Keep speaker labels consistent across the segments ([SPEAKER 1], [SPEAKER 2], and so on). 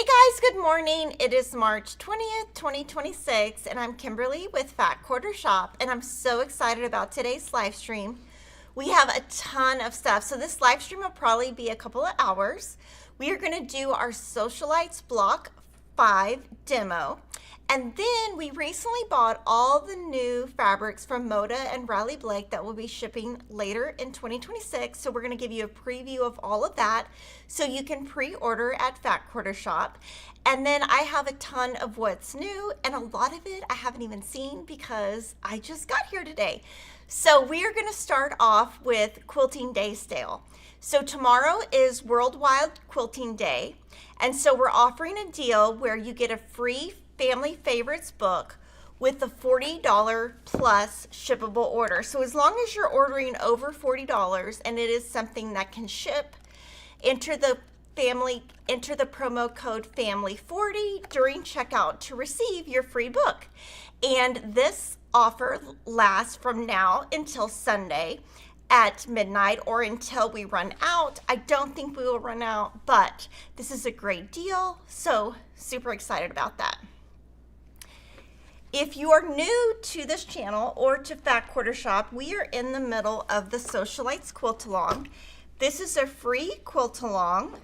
[SPEAKER 1] Hey guys, good morning. It is March 20th, 2026, and I'm Kimberly with Fat Quarter Shop, and I'm so excited about today's live stream. We have a ton of stuff, so this live stream will probably be a couple of hours. We are going to do our Sewcialites Block 5 demo, and then we recently bought all the new fabrics from Moda and Riley Blake that will be shipping later in 2026, so we're going to give you a preview of all of that so you can pre-order at Fat Quarter Shop. And then I have a ton of what's new, and a lot of it I haven't even seen because I just got here today. So we are going to start off with Quilting Day sale. So tomorrow is Worldwide Quilting Day, and so we're offering a deal where you get a free Family Favorites book with a $40 plus shippable order. So as long as you're ordering over $40 and it is something that can ship, enter the promo code FAMILY40 during checkout to receive your free book. And this offer lasts from now until Sunday at midnight or until we run out. I don't think we will run out, but this is a great deal, so super excited about that. If you are new to this channel or to Fat Quarter Shop, we are in the middle of the Sewcialites Quilt Along. This is a free quilt along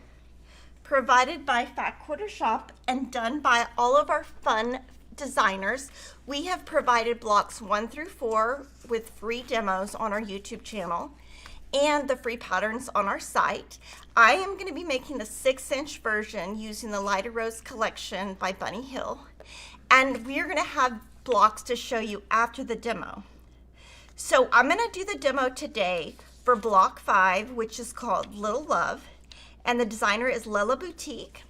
[SPEAKER 1] provided by Fat Quarter Shop and done by all of our fun designers. We have provided blocks 1 through 4 with free demos on our YouTube channel and the free patterns on our site. I am going to be making a 6-inch version using the Lighter Rose collection by Bunny Hill. And we are going to have blocks to show you after the demo. So I'm going to do the demo today for block 5, which is called Little Love. And the designer is Lella Boutique.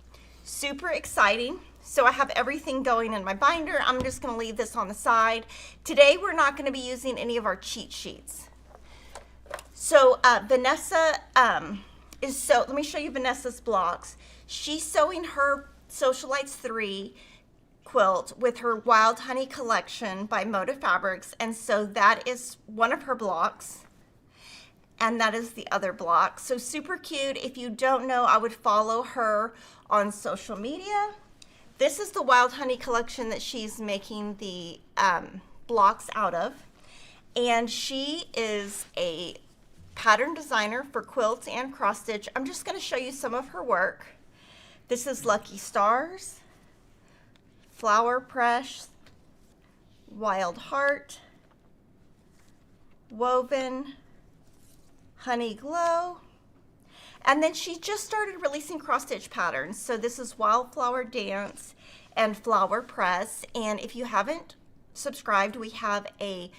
[SPEAKER 1] Super exciting. So I have everything going in my binder. I'm just going to leave this on the side. Today we're not going to be using any of our cheat sheets. So Vanessa let me show you Vanessa's blocks. She's sewing her Sewcialites 3 quilt with her Wild Honey collection by Moda Fabrics, and so that is one of her blocks and that is the other block. So super cute. If you don't know, I would follow her on social media. This is the Wild Honey collection that she's making the blocks out of, and she is a pattern designer for quilts and cross stitch. I'm just going to show you some of her work. This is Lucky Stars, Flower Press, Wild Heart, Woven, Honey Glow, and then she just started releasing cross stitch patterns. So this is Wildflower Dance and Flower Press, and if you haven't subscribed, we have a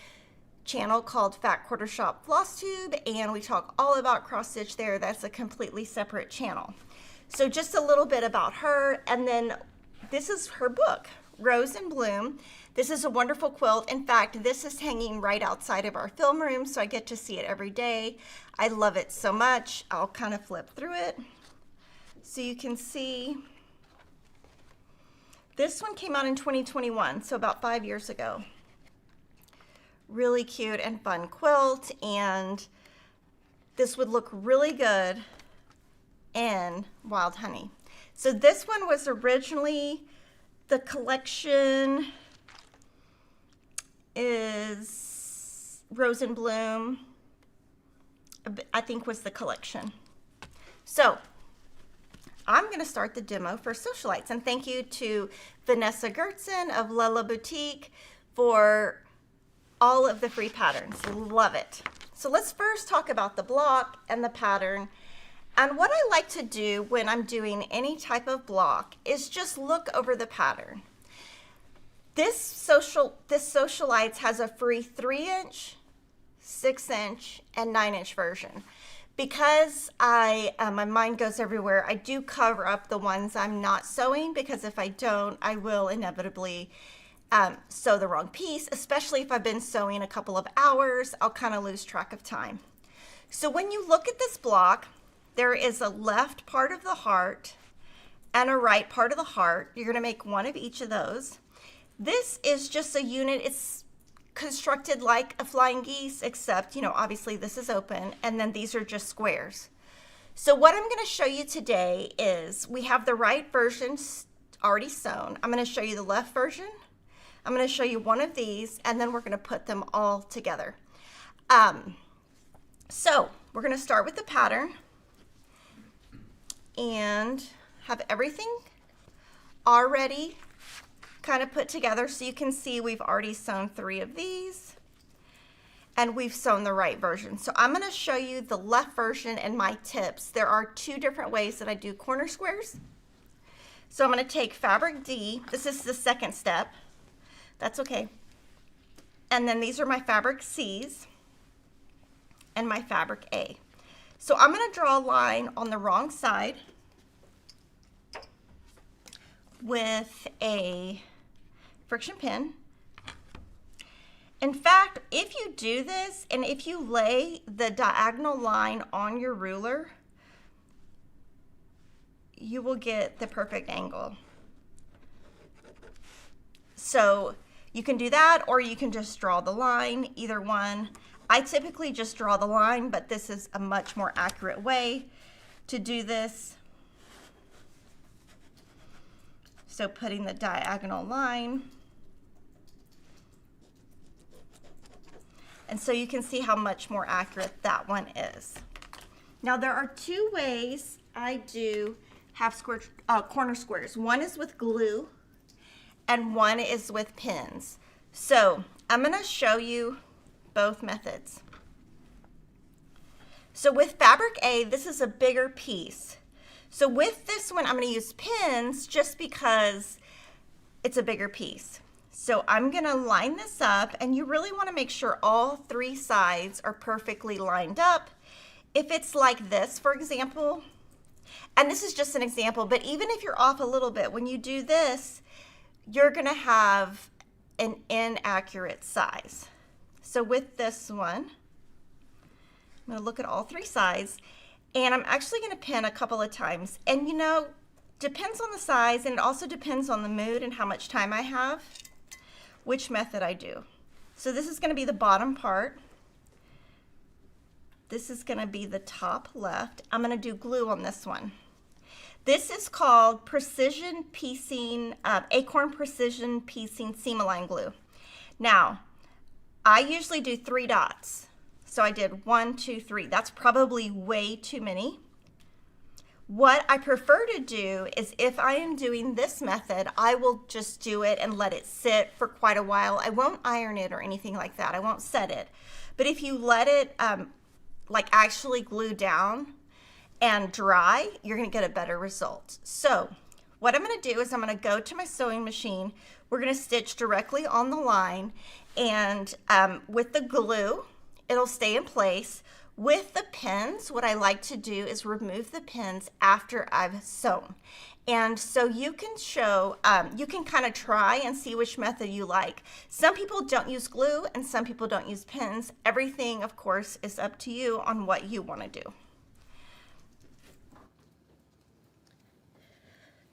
[SPEAKER 1] channel called Fat Quarter Shop Floss Tube, and we talk all about cross stitch there. That's a completely separate channel. So just a little bit about her, and then this is her book, Rose and Bloom. This is a wonderful quilt. In fact, this is hanging right outside of our film room, so I get to see it every day. I love it so much. I'll kind of flip through it so you can see. This one came out in 2021, so about 5 years ago. Really cute and fun quilt, and this would look really good in Wild Honey. So this one was originally, the collection is Rose and Bloom, I think was the collection. So I'm going to start the demo for Sewcialites, and thank you to Vanessa Gertzen of Lella Boutique for all of the free patterns. Love it. So let's first talk about the block and the pattern. And what I like to do when I'm doing any type of block is just look over the pattern. This Sewcialites has a free 3-inch, 6-inch, and 9-inch version. Because my mind goes everywhere, I do cover up the ones I'm not sewing, because if I don't, I will inevitably sew the wrong piece, especially if I've been sewing a couple of hours. I'll kind of lose track of time. So when you look at this block, there is a left part of the heart and a right part of the heart. You're going to make one of each of those. This is just a unit. It's constructed like a flying geese, except, you know, obviously this is open, and then these are just squares. So what I'm going to show you today is we have the right version already sewn. I'm going to show you the left version. I'm going to show you one of these, and then we're going to put them all together. So we're going to start with the pattern and have everything already kind of put together. So you can see we've already sewn 3 of these and we've sewn the right version. So I'm going to show you the left version and my tips. There are 2 different ways that I do corner squares. So I'm going to take fabric D. This is the second step. That's okay. And then these are my fabric C's and my fabric A. So I'm going to draw a line on the wrong side with a friction pin. In fact, if you do this and if you lay the diagonal line on your ruler, you will get the perfect angle. So you can do that, or you can just draw the line, either one. I typically just draw the line, but this is a much more accurate way to do this. So putting the diagonal line. And so you can see how much more accurate that one is. Now there are 2 ways I do corner squares. One is with glue and one is with pins. So I'm going to show you both methods. So with fabric A, this is a bigger piece. So with this one, I'm going to use pins just because it's a bigger piece. So I'm going to line this up, and you really want to make sure all 3 sides are perfectly lined up. If it's like this, for example, and this is just an example, but even if you're off a little bit, when you do this, you're going to have an inaccurate size. So with this one, I'm going to look at all 3 sides, and I'm actually going to pin a couple of times. And you know, depends on the size, and it also depends on the mood and how much time I have, which method I do. So this is going to be the bottom part. This is going to be the top left. I'm going to do glue on this one. This is called precision piecing, Acorn Precision Piecing Seam-Align Glue. Now, I usually do 3 dots. So I did 1, 2, 3. That's probably way too many. What I prefer to do is, if I am doing this method, I will just do it and let it sit for quite a while. I won't iron it or anything like that. I won't set it. But if you let it like actually glue down and dry, you're going to get a better result. So what I'm going to do is I'm going to go to my sewing machine. We're going to stitch directly on the line, and with the glue, it'll stay in place. With the pins, what I like to do is remove the pins after I've sewn. And so you can show, you can kind of try and see which method you like. Some people don't use glue and some people don't use pins. Everything, of course, is up to you on what you want to do.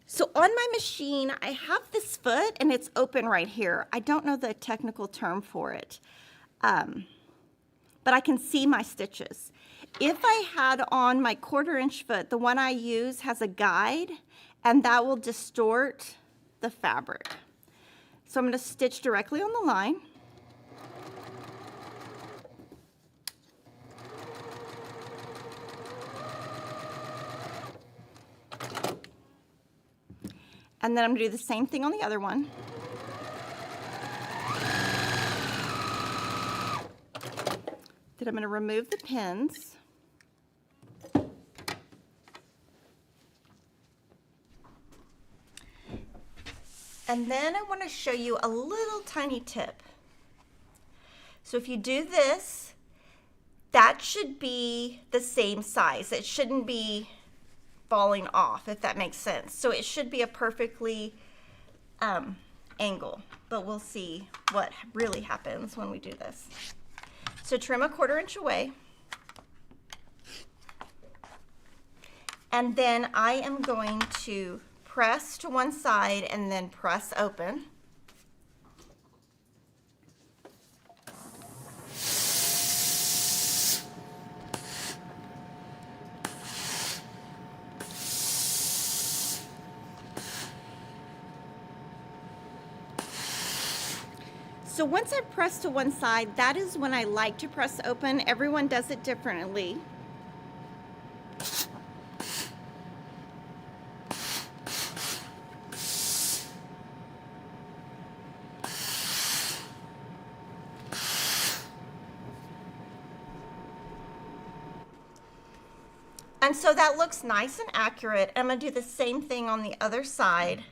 [SPEAKER 1] So on my machine, I have this foot and it's open right here. I don't know the technical term for it. But I can see my stitches. If I had on my 1/4-inch foot, the one I use has a guide, and that will distort the fabric. So I'm going to stitch directly on the line. And then I'm going to do the same thing on the other one. Then I'm going to remove the pins. And then I want to show you a little tiny tip. So if you do this, that should be the same size. It shouldn't be falling off, if that makes sense. So it should be a perfectly angle, but we'll see what really happens when we do this. So trim a 1/4 inch away. And then I am going to press to one side and then press open. So once I press to one side, that is when I like to press open. Everyone does it differently. And so that looks nice and accurate. I'm going to do the same thing on the other side.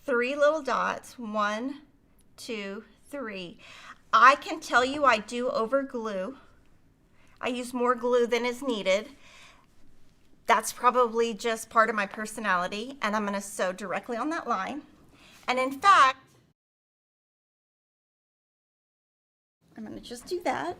[SPEAKER 1] 3 little dots, 1, 2, 3. I can tell you I do over glue. I use more glue than is needed. That's probably just part of my personality, and I'm going to sew directly on that line. And in fact, I'm going to just do that.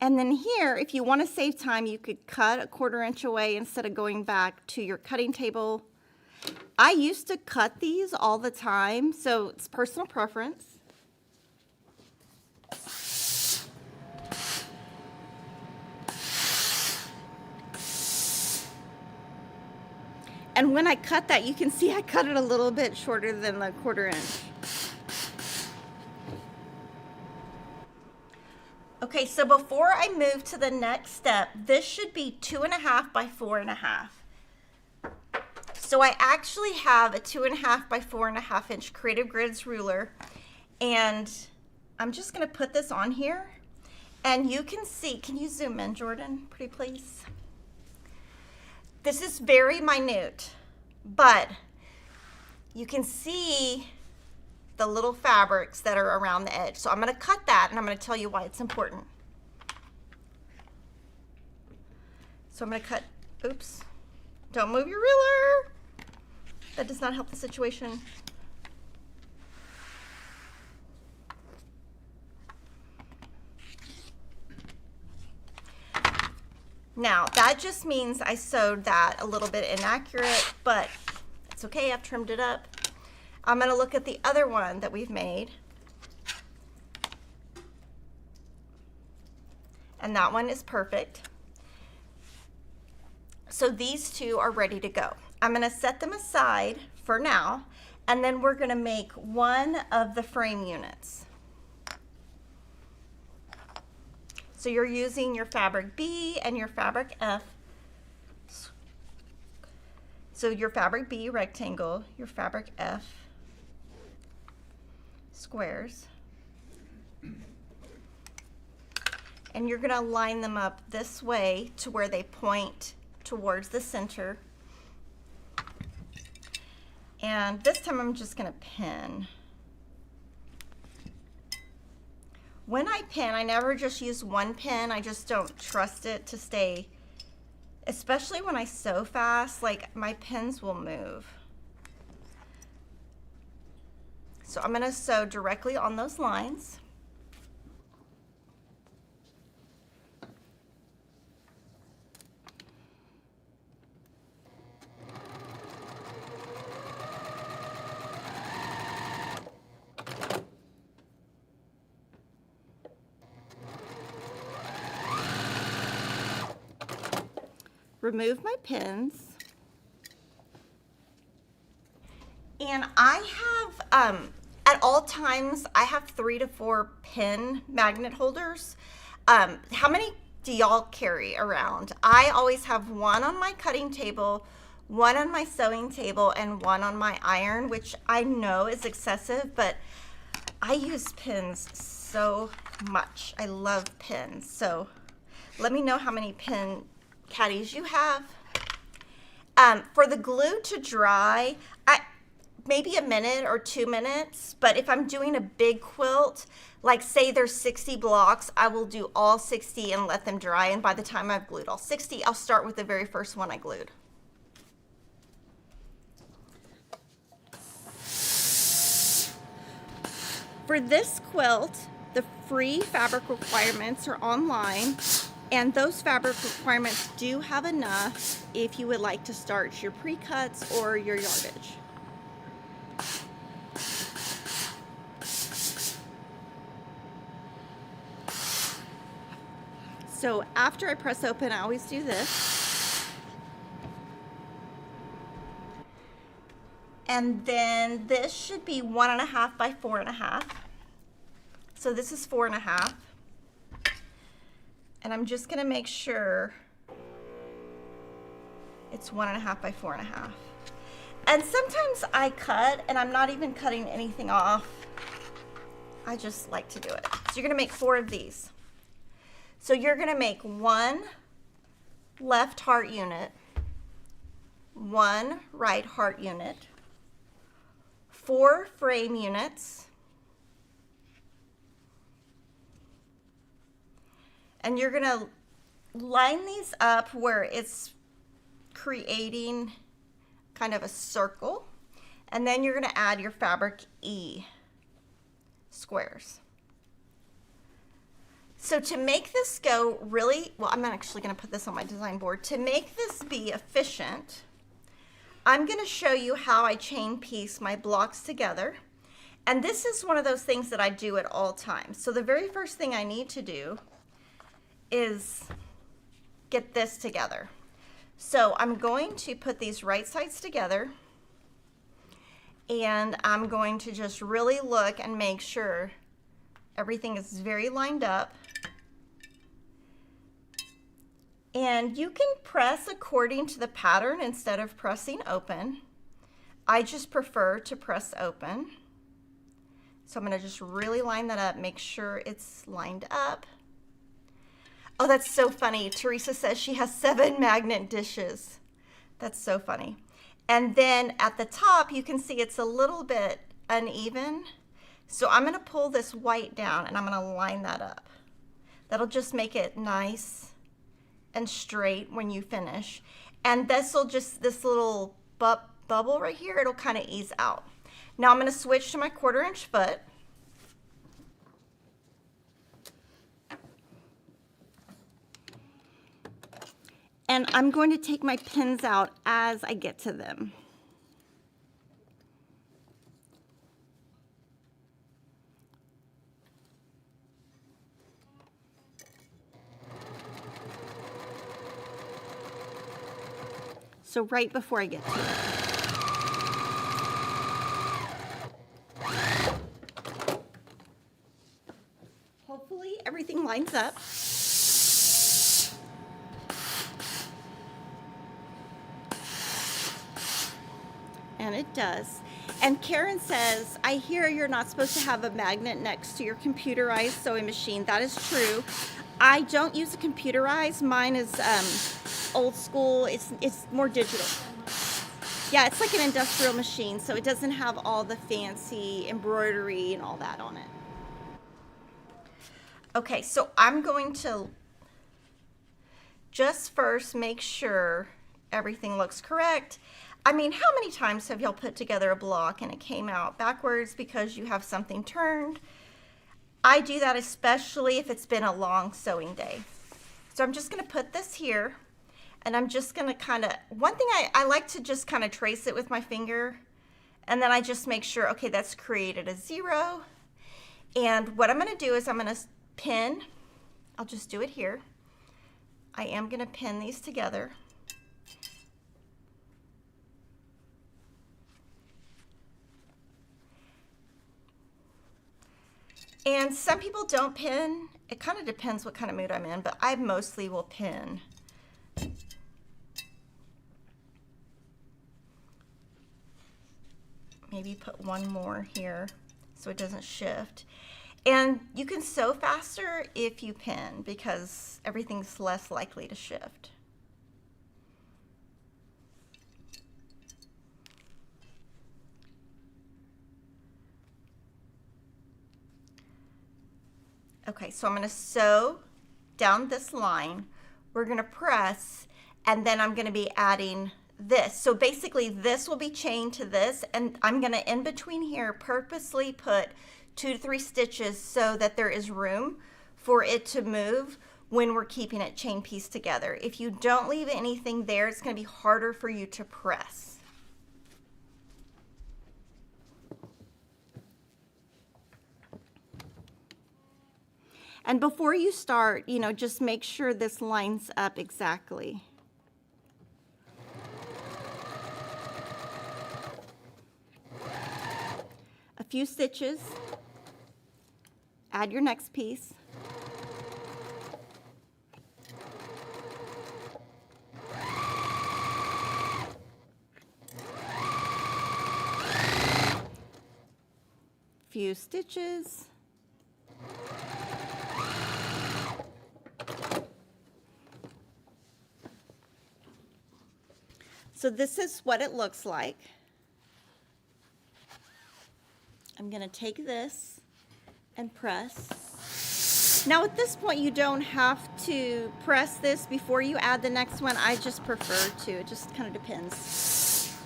[SPEAKER 1] And then here, if you want to save time, you could cut 1/4 inch away instead of going back to your cutting table. I used to cut these all the time, so it's personal preference. And when I cut that, you can see I cut it a little bit shorter than the 1/4 inch. Okay, so before I move to the next step, this should be 2.5 by 4.5. So I actually have a 2.5 by 4.5 inch Creative Grids ruler, and I'm just gonna put this on here, and you can see, can you zoom in, Jordan, pretty please? This is very minute, but you can see the little fabrics that are around the edge. So I'm going to cut that, and I'm going to tell you why it's important. So I'm going to cut, oops, don't move your ruler. That does not help the situation. Now, that just means I sewed that a little bit inaccurate, but it's okay, I've trimmed it up. I'm going to look at the other one that we've made. And that one is perfect. So these two are ready to go. I'm going to set them aside for now, and then we're going to make one of the frame units. So you're using your fabric B and your fabric F. So your fabric B rectangle, your fabric F squares. And you're going to line them up this way to where they point towards the center. And this time I'm just going to pin. When I pin, I never just use one pin. I just don't trust it to stay, especially when I sew fast, like my pins will move. So I'm going to sew directly on those lines. Remove my pins. And I have, at all times, I have 3 to 4 pin magnet holders. How many do y'all carry around? I always have one on my cutting table, one on my sewing table, and one on my iron, which I know is excessive, but I use pins so much. I love pins. So let me know how many pin caddies you have. For the glue to dry, maybe a minute or 2 minutes, but if I'm doing a big quilt, like say there's 60 blocks, I will do all 60 and let them dry, and by the time I've glued all 60, I'll start with the very first one I glued. For this quilt, the free fabric requirements are online, and those fabric requirements do have enough if you would like to start your pre-cuts or your yardage. So after I press open, I always do this. And then this should be 1.5 by 4.5. So this is 4.5. And I'm just gonna make sure it's 1.5 by 4.5. And sometimes I cut and I'm not even cutting anything off. I just like to do it. So you're gonna make 4 of these. So you're gonna make 1 left heart unit, 1 right heart unit, 4 frame units, and you're gonna line these up where it's creating kind of a circle, and then you're gonna add your fabric E squares. So to make this go really, well, I'm actually gonna put this on my design board. To make this be efficient, I'm gonna show you how I chain piece my blocks together. And this is one of those things that I do at all times. So the very first thing I need to do is get this together. So I'm going to put these right sides together, and I'm going to just really look and make sure everything is very lined up. And you can press according to the pattern instead of pressing open. I just prefer to press open. So I'm gonna just really line that up, make sure it's lined up. Oh, that's so funny. Teresa says she has 7 magnet dishes. That's so funny. And then at the top, you can see it's a little bit uneven. So I'm gonna pull this white down and I'm gonna line that up. That'll just make it nice and straight when you finish. And this little bubble right here, it'll kind of ease out. Now I'm gonna switch to my 1/4 inch foot. And I'm going to take my pins out as I get to them. So right before I get to it. Hopefully everything lines up. And it does. And Karen says, I hear you're not supposed to have a magnet next to your computerized sewing machine. That is true. I don't use a computerized. Mine is old school. It's more digital. Yeah, it's like an industrial machine, so it doesn't have all the fancy embroidery and all that on it. Okay, so I'm going to just first make sure everything looks correct. I mean, how many times have y'all put together a block and it came out backwards because you have something turned? I do that especially if it's been a long sewing day. So I'm just gonna put this here, and I'm just gonna one thing I like to just kind of trace it with my finger, and then I just make sure, okay, that's created a 0. And what I'm gonna do is I'm gonna pin, I'll just do it here. I am gonna pin these together. And some people don't pin. It kind of depends what kind of mood I'm in, but I mostly will pin. Maybe put one more here so it doesn't shift. And you can sew faster if you pin because everything's less likely to shift. Okay, so I'm gonna sew down this line. We're gonna press, and then I'm gonna be adding this. So basically this will be chained to this, and I'm gonna in between here purposely put 2 to 3 stitches so that there is room for it to move when we're keeping it chain pieced together. If you don't leave anything there, it's gonna be harder for you to press. And before you start, just make sure this lines up exactly. few stitches, add your next piece. Few stitches. So this is what it looks like. I'm going to take this and press. Now at this point you don't have to press this before you add the next one. I just prefer to. It just kind of depends.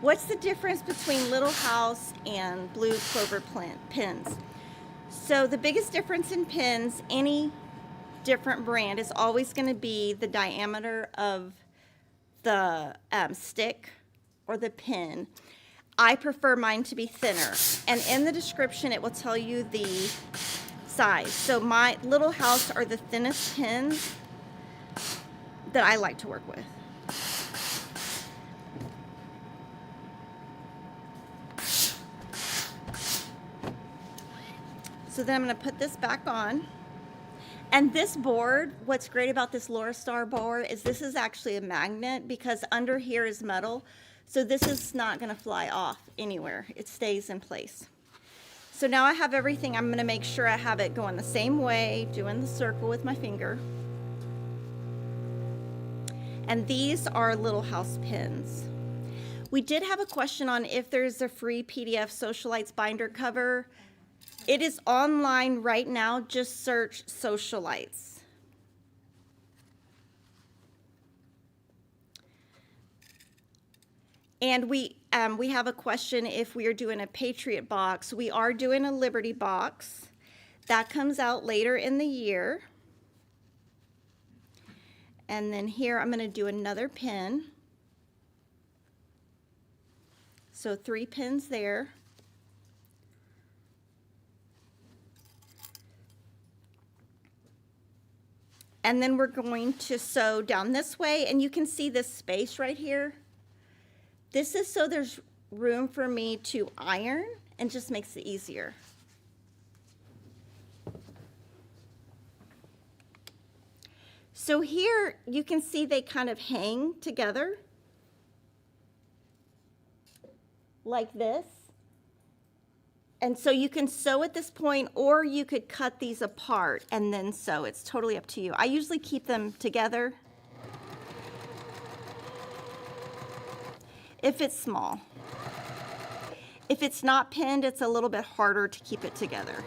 [SPEAKER 1] What's the difference between Little House and Blue Clover pins? So the biggest difference in pins, any different brand, is always going to be the diameter of the stick or the pin. I prefer mine to be thinner, and in the description it will tell you the size. So my Little House are the thinnest pins that I like to work with. So then I'm going to put this back on. And this board, what's great about this Laura Star board is this is actually a magnet, because under here is metal. So this is not going to fly off anywhere. It stays in place. So now I have everything. I'm going to make sure I have it going the same way, doing the circle with my finger. And these are Little House pins. We did have a question on if there's a free PDF Sewcialites binder cover. It is online right now. Just search Sewcialites. And we have a question if we are doing a Patriot box. We are doing a Liberty box. That comes out later in the year. And then here I'm going to do another pin. So 3 pins there. And then we're going to sew down this way, and you can see this space right here. This is so there's room for me to iron, and just makes it easier. So here you can see they kind of hang together like this. And so you can sew at this point, or you could cut these apart and then sew. It's totally up to you. I usually keep them together if it's small. If it's not pinned, it's a little bit harder to keep it together.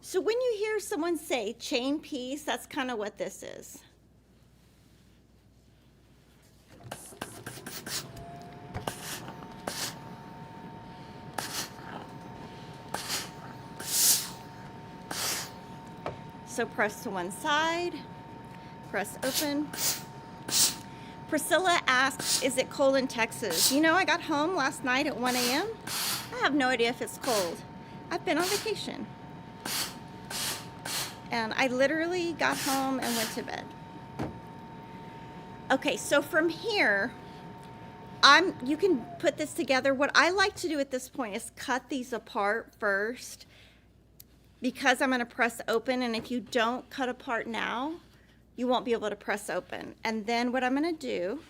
[SPEAKER 1] So when you hear someone say chain piece, that's kind of what this is. So press to one side, press open. Priscilla asks, is it cold in Texas? You know, I got home last night at 1 a.m. I have no idea if it's cold. I've been on vacation. And I literally got home and went to bed. Okay, so from here, you can put this together. What I like to do at this point is cut these apart first, because I'm going to press open, and if you don't cut apart now, you won't be able to press open. And then what I'm going to do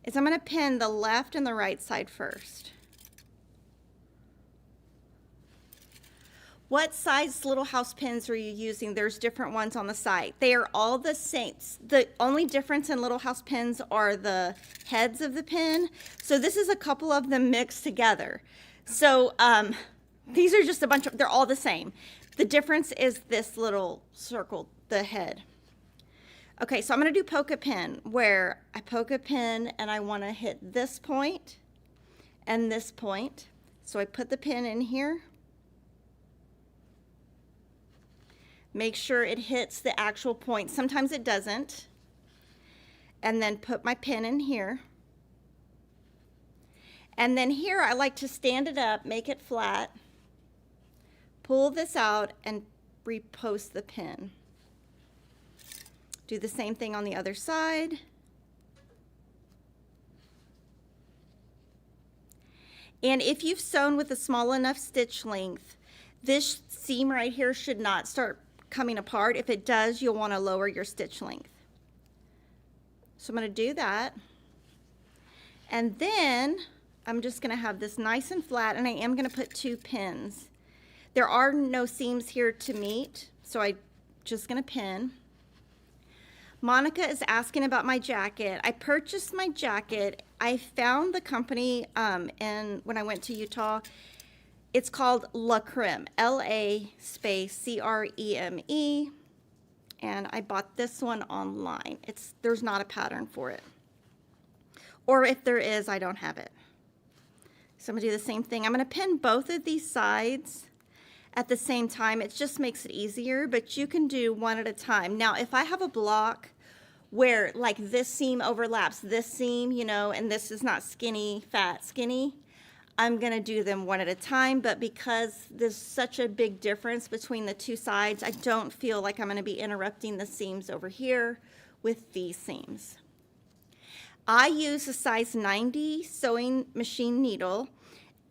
[SPEAKER 1] is I'm going to pin the left and the right side first. What size Little House pins are you using? There's different ones on the site. They are all the same. The only difference in Little House pins are the heads of the pin. So this is a couple of them mixed together. So these are just a bunch of, they're all the same. The difference is this little circle, the head. Okay, so I'm going to do poke a pin, where I poke a pin and I want to hit this point and this point. So I put the pin in here. Make sure it hits the actual point. Sometimes it doesn't. And then put my pin in here. And then here I like to stand it up, make it flat, pull this out, and repost the pin. Do the same thing on the other side. And if you've sewn with a small enough stitch length, this seam right here should not start coming apart. If it does, you'll want to lower your stitch length. So I'm going to do that. And then I'm just going to have this nice and flat, and I am going to put 2 pins. There are no seams here to meet, so I'm just going to pin. Monica is asking about my jacket. I purchased my jacket. I found the company and when I went to Utah. It's called La Creme, L-A space C-R-E-M-E. And I bought this one online. There's not a pattern for it. Or if there is, I don't have it. So I'm gonna do the same thing. I'm gonna pin both of these sides at the same time. It just makes it easier, but you can do one at a time. Now, if I have a block where like this seam overlaps this seam, you know, and this is not skinny, fat, skinny, I'm gonna do them one at a time, but because there's such a big difference between the 2 sides, I don't feel like I'm gonna be interrupting the seams over here with these seams. I use a size 90 sewing machine needle.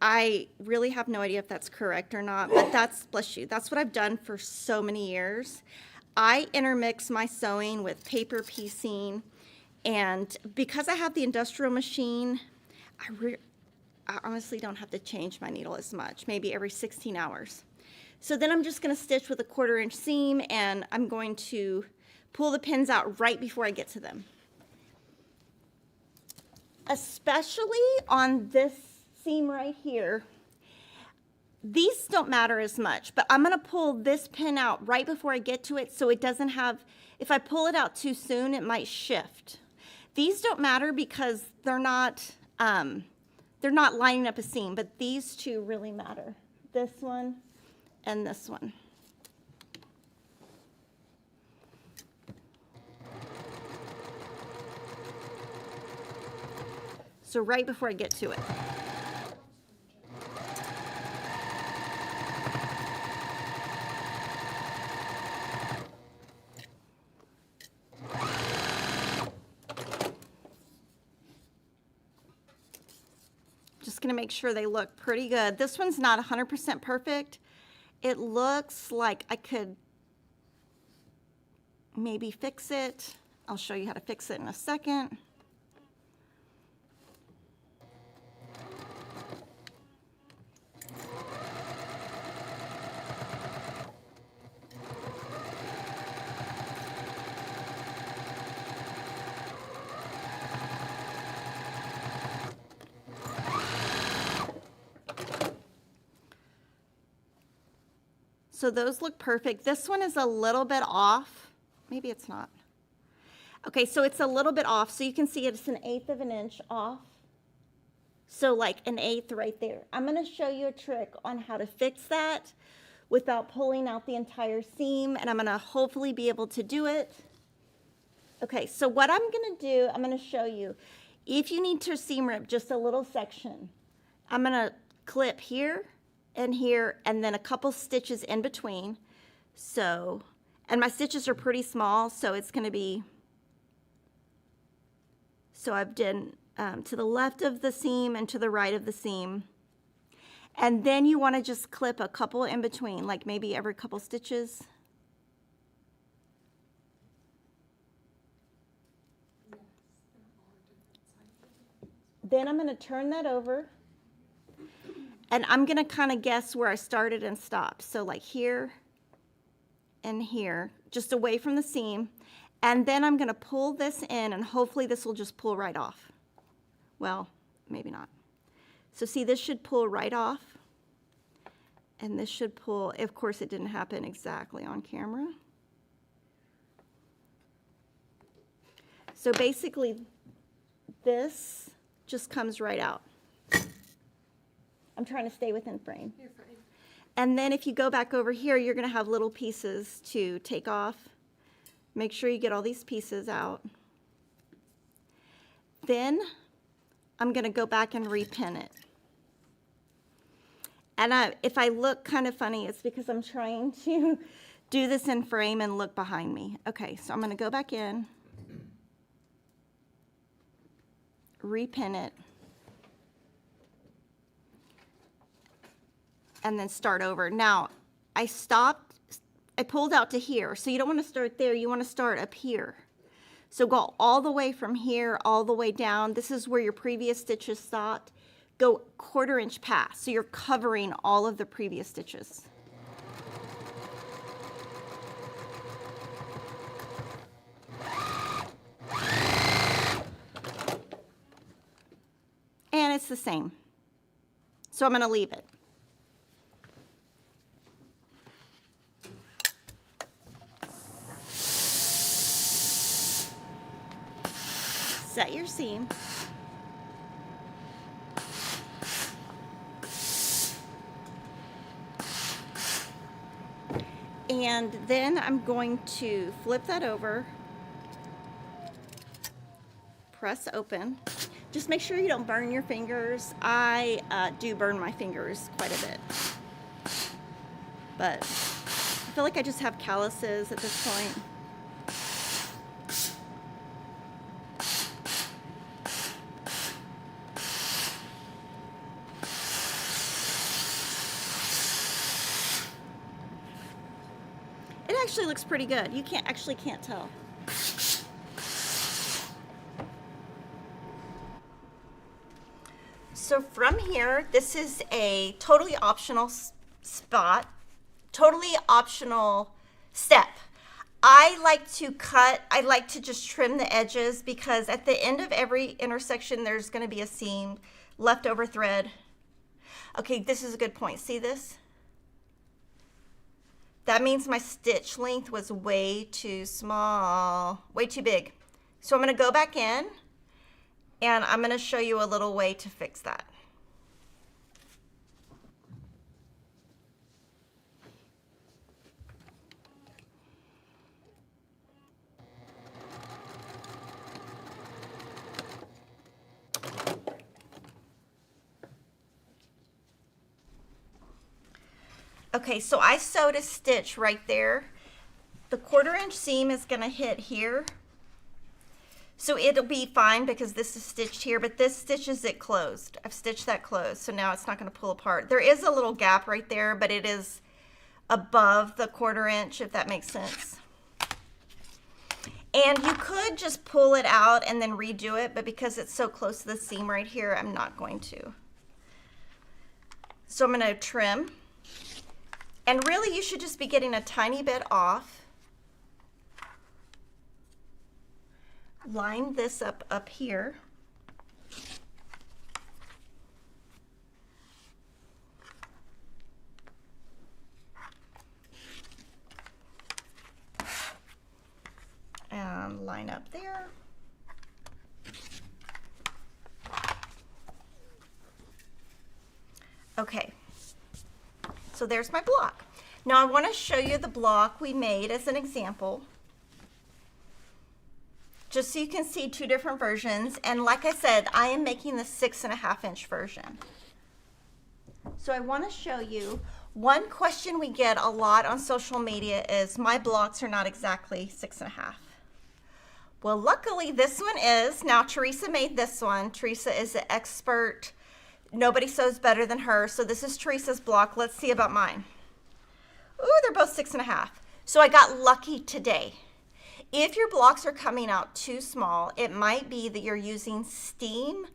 [SPEAKER 1] I really have no idea if that's correct or not, but that's, bless you, that's what I've done for so many years. I intermix my sewing with paper piecing, and because I have the industrial machine, I honestly don't have to change my needle as much, maybe every 16 hours. So then I'm just gonna stitch with a 1/4 inch seam, and I'm going to pull the pins out right before I get to them. Especially on this seam right here, these don't matter as much, but I'm gonna pull this pin out right before I get to it so it doesn't have, if I pull it out too soon, it might shift. These don't matter because they're not lining up a seam, but these 2 really matter. This one and this one. So right before I get to it. Just gonna make sure they look pretty good. This one's not 100% perfect. It looks like I could maybe fix it. I'll show you how to fix it in a second. So those look perfect. This one is a little bit off. Maybe it's not. Okay, so it's a little bit off. So you can see it's 1/8 of an inch off. So like 1/8 right there. I'm gonna show you a trick on how to fix that without pulling out the entire seam, and I'm gonna hopefully be able to do it. Okay, so what I'm gonna do, I'm gonna show you. If you need to seam rip just a little section, I'm gonna clip here and here, and then a couple stitches in between. So, and my stitches are pretty small, so it's gonna be, so I've done to the left of the seam and to the right of the seam. And then you wanna just clip a couple in between, like maybe every couple stitches. Then I'm gonna turn that over. And I'm gonna kind of guess where I started and stopped. So like here and here, just away from the seam. And then I'm gonna pull this in, and hopefully this will just pull right off. Well, maybe not. So see, this should pull right off. And this should pull, of course it didn't happen exactly on camera. So basically this just comes right out. I'm trying to stay within frame.
[SPEAKER 2] You're fine.
[SPEAKER 1] And then if you go back over here, you're going to have little pieces to take off. Make sure you get all these pieces out. Then I'm going to go back and repin it. And if I look kind of funny, it's because I'm trying to do this in frame and look behind me. Okay, so I'm going to go back in, repin it, and then start over. Now, I pulled out to here, so you don't want to start there, you want to start up here. So go all the way from here, all the way down. This is where your previous stitches stopped. Go 1/4 inch past, so you're covering all of the previous stitches. And it's the same. So I'm going to leave it. Set your seam. And then I'm going to flip that over, press open. Just make sure you don't burn your fingers. I do burn my fingers quite a bit. But I feel like I just have calluses at this point. It actually looks pretty good. You can't tell. So from here, this is a totally optional spot, totally optional step. I like to just trim the edges because at the end of every intersection, there's going to be a seam, leftover thread. Okay, this is a good point. See this? That means my stitch length was way too small, way too big. So I'm going to go back in and I'm going to show you a little way to fix that. Okay, so I sewed a stitch right there. The 1/4 inch seam is going to hit here. So it'll be fine because this is stitched here, but this stitches it closed. I've stitched that closed, so now it's not going to pull apart. There is a little gap right there, but it is above the 1/4 inch, if that makes sense. And you could just pull it out and then redo it, but because it's so close to the seam right here, I'm not going to. So I'm going to trim. And really, you should just be getting a tiny bit off. Line this up here. And line up there. Okay. So there's my block. Now I want to show you the block we made as an example, just so you can see two different versions. And like I said, I am making the 6.5 inch version. So I want to show you, one question we get a lot on social media is, my blocks are not exactly 6.5. Well, luckily this one is. Now Teresa made this one. Teresa is an expert. Nobody sews better than her. So this is Teresa's block. Let's see about mine. Ooh, they're both 6.5. So I got lucky today. If your blocks are coming out too small, it might be that you're using steam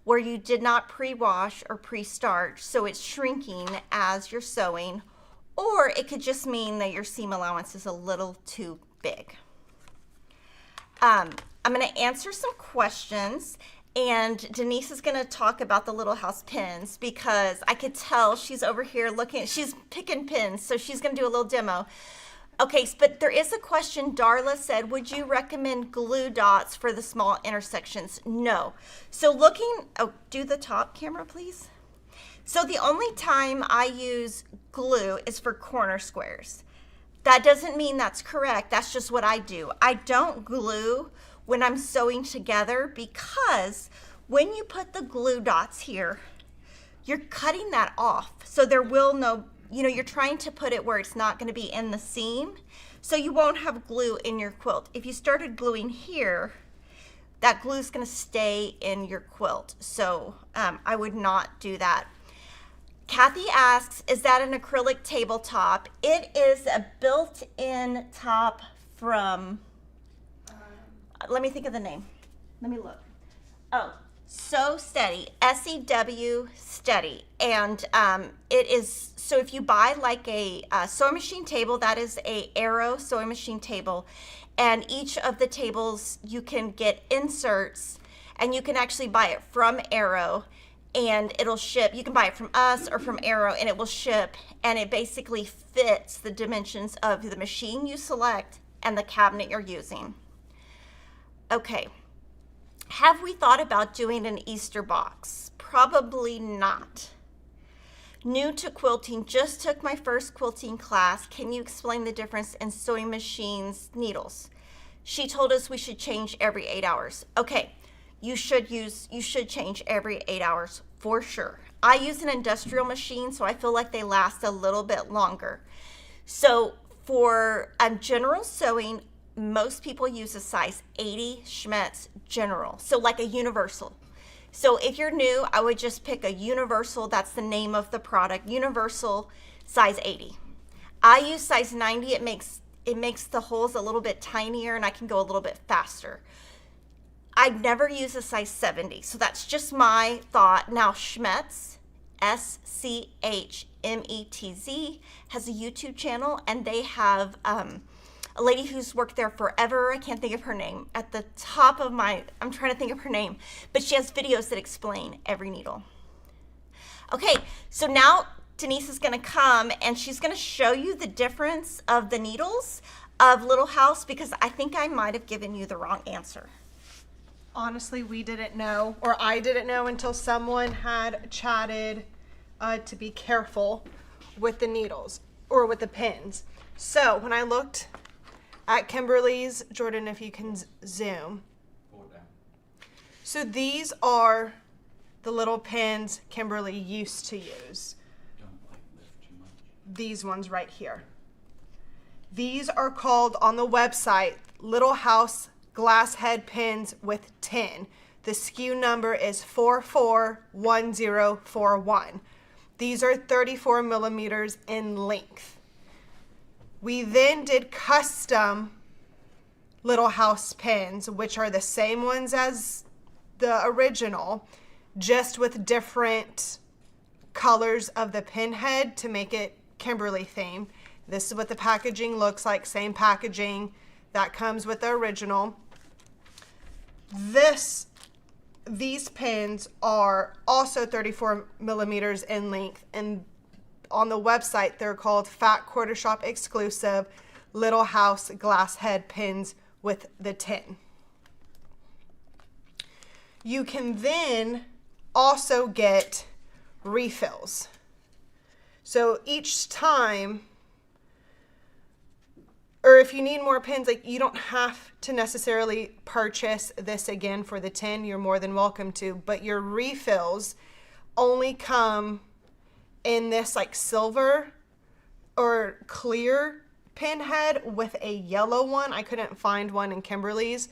[SPEAKER 1] where you did not pre-wash or pre-starch, so it's shrinking as you're sewing, or it could just mean that your seam allowance is a little too big. I'm going to answer some questions. And Denise is going to talk about the Little House pins because I could tell she's over here looking, she's picking pins, so she's going to do a little demo. Okay, but there is a question. Darla said, would you recommend glue dots for the small intersections? No. So looking, oh, do the top camera, please. So the only time I use glue is for corner squares. That doesn't mean that's correct. That's just what I do. I don't glue when I'm sewing together because when you put the glue dots here, you're cutting that off. So there will no, you're trying to put it where it's not going to be in the seam. So you won't have glue in your quilt. If you started gluing here, that glue is going to stay in your quilt. So I would not do that. Kathy asks, is that an acrylic tabletop? It is a built-in top from, let me think of the name. Let me look. Oh, Sew Steady, S-E-W Steady. And it is, so if you buy like a sewing machine table, that is a Arrow sewing machine table. And each of the tables, you can get inserts and you can actually buy it from Arrow. And it'll ship. You can buy it from us or from Arrow, and it will ship, and it basically fits the dimensions of the machine you select and the cabinet you're using. Okay, have we thought about doing an Easter box? Probably not. New to quilting, just took my first quilting class. Can you explain the difference in sewing machines needles? She told us we should change every 8 hours. Okay. You should change every 8 hours for sure. I use an industrial machine, so I feel like they last a little bit longer. So for general sewing, most people use a size 80 Schmetz general, so like a universal. So if you're new, I would just pick a universal, that's the name of the product, universal size 80. I use size 90, it makes the holes a little bit tinier and I can go a little bit faster. I never use a size 70, so that's just my thought. Now, Schmetz, S-C-H-M-E-T-Z, has a YouTube channel, and they have a lady who's worked there forever. I can't think of her name. At the top of I'm trying to think of her name, but she has videos that explain every needle. Okay, so now Denise is going to come, and she's going to show you the difference of the needles of Little House, because I think I might have given you the wrong answer.
[SPEAKER 2] Honestly, we didn't know, or I didn't know until someone had chatted to be careful with the needles or with the pins. So when I looked at Kimberly's, Jordan, if you can zoom. So these are the little pins Kimberly used to use.
[SPEAKER 3] Don't lift too much.
[SPEAKER 2] These ones right here. These are called on the website Little House glass head pins with tin. The SKU number is 441041. These are 34 millimeters in length. We then did custom Little House pins, which are the same ones as the original, just with different colors of the pin head to make it Kimberly themed. This is what the packaging looks like, same packaging that comes with the original. These pins are also 34 millimeters in length, and on the website they're called Fat Quarter Shop exclusive Little House glass head pins with the tin. You can then also get refills. So each time, or if you need more pins, like you don't have to necessarily purchase this again for the tin. You're more than welcome to, but your refills only come in this like silver or clear pin head with a yellow one. I couldn't find one in Kimberly's.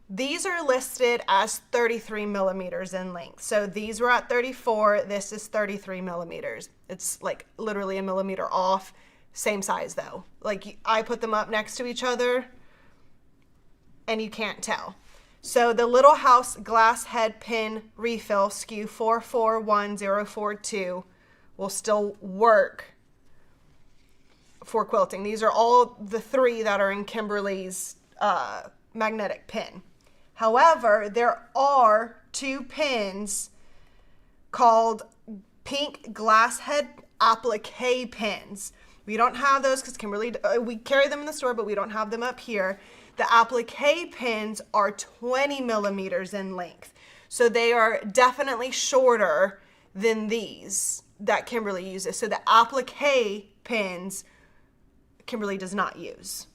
[SPEAKER 2] These are listed as 33 millimeters in length. So these were at 34. This is 33 millimeters. It's like literally a millimeter off. Same size though. Like I put them up next to each other and you can't tell. So the Little House glass head pin refill SKU 441042 will still work for quilting. These are all the three that are in Kimberly's magnetic pin. However, there are two pins called pink glass head applique pins. We don't have those because Kimberly, we carry them in the store, but we don't have them up here. The applique pins are 20 millimeters in length. So they are definitely shorter than these that Kimberly uses. So the applique pins Kimberly does not use.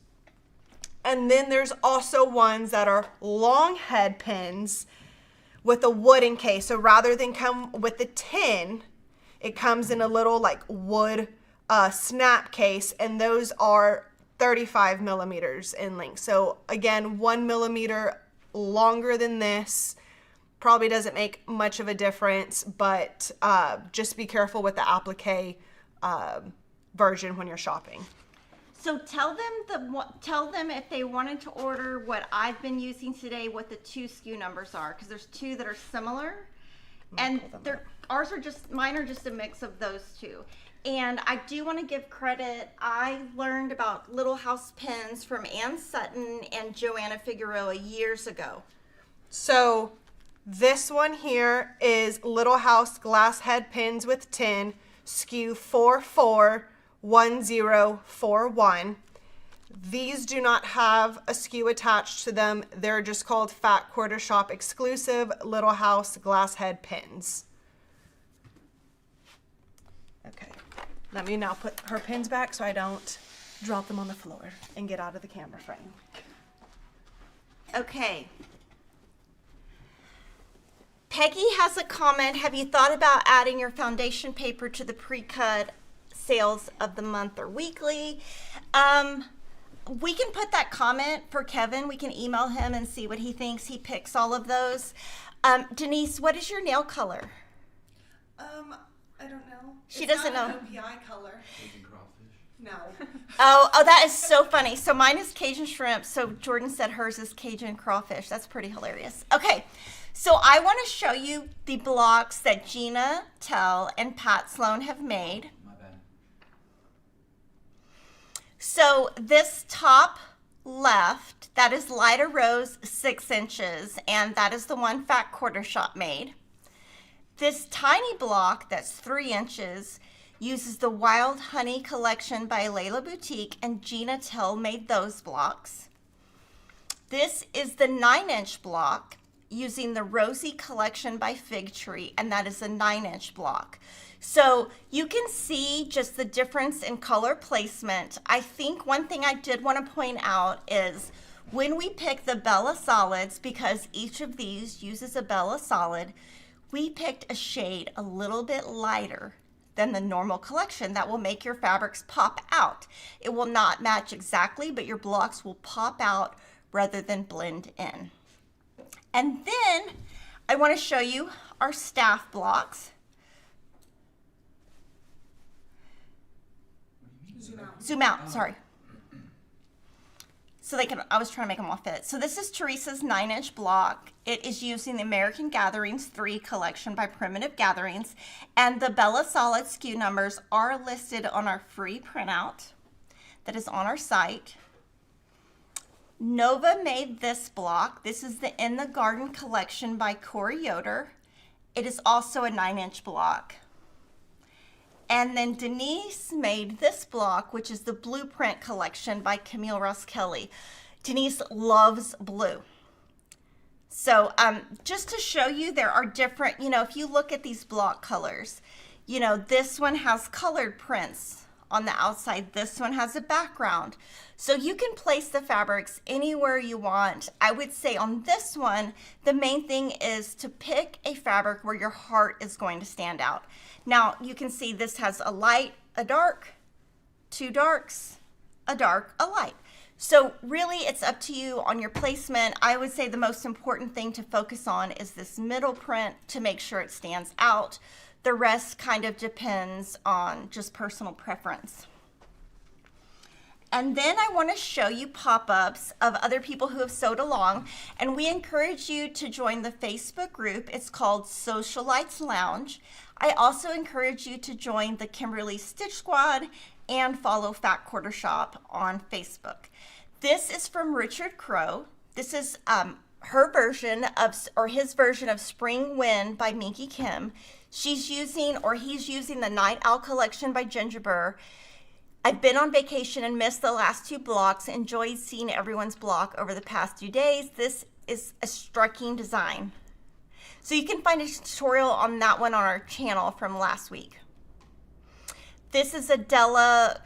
[SPEAKER 2] And then there's also ones that are long head pins with a wooden case. So rather than come with the tin, it comes in a little like wood snap case, and those are 35 millimeters in length. So again, 1 millimeter longer than this. Probably doesn't make much of a difference, but just be careful with the applique version when you're shopping.
[SPEAKER 1] So tell them if they wanted to order what I've been using today, what the 2 SKU numbers are, because there's 2 that are similar, and mine are just a mix of those 2. And I do want to give credit. I learned about Little House pins from Ann Sutton and Joanna Figueroa years ago.
[SPEAKER 2] So this one here is Little House glass head pins with tin, SKU 441041. These do not have a SKU attached to them. They're just called Fat Quarter Shop exclusive Little House glass head pins. Okay, let me now put her pins back so I don't drop them on the floor and get out of the camera frame.
[SPEAKER 1] Okay. Peggy has a comment. Have you thought about adding your foundation paper to the pre-cut sales of the month or weekly? We can put that comment for Kevin. We can email him and see what he thinks. He picks all of those. Denise, what is your nail color?
[SPEAKER 2] I don't know.
[SPEAKER 1] She doesn't know.
[SPEAKER 2] OPI color.
[SPEAKER 3] Cajun crawfish.
[SPEAKER 2] No.
[SPEAKER 1] Oh, that is so funny. So mine is Cajun shrimp. So Jordan said hers is Cajun crawfish. That's pretty hilarious. Okay. So I want to show you the blocks that Gina Tell and Pat Sloan have made.
[SPEAKER 3] My bad.
[SPEAKER 1] So this top left, that is Lighter Rose 6 inches, and that is the one Fat Quarter Shop made. This tiny block that's 3 inches uses the Wild Honey collection by Layla Boutique, and Gina Tell made those blocks. This is the 9-inch block using the Rosie collection by Fig Tree, and that is a 9-inch block. So you can see just the difference in color placement. I think one thing I did want to point out is when we pick the Bella Solids, because each of these uses a Bella Solid, we picked a shade a little bit lighter than the normal collection that will make your fabrics pop out. It will not match exactly, but your blocks will pop out rather than blend in. And then I want to show you our staff blocks. Zoom out, sorry. So I was trying to make them all fit. So this is Teresa's 9-inch block. It is using the American Gatherings 3 collection by Primitive Gatherings. And the Bella Solid SKU numbers are listed on our free printout that is on our site. Nova made this block. This is the In the Garden collection by Corey Yoder. It is also a 9-inch block. And then Denise made this block, which is the Blueprint collection by Camille Ross Kelly. Denise loves blue. So just to show you, there are different, if you look at these block colors, this one has colored prints on the outside. This one has a background. So you can place the fabrics anywhere you want. I would say on this one, the main thing is to pick a fabric where your heart is going to stand out. Now you can see this has a light, a dark, 2 darks, a dark, a light. So really it's up to you on your placement. I would say the most important thing to focus on is this middle print to make sure it stands out. The rest kind of depends on just personal preference. And then I want to show you pop-ups of other people who have sewed along, and we encourage you to join the Facebook group. It's called Sewcialites Lounge. I also encourage you to join the Kimberly Stitch Squad and follow Fat Quarter Shop on Facebook. This is from Richard Crow. This is her version of, or his version of Spring Wind by Minky Kim. He's using the Night Owl collection by Ginger Burr. I've been on vacation and missed the last 2 blocks. Enjoyed seeing everyone's block over the past few days. This is a striking design. So you can find a tutorial on that one on our channel from last week. This is Adela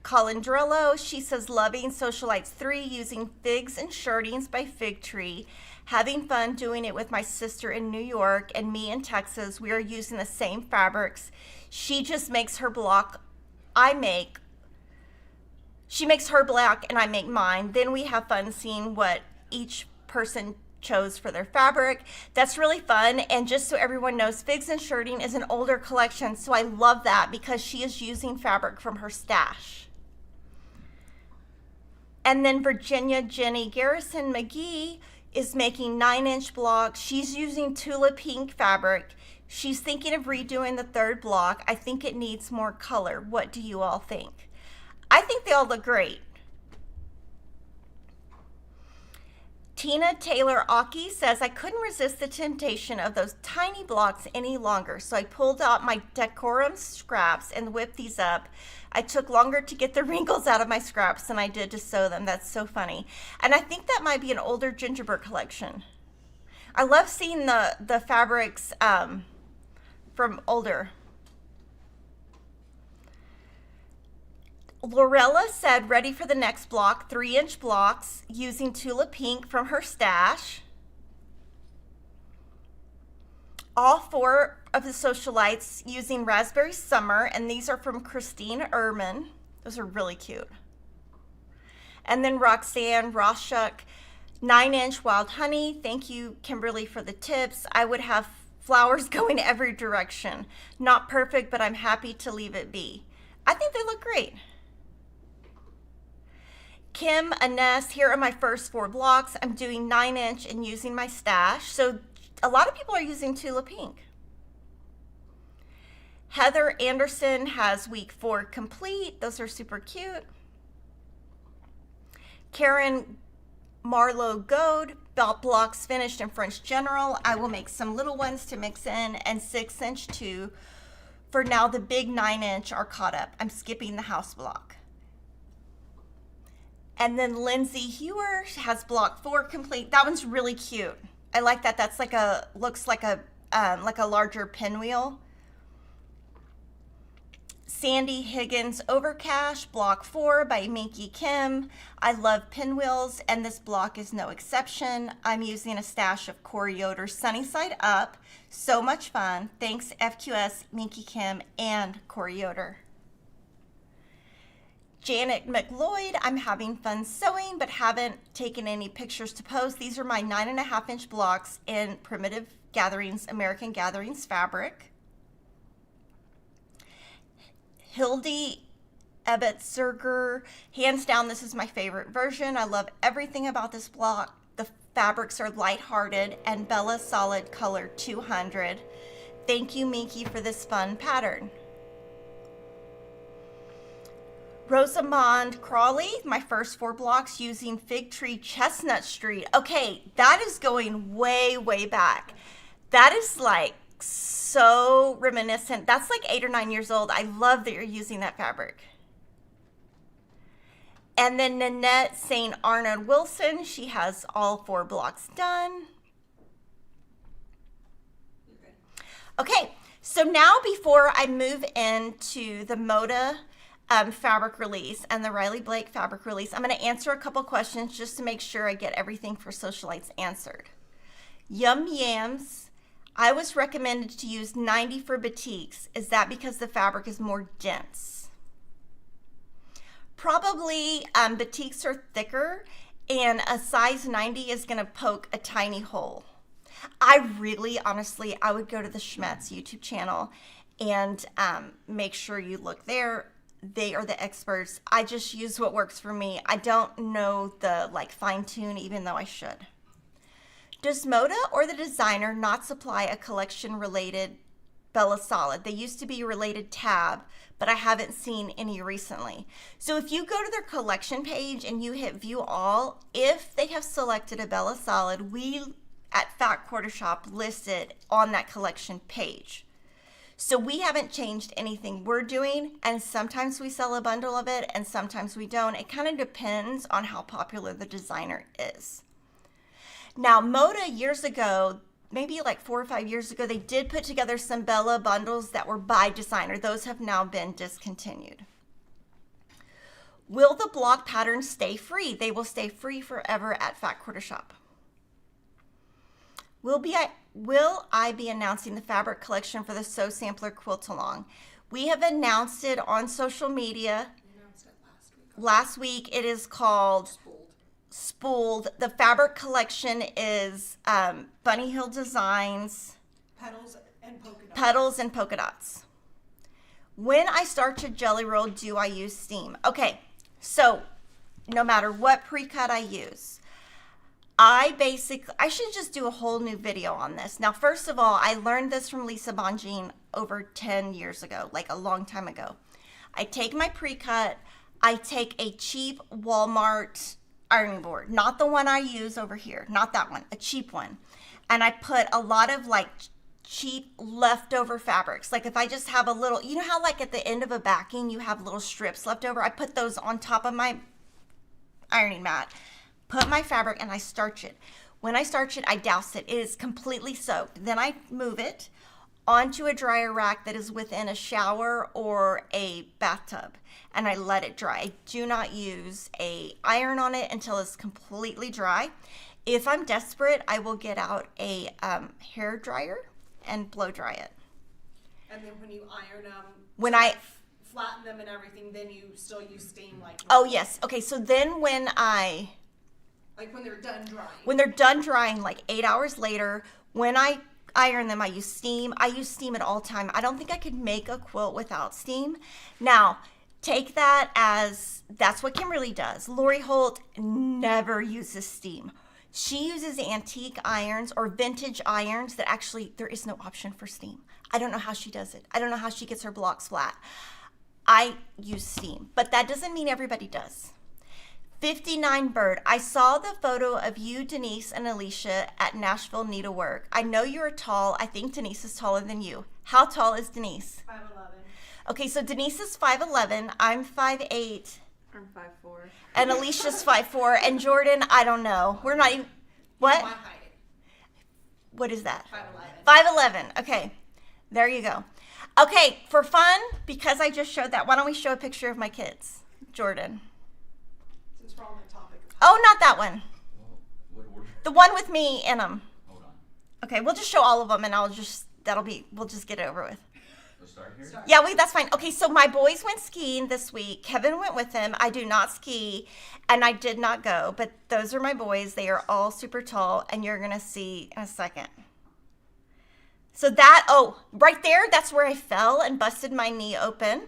[SPEAKER 1] Colandrello. She says, loving Sewcialites 3, using figs and shirtings by Fig Tree. Having fun doing it with my sister in New York and me in Texas. We are using the same fabrics. She just makes her block. She makes her block and I make mine. Then we have fun seeing what each person chose for their fabric. That's really fun. And just so everyone knows, Figs and Shirting is an older collection, so I love that because she is using fabric from her stash. And then Virginia Jenny Garrison McGee is making 9-inch blocks. She's using Tula Pink fabric. She's thinking of redoing the third block. I think it needs more color. What do you all think? I think they all look great. Tina Taylor Aki says, I couldn't resist the temptation of those tiny blocks any longer, so I pulled out my decorum scraps and whipped these up. I took longer to get the wrinkles out of my scraps than I did to sew them. That's so funny. And I think that might be an older gingerbread collection. I love seeing the fabrics from older. Lorella said, ready for the next block, 3-inch blocks using Tula Pink from her stash. All 4 of the Sewcialites using Raspberry Summer, and these are from Christine Ehrman. Those are really cute. And then Roxanne Roshuk, 9-inch Wild Honey. Thank you, Kimberly, for the tips. I would have flowers going every direction. Not perfect, but I'm happy to leave it be. I think they look great. Kim Ines, here are my first 4 blocks. I'm doing 9-inch and using my stash. So a lot of people are using Tula Pink. Heather Anderson has week 4 complete. Those are super cute. Karen Marlowe Goad, blocks finished in French General. I will make some little ones to mix in, and 6-inch too. For now, the big 9-inch are caught up. I'm skipping the house block. And then Lindsay Hewer has block 4 complete. That one's really cute. I like that. That's like looks like a larger pinwheel. Sandy Higgins Overcash, block 4 by Minky Kim. I love pinwheels, and this block is no exception. I'm using a stash of Corey Yoder Sunny Side Up. So much fun. Thanks, FQS, Minky Kim, and Corey Yoder. Janet McLeod, I'm having fun sewing, but haven't taken any pictures to post. These are my 9.5-inch blocks in Primitive Gatherings, American Gatherings fabric. Hildy Ebbetserger, hands down, this is my favorite version. I love everything about this block. The fabrics are lighthearted and Bella Solid Color 200. Thank you, Minky, for this fun pattern. Rosamond Crawley, my first 4 blocks using Fig Tree Chestnut Street. Okay, that is going way, way back. That is like so reminiscent. That's like 8 or 9 years old. I love that you're using that fabric. And then Nanette St. Arnold Wilson, she has all 4 blocks done. Okay, so now before I move into the Moda fabric release and the Riley Blake fabric release, I'm going to answer a couple questions just to make sure I get everything for Sewcialites answered. Yum Yams, I was recommended to use 90 for batiks. Is that because the fabric is more dense? Probably. Batiks are thicker, and a size 90 is going to poke a tiny hole. Honestly, I would go to the Schmetz YouTube channel and make sure you look there. They are the experts. I just use what works for me. I don't know the fine tune, even though I should. Does Moda or the designer not supply a collection related Bella Solid? They used to be related tab, but I haven't seen any recently. So if you go to their collection page and you hit view all, if they have selected a Bella Solid, we at Fat Quarter Shop list it on that collection page. So we haven't changed anything we're doing, and sometimes we sell a bundle of it and sometimes we don't. It kind of depends on how popular the designer is. Now, Moda years ago, maybe like 4 or 5 years ago, they did put together some Bella bundles that were by designer. Those have now been discontinued. Will the block patterns stay free? They will stay free forever at Fat Quarter Shop. Will I be announcing the fabric collection for the Sew Sampler Quilt Along? We have announced it on social media.
[SPEAKER 2] We announced it
[SPEAKER 1] last week. It is called Spooled. The fabric collection is Bunny Hill Designs.
[SPEAKER 2] Petals and polka dots.
[SPEAKER 1] Petals and polka dots. When I start to jelly roll, do I use steam? Okay, so no matter what pre-cut I use, I should just do a whole new video on this. Now, first of all, I learned this from Lisa Bonjean over 10 years ago, like a long time ago. I take my pre-cut, I take a cheap Walmart ironing board, not the one I use over here, not that one, a cheap one. And I put a lot of like cheap leftover fabrics. Like if I just have a little, you know how like at the end of a backing you have little strips left over? I put those on top of my ironing mat, put my fabric, and I starch it. When I starch it, I douse it. It is completely soaked. Then I move it onto a dryer rack that is within a shower or a bathtub, and I let it dry. I do not use a iron on it until it's completely dry. If I'm desperate, I will get out a hair dryer and blow dry it.
[SPEAKER 2] And then when you iron them,
[SPEAKER 1] When I
[SPEAKER 2] flatten them and everything, then you still use steam like.
[SPEAKER 1] Oh yes. Okay, so then when
[SPEAKER 2] they're done drying.
[SPEAKER 1] When they're done drying, like 8 hours later, when I iron them, I use steam. I use steam at all time. I don't think I could make a quilt without steam. Now, take that as that's what Kimberly does. Lori Holt never uses steam. She uses antique irons or vintage irons that actually there is no option for steam. I don't know how she does it. I don't know how she gets her blocks flat. I use steam, but that doesn't mean everybody does. 59 Bird. I saw the photo of you, Denise, and Alicia at Nashville Needlework. I know you're tall. I think Denise is taller than you. How tall is Denise?
[SPEAKER 2] 5'11".
[SPEAKER 1] Okay, so Denise is 5'11". I'm 5'8".
[SPEAKER 4] I'm 5'4".
[SPEAKER 1] And Alicia's 5'4". And Jordan, I don't know. We're not even... What?
[SPEAKER 2] My height.
[SPEAKER 1] What is that?
[SPEAKER 2] 5'11".
[SPEAKER 1] 5'11". Okay, there you go. Okay, for fun, because I just showed that, why don't we show a picture of my kids? Jordan.
[SPEAKER 2] Since we're on the topic of
[SPEAKER 1] Oh, not that one.
[SPEAKER 3] Well, what order?
[SPEAKER 1] The one with me in them.
[SPEAKER 3] Hold on.
[SPEAKER 1] Okay, we'll just show all of them, and we'll just get it over with.
[SPEAKER 3] Let's start here.
[SPEAKER 1] Yeah, that's fine. Okay, so my boys went skiing this week. Kevin went with them. I do not ski, and I did not go, but those are my boys. They are all super tall, and you're going to see in a second. So right there, that's where I fell and busted my knee open.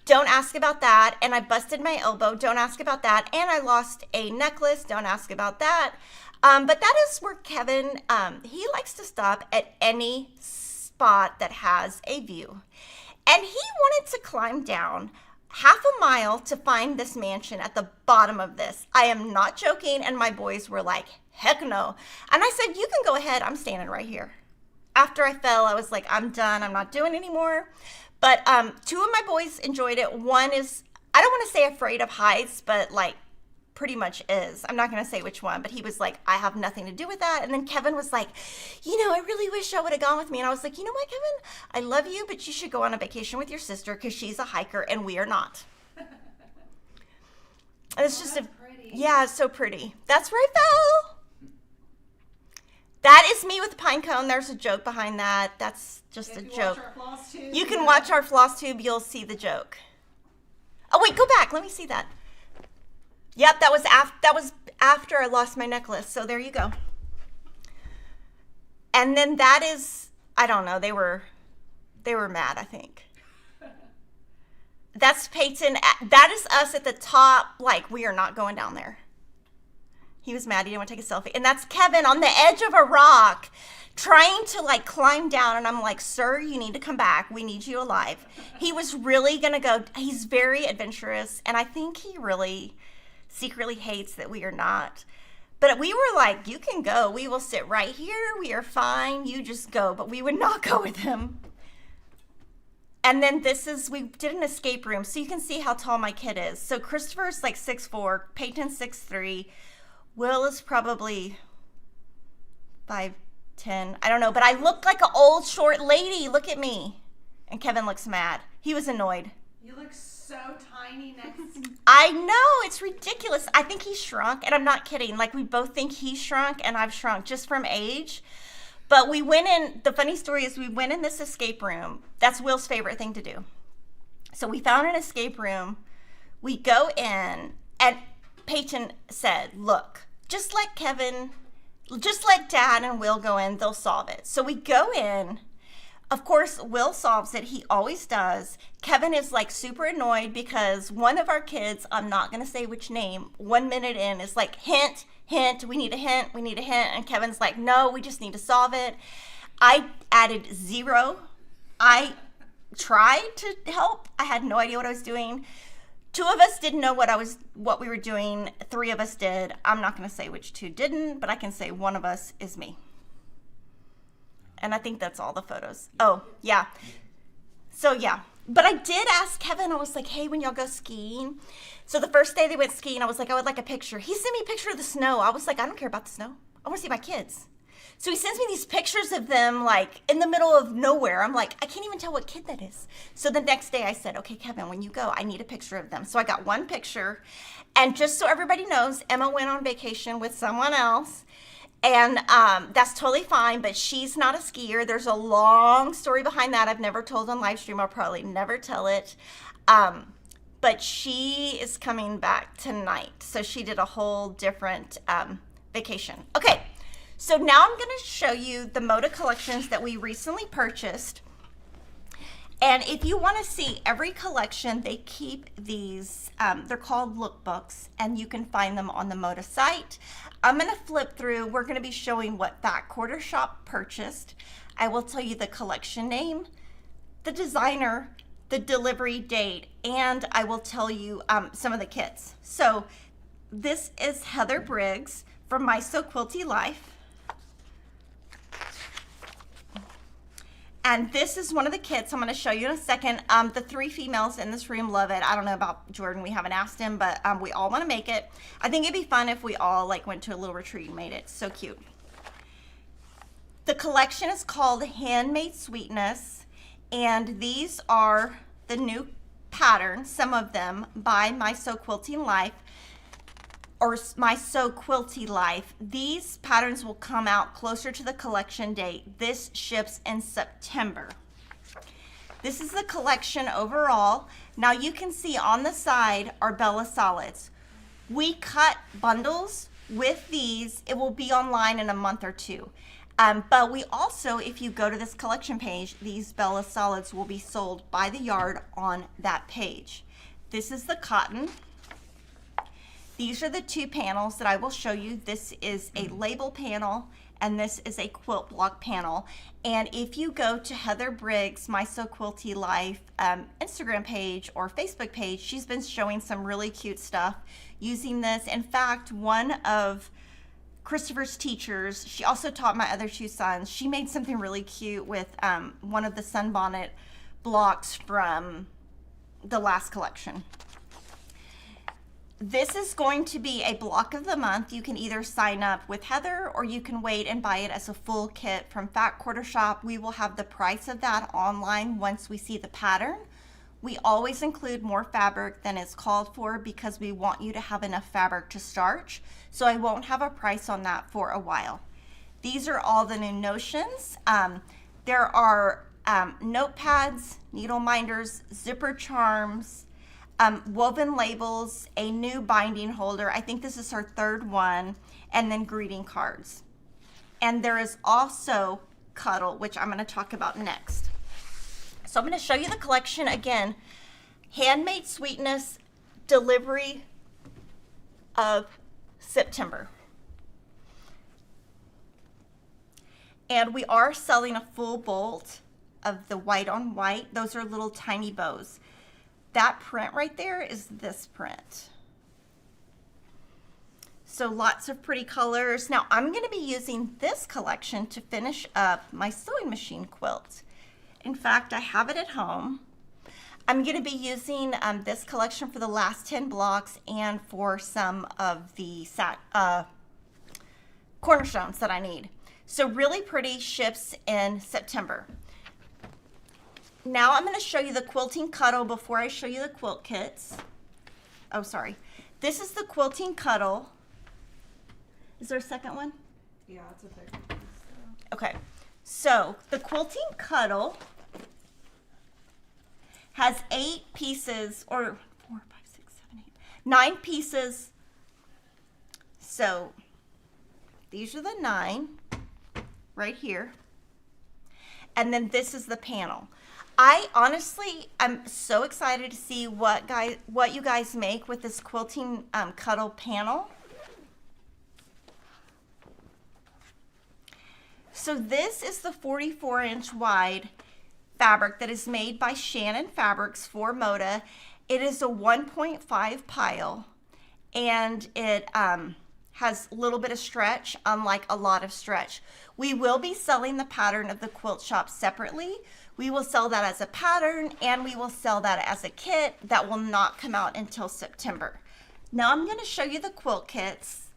[SPEAKER 1] Don't ask about that. And I busted my elbow. Don't ask about that. And I lost a necklace. Don't ask about that. But that is where Kevin, he likes to stop at any spot that has a view. And he wanted to climb down half a mile to find this mansion at the bottom of this. I am not joking. And my boys were like, heck no. And I said, you can go ahead. I'm standing right here. After I fell, I was like, I'm done. I'm not doing it anymore. But two of my boys enjoyed it. One is, I don't want to say afraid of heights, but like pretty much is. I'm not going to say which one, but he was like, I have nothing to do with that. And then Kevin was like, I really wish I would have gone with me. And I was like, you know what, Kevin? I love you, but you should go on a vacation with your sister because she's a hiker and we are not. And it's just
[SPEAKER 2] pretty.
[SPEAKER 1] Yeah, it's so pretty. That's where I fell. That is me with the pine cone. There's a joke behind that. That's just a joke. You can watch our floss tube. You'll see the joke. Oh, wait, go back. Let me see that. Yep, that was after I lost my necklace. So there you go. And then that is, I don't know. They were mad, I think. That's Peyton. That is us at the top. Like, we are not going down there. He was mad. He didn't want to take a selfie. And that's Kevin on the edge of a rock trying to like climb down. And I'm like, sir, you need to come back. We need you alive. He was really going to go. He's very adventurous. And I think he really secretly hates that we are not. But we were like, you can go. We will sit right here. We are fine. You just go. But we would not go with him. And then we did an escape room. So you can see how tall my kid is. So Christopher's like 6'4", Peyton's 6'3", Will is probably 5'10", 10. I don't know, but I look like an old short lady. Look at me. And Kevin looks mad. He was annoyed.
[SPEAKER 2] You look so tiny next to
[SPEAKER 1] I know, it's ridiculous. I think he shrunk, and I'm not kidding. Like, we both think he shrunk and I've shrunk just from age. But we went in, the funny story is we went in this escape room. That's Will's favorite thing to do. So we found an escape room. We go in, and Peyton said, look, just let Dad and Will go in. They'll solve it. So we go in. Of course, Will solves it. He always does. Kevin is like super annoyed because one of our kids, I'm not going to say which name, 1 minute in is like, hint, we need a hint. And Kevin's like, no, we just need to solve it. I added 0. I tried to help. I had no idea what I was doing. 2 of us didn't know what we were doing. 3 of us did. I'm not going to say which 2 didn't, but I can say one of us is me. And I think that's all the photos. Oh, yeah. So, yeah. But I did ask Kevin, I was like, hey, when y'all go skiing. So the first day they went skiing, I was like, I would like a picture. He sent me a picture of the snow. I was like, I don't care about the snow. I want to see my kids. So he sends me these pictures of them like in the middle of nowhere. I'm like, I can't even tell what kid that is. So the next day I said, okay, Kevin, when you go, I need a picture of them. So I got 1 picture. And just so everybody knows, Emma went on vacation with someone else. And that's totally fine, but she's not a skier. There's a long story behind that I've never told on Livestream. I'll probably never tell it. But she is coming back tonight. So she did a whole different vacation. Okay, so now I'm going to show you the Moda collections that we recently purchased. And if you want to see every collection, they keep these, they're called lookbooks, and you can find them on the Moda site. I'm going to flip through. We're going to be showing what Fat Quarter Shop purchased. I will tell you the collection name, the designer, the delivery date, and I will tell you some of the kits. So this is Heather Briggs from My So Quilty Life. And this is one of the kits I'm going to show you in a second. The 3 females in this room love it. I don't know about Jordan. We haven't asked him, but we all want to make it. I think it'd be fun if we all like went to a little retreat and made it. So cute. The collection is called Handmade Sweetness, and these are the new patterns, some of them by My So Quilting Life. Or My So Quilty Life. These patterns will come out closer to the collection date. This ships in September. This is the collection overall. Now you can see on the side are Bella Solids. We cut bundles with these. It will be online in a month or 2. But we also, if you go to this collection page, these Bella Solids will be sold by the yard on that page. This is the cotton. These are the 2 panels that I will show you. This is a label panel, and this is a quilt block panel. And if you go to Heather Briggs, My So Quilty Life Instagram page or Facebook page, she's been showing some really cute stuff using this. In fact, one of Christopher's teachers, she also taught my other 2 sons. She made something really cute with one of the sunbonnet blocks from the last collection. This is going to be a block of the month. You can either sign up with Heather or you can wait and buy it as a full kit from Fat Quarter Shop. We will have the price of that online once we see the pattern. We always include more fabric than is called for because we want you to have enough fabric to starch. So I won't have a price on that for a while. These are all the new notions. There are notepads, needle minders, zipper charms, woven labels, a new binding holder. I think this is our 3rd one, and then greeting cards. And there is also Cuddle, which I'm going to talk about next. So I'm going to show you the collection again. Handmade Sweetness, delivery of September. And we are selling a full bolt of the white on white. Those are little tiny bows. That print right there is this print. So lots of pretty colors. Now I'm going to be using this collection to finish up my sewing machine quilt. In fact, I have it at home. I'm going to be using this collection for the last 10 blocks and for some of the cornerstones that I need. So really pretty, ships in September. Now I'm going to show you the quilting cuddle before I show you the quilt kits. Oh, sorry. This is the quilting cuddle. Is there a second one?
[SPEAKER 4] Yeah, it's a big one. So.
[SPEAKER 1] Okay. So the quilting cuddle has 8 pieces, or 4, 5, 6, 7, 8, 9 pieces. So these are the 9 right here. And then this is the panel. I honestly am so excited to see what you guys make with this quilting cuddle panel. So this is the 44-inch wide fabric that is made by Shannon Fabrics for Moda. It is a 1.5 pile, and it has a little bit of stretch, unlike a lot of stretch. We will be selling the pattern of the quilt shop separately. We will sell that as a pattern, and we will sell that as a kit that will not come out until September. Now I'm going to show you the quilt kits.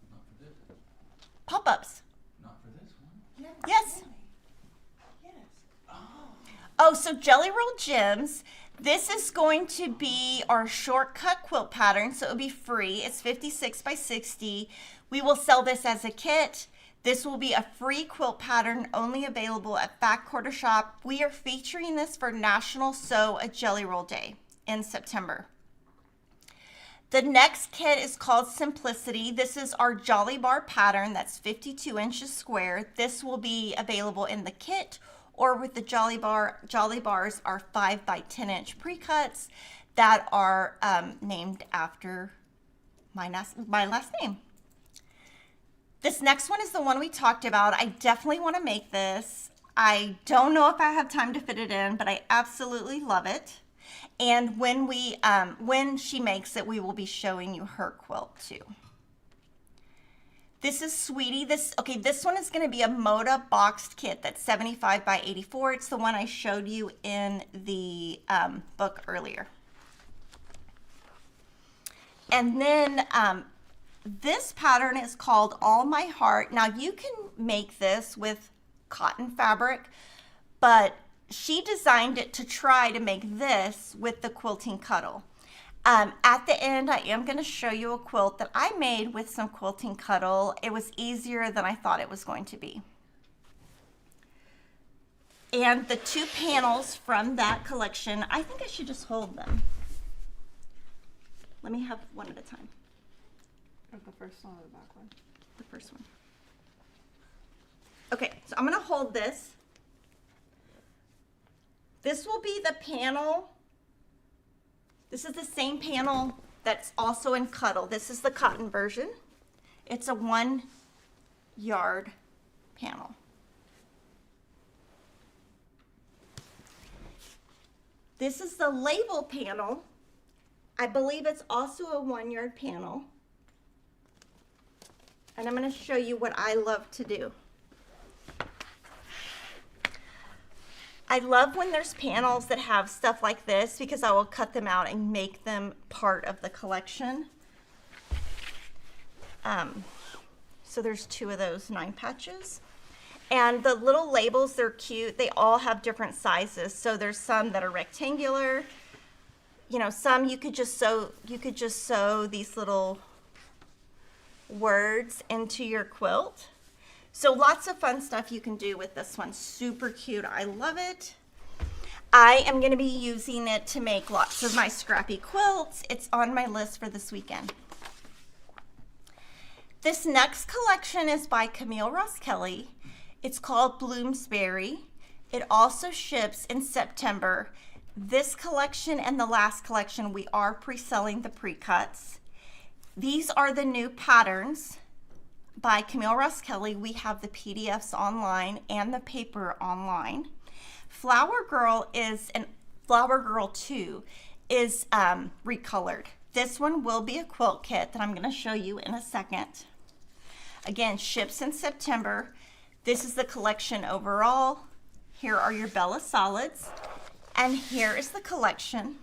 [SPEAKER 3] Not for this.
[SPEAKER 1] Pop-ups.
[SPEAKER 3] Not for this one.
[SPEAKER 1] Yes.
[SPEAKER 4] Yes.
[SPEAKER 1] Oh, so Jelly Roll Gems. This is going to be our shortcut quilt pattern, so it'll be free. It's 56 by 60. We will sell this as a kit. This will be a free quilt pattern only available at Fat Quarter Shop. We are featuring this for National Sew a Jelly Roll Day in September. The next kit is called Simplicity. This is our Jolly Bar pattern that's 52 inches square. This will be available in the kit or with the Jolly Bar. Jolly Bars are 5 by 10 inch pre-cuts that are named after my last name. This next one is the one we talked about. I definitely want to make this. I don't know if I have time to fit it in, but I absolutely love it. And when she makes it, we will be showing you her quilt too. This is Sweetie. This one is going to be a Moda boxed kit that's 75 by 84. It's the one I showed you in the book earlier. And then this pattern is called All My Heart. Now you can make this with cotton fabric, but she designed it to try to make this with the quilting cuddle. At the end, I am going to show you a quilt that I made with some quilting cuddle. It was easier than I thought it was going to be. And the 2 panels from that collection, I think I should just hold them. Let me have one at a time.
[SPEAKER 4] The first one or the back one?
[SPEAKER 1] The first one. Okay, so I'm going to hold this. This will be the panel. This is the same panel that's also in cuddle. This is the cotton version. It's a 1 yard panel. This is the label panel. I believe it's also a 1 yard panel. And I'm going to show you what I love to do. I love when there's panels that have stuff like this because I will cut them out and make them part of the collection. So there's 2 of those 9 patches. And the little labels, they're cute. They all have different sizes. So there's some that are rectangular. You know, some you could just sew these little words into your quilt. So lots of fun stuff you can do with this one. Super cute. I love it. I am going to be using it to make lots of my scrappy quilts. It's on my list for this weekend. This next collection is by Camille Ross Kelly. It's called Bloomsbury. It also ships in September. This collection and the last collection, we are pre-selling the pre-cuts. These are the new patterns by Camille Ross Kelly. We have the PDFs online and the paper online. Flower Girl 2 is recolored. This one will be a quilt kit that I'm going to show you in a second. Again, ships in September. This is the collection overall. Here are your Bella Solids. And here is the collection.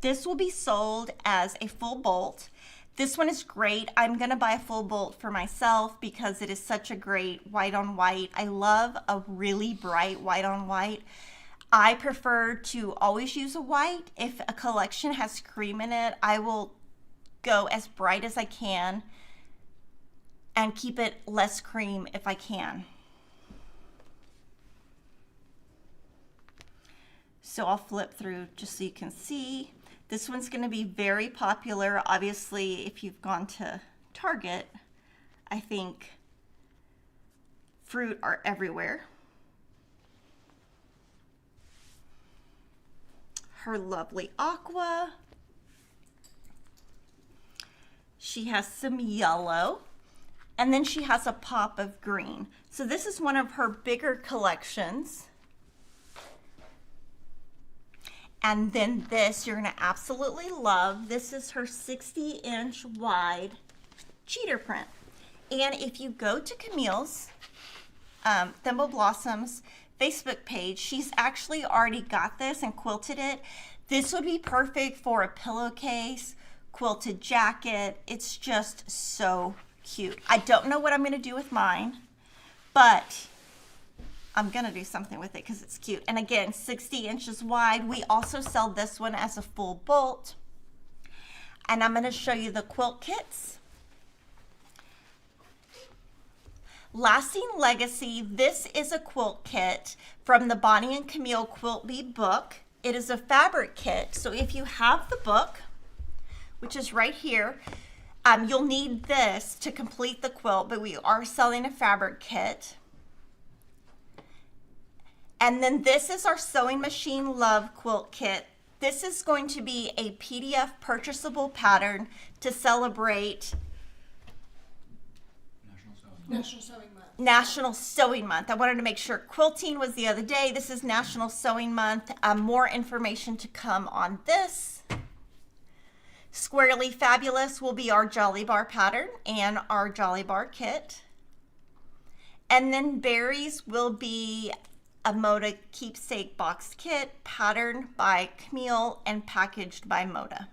[SPEAKER 1] This will be sold as a full bolt. This one is great. I'm gonna buy a full bolt for myself because it is such a great white on white. I love a really bright white on white. I prefer to always use a white. If a collection has cream in it, I will go as bright as I can and keep it less cream if I can. So I'll flip through just so you can see. This one's going to be very popular. Obviously, if you've gone to Target, I think fruit are everywhere. Her lovely aqua. She has some yellow, and then she has a pop of green. So this is one of her bigger collections. And then this you're gonna absolutely love. This is her 60-inch wide cheater print. And if you go to Camille's Thimble Blossoms Facebook page, she's actually already got this and quilted it. This would be perfect for a pillowcase, quilted jacket. It's just so cute. I don't know what I'm gonna do with mine, but I'm gonna do something with it because it's cute. And again, 60 inches wide. We also sell this one as a full bolt. And I'm gonna show you the quilt kits. Lasting Legacy. This is a quilt kit from the Bonnie and Camille Quilt Bee book. It is a fabric kit. So if you have the book, which is right here, you'll need this to complete the quilt, but we are selling a fabric kit. And then this is our Sewing Machine Love Quilt Kit. This is going to be a PDF purchasable pattern to celebrate
[SPEAKER 3] National Sewing Month.
[SPEAKER 1] National Sewing Month. I wanted to make sure quilting was the other day. This is National Sewing Month. More information to come on this. Squarely Fabulous will be our Jolly Bar pattern and our Jolly Bar kit. And then Berries will be a Moda keepsake box kit patterned by Camille and packaged by Moda.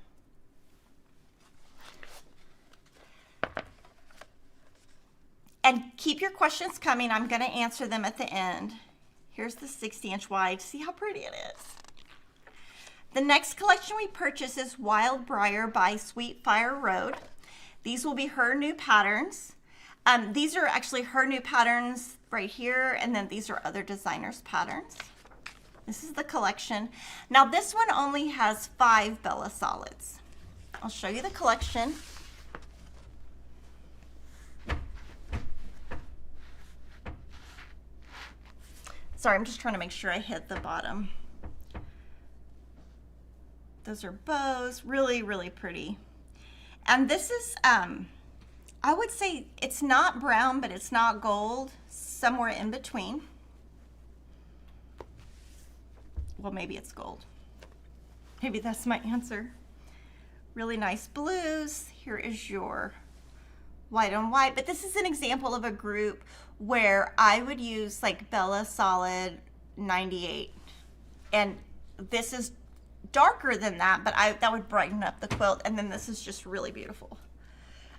[SPEAKER 1] And keep your questions coming. I'm going to answer them at the end. Here's the 60-inch wide. See how pretty it is. The next collection we purchase is Wild Briar by Sweet Fire Road. These will be her new patterns. These are actually her new patterns right here, and then these are other designers' patterns. This is the collection. Now this one only has 5 Bella Solids. I'll show you the collection. Sorry, I'm just trying to make sure I hit the bottom. Those are bows, really, really pretty. And this is, I would say it's not brown, but it's not gold, somewhere in between. Well, maybe it's gold. Maybe that's my answer. Really nice blues. Here is your white on white, but this is an example of a group where I would use like Bella Solid 98. And this is darker than that, but that would brighten up the quilt. And then this is just really beautiful.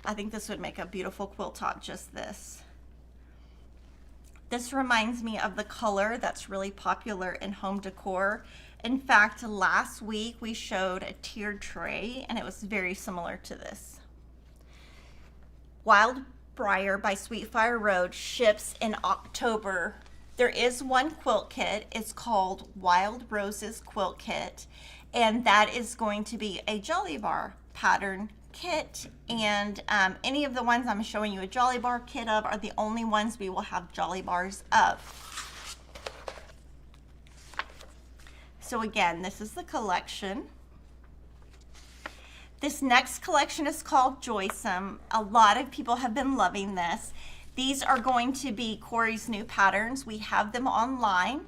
[SPEAKER 1] I think this would make a beautiful quilt top, just this. This reminds me of the color that's really popular in home decor. In fact, last week we showed a tiered tray and it was very similar to this. Wild Briar by Sweet Fire Road ships in October. There is one quilt kit. It's called Wild Roses Quilt Kit, and that is going to be a Jolly Bar pattern kit, and any of the ones I'm showing you a Jolly Bar kit of are the only ones we will have Jolly Bars of. So again, this is the collection. This next collection is called Joysome. A lot of people have been loving this. These are going to be Corey's new patterns. We have them online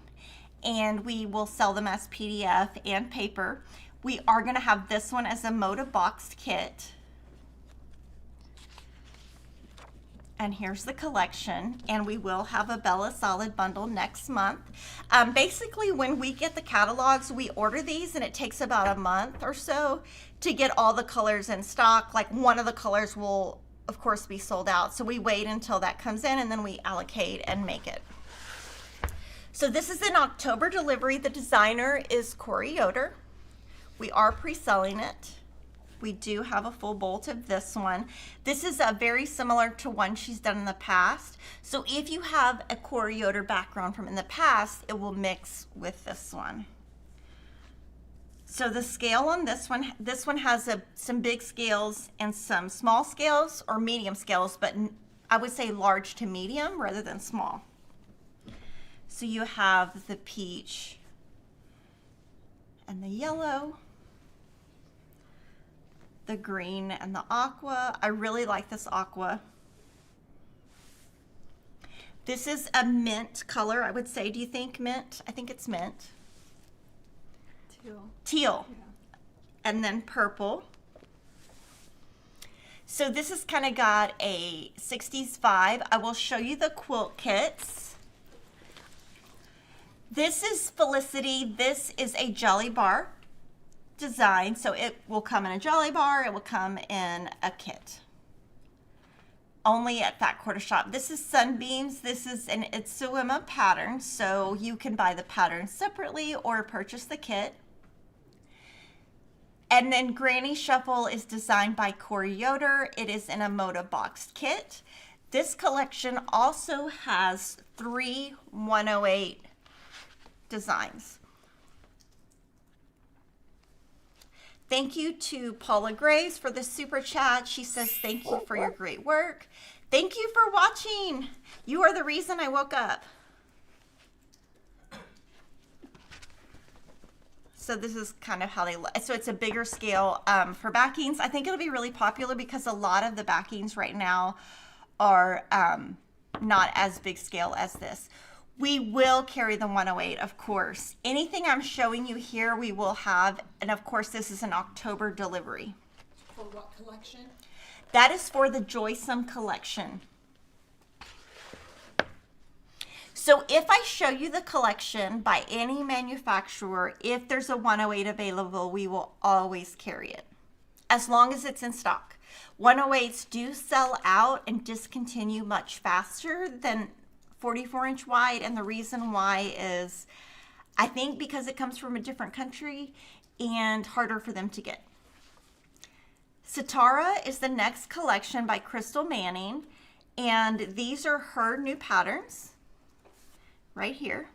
[SPEAKER 1] and we will sell them as PDF and paper. We are going to have this one as a Moda boxed kit. And here's the collection, and we will have a Bella Solid bundle next month. Basically, when we get the catalogs, we order these, and it takes about a month or so to get all the colors in stock. Like, one of the colors will, of course, be sold out. So we wait until that comes in, and then we allocate and make it. So this is an October delivery. The designer is Corey Yoder. We are pre-selling it. We do have a full bolt of this one. This is very similar to one she's done in the past. So if you have a Corey Yoder background from in the past, it will mix with this one. So the scale on this one has some big scales and some small scales or medium scales, but I would say large to medium rather than small. So you have the peach and the yellow, the green and the aqua. I really like this aqua. This is a mint color, I would say. Do you think mint? I think it's mint.
[SPEAKER 4] Teal.
[SPEAKER 1] Teal.
[SPEAKER 4] Yeah.
[SPEAKER 1] And then purple. So this has kind of got a 60s vibe. I will show you the quilt kits. This is Felicity. This is a jelly bar design, so it will come in a jelly bar, it will come in a kit. Only at Fat Quarter Shop. This is Sunbeams. This is an Itsuima pattern, so you can buy the pattern separately or purchase the kit. And then Granny Shuffle is designed by Corey Yoder. It is in a Moda boxed kit. This collection also has 3 108 designs. Thank you to Paula Graves for the super chat. She says, thank you for your great work. Thank you for watching. You are the reason I woke up. So this is kind of how they look. So it's a bigger scale for backings. I think it'll be really popular because a lot of the backings right now are not as big scale as this. We will carry the 108, of course. Anything I'm showing you here, we will have. And of course, this is an October delivery.
[SPEAKER 3] For what collection?
[SPEAKER 1] That is for the Joysome collection. So if I show you the collection by any manufacturer, if there's a 108 available, we will always carry it, as long as it's in stock. 108s do sell out and discontinue much faster than 44-inch wide, and the reason why is, I think because it comes from a different country and harder for them to get. Sitara is the next collection by Crystal Manning, and these are her new patterns right here.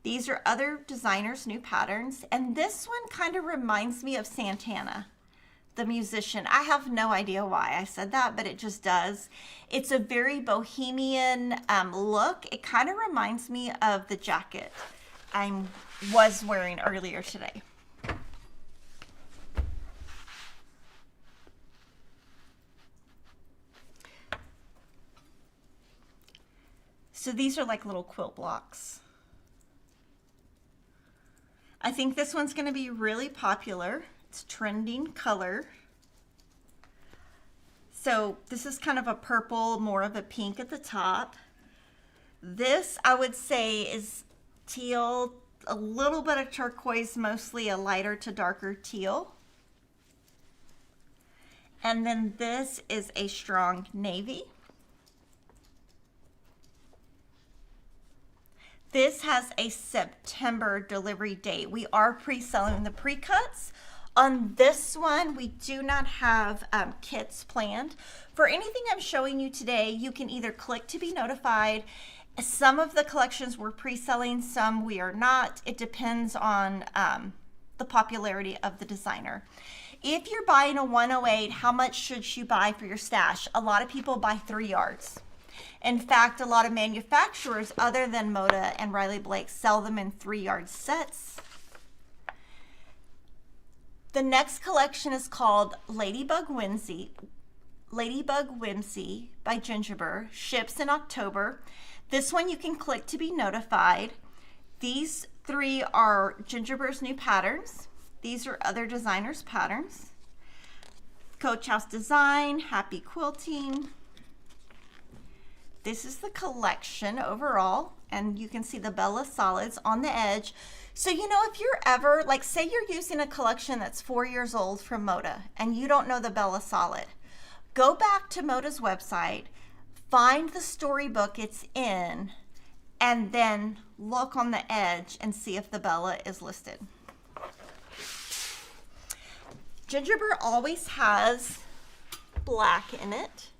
[SPEAKER 1] These are other designers' new patterns, and this one kind of reminds me of Santana, the musician. I have no idea why I said that, but it just does. It's a very bohemian look. It kind of reminds me of the jacket I was wearing earlier today. So these are like little quilt blocks. I think this one's going to be really popular. It's trending color. So this is kind of a purple, more of a pink at the top. This, I would say, is teal, a little bit of turquoise, mostly a lighter to darker teal. And then this is a strong navy. This has a September delivery date. We are pre-selling the pre-cuts. On this one, we do not have kits planned. For anything I'm showing you today, you can either click to be notified. Some of the collections we're pre-selling, some we are not. It depends on the popularity of the designer. If you're buying a 108, how much should you buy for your stash? A lot of people buy 3 yards. In fact, a lot of manufacturers other than Moda and Riley Blake sell them in 3-yard sets. The next collection is called Ladybug Whimsy by Gingerbread. Ships in October. This one you can click to be notified. These 3 are Gingerbread's new patterns. These are other designers' patterns. Coach House Design, Happy Quilting. This is the collection overall, and you can see the Bella Solids on the edge. So, you know, if you're ever, like, say you're using a collection that's 4 years old from Moda, and you don't know the Bella Solid, go back to Moda's website, find the storybook it's in, and then look on the edge and see if the Bella is listed. Gingerbread always has black in it.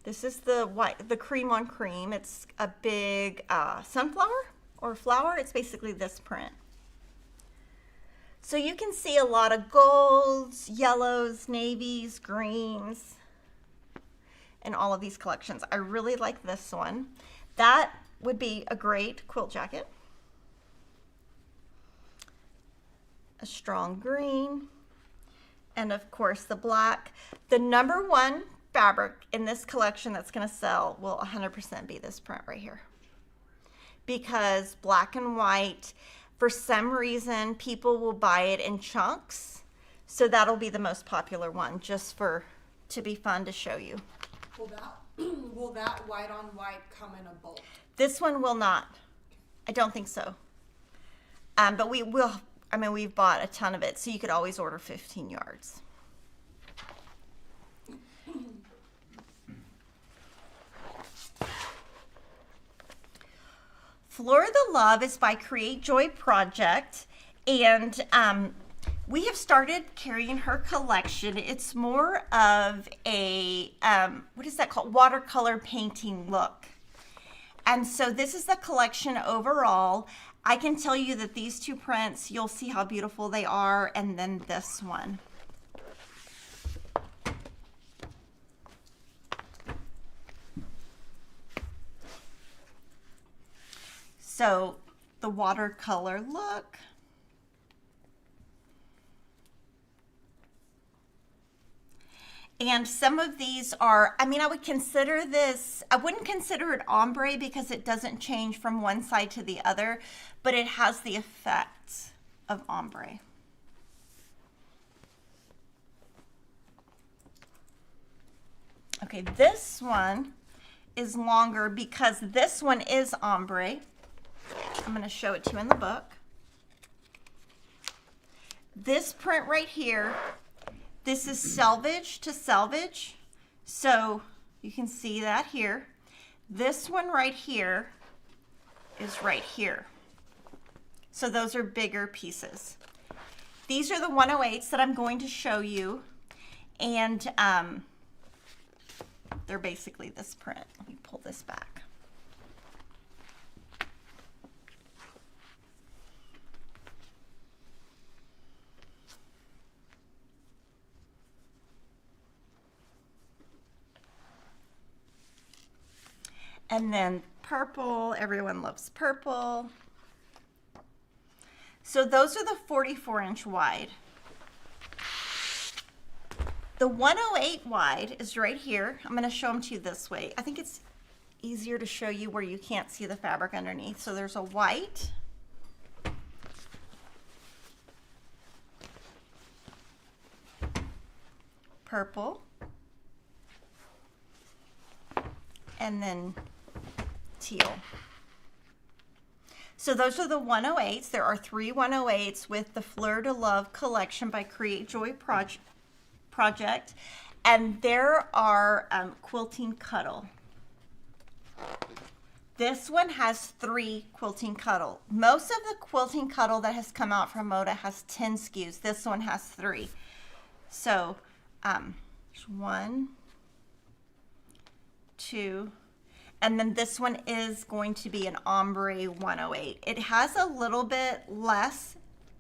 [SPEAKER 1] This is the white, the cream on cream. It's a big sunflower or flower. It's basically this print. So you can see a lot of golds, yellows, navies, greens in all of these collections. I really like this one. That would be a great quilt jacket. A strong green, and of course the black. The number one fabric in this collection that's going to sell will 100% be this print right here, because black and white, for some reason people will buy it in chunks, so that'll be the most popular one, just to be fun to show you.
[SPEAKER 3] Will that white on white come in a bolt?
[SPEAKER 1] This one will not. I don't think so. But we will. I mean, we've bought a ton of it, so you could always order 15 yards. Flora the Love is by Create Joy Project, and we have started carrying her collection. It's more of a, what is that called? Watercolor painting look. And so this is the collection overall. I can tell you that these two prints, you'll see how beautiful they are, and then this one. So the watercolor look. And some of these are, I mean, I would consider this, I wouldn't consider it ombre because it doesn't change from one side to the other, but it has the effect of ombre. Okay, this one is longer because this one is ombre. I'm going to show it to you in the book. This print right here, this is selvage to selvage. So you can see that here. This one right here is right here. So those are bigger pieces. These are the 108s that I'm going to show you. And they're basically this print. Let me pull this back. And then purple, everyone loves purple. So those are the 44-inch wide. The 108 wide is right here. I'm going to show them to you this way. I think it's easier to show you where you can't see the fabric underneath. So there's a white, purple, and then teal. So those are the 108s. There are 3 108s with the Fleur de Love collection by Create Joy Project. And there are quilting cuddle. This one has 3 quilting cuddle. Most of the quilting cuddle that has come out from Moda has 10 SKUs. This one has 3. So there's 1, 2, and then this one is going to be an ombre 108. It has a little bit less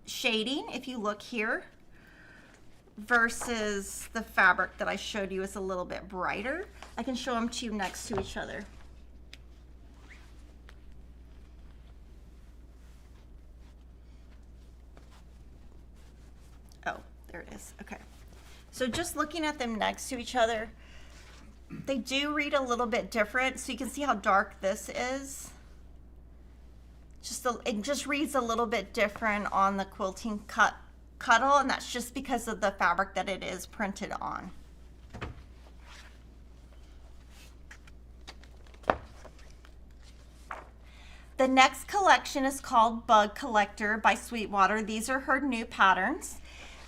[SPEAKER 1] shading if you look here, versus the fabric that I showed you is a little bit brighter. I can show them to you next to each other. Oh, there it is. Okay. So just looking at them next to each other, they do read a little bit different. So you can see how dark this is. It just reads a little bit different on the quilting cuddle, and that's just because of the fabric that it is printed on. The next collection is called Bug Collector by Sweetwater. These are her new patterns.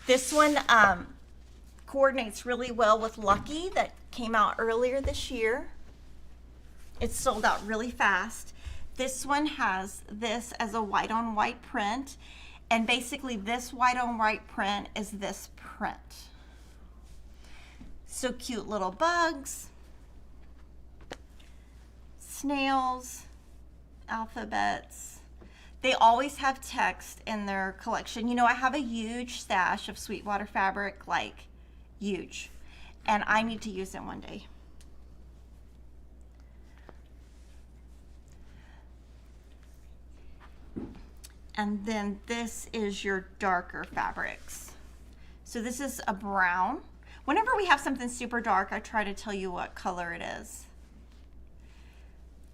[SPEAKER 1] This one coordinates really well with Lucky that came out earlier this year. It's sold out really fast. This one has this as a white on white print, and basically this white on white print is this print. So cute little bugs, snails, alphabets. They always have text in their collection. You know, I have a huge stash of Sweetwater fabric, like huge, and I need to use it one day. And then this is your darker fabrics. So this is a brown. Whenever we have something super dark, I try to tell you what color it is.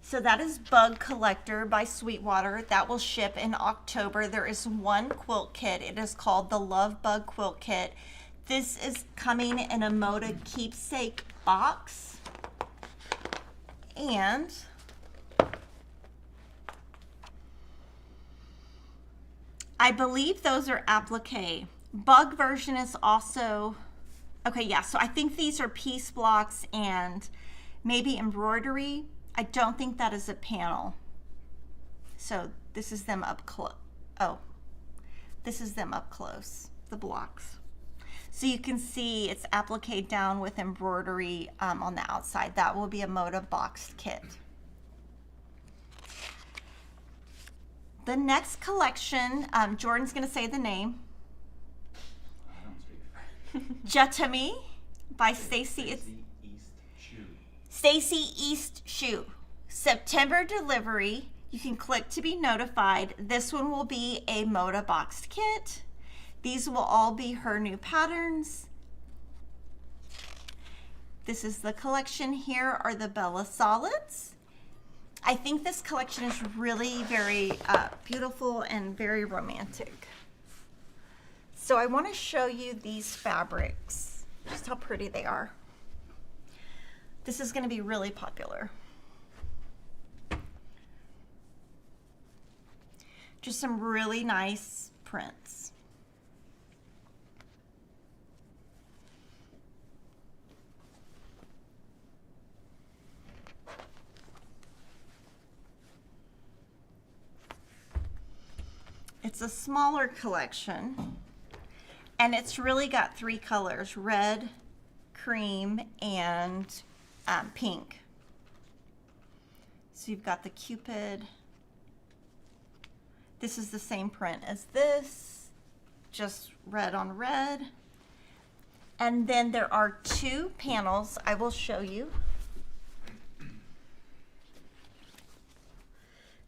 [SPEAKER 1] So that is Bug Collector by Sweetwater. That will ship in October. There is one quilt kit. It is called the Love Bug Quilt Kit. This is coming in a Moda keepsake box. And I believe those are applique. Bug version is also, okay, yeah, so I think these are piece blocks and maybe embroidery. I don't think that is a panel. So this is them up close. Oh, this is them up close, the blocks. So you can see it's applique down with embroidery on the outside. That will be a Moda boxed kit. The next collection, Jordan's going to say the name.
[SPEAKER 5] I don't speak.
[SPEAKER 1] Jetami by Stacy. It's Stacy East Shoe. September delivery. You can click to be notified. This one will be a Moda boxed kit. These will all be her new patterns. This is the collection. Here are the Bella Solids. I think this collection is really very beautiful and very romantic. So I want to show you these fabrics, just how pretty they are. This is going to be really popular. Just some really nice prints. It's a smaller collection, and it's really got three colors: red, cream, and pink. So you've got the Cupid. This is the same print as this, just red on red. And then there are two panels I will show you.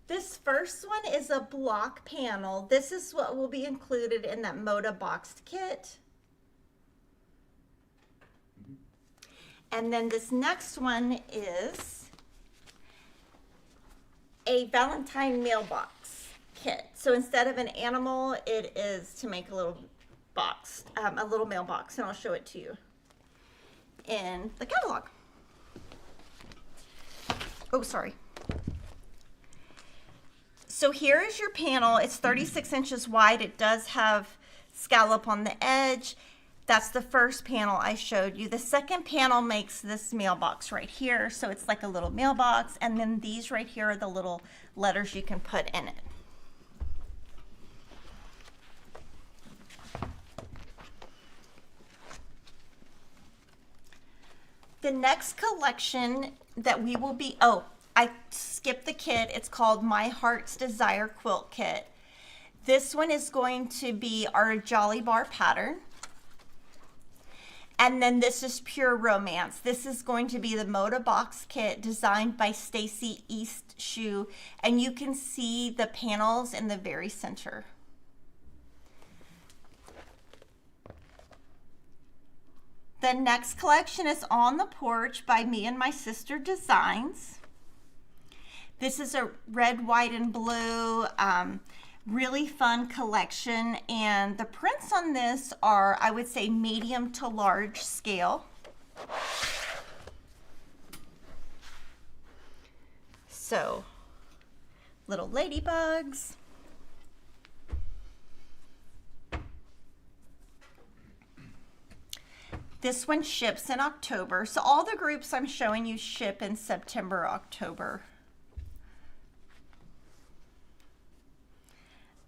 [SPEAKER 1] This first one is a block panel. This is what will be included in that Moda boxed kit. And then this next one is a Valentine mailbox kit. So instead of an animal, it is to make a little box, a little mailbox, and I'll show it to you in the catalog. Oh, sorry. So here is your panel. It's 36 inches wide. It does have scallop on the edge. That's the first panel I showed you. The second panel makes this mailbox right here. So it's like a little mailbox. And then these right here are the little letters you can put in it. The next collection that we will be, I skipped the kit. It's called My Heart's Desire Quilt Kit. This one is going to be our Jolly Bar pattern. And then this is Pure Romance. This is going to be the Moda box kit designed by Stacy East Shoe. And you can see the panels in the very center. The next collection is On the Porch by Me and My Sister Designs. This is a red, white, and blue, really fun collection. And the prints on this are, I would say, medium to large scale. So little ladybugs. This one ships in October. So all the groups I'm showing you ship in September, October.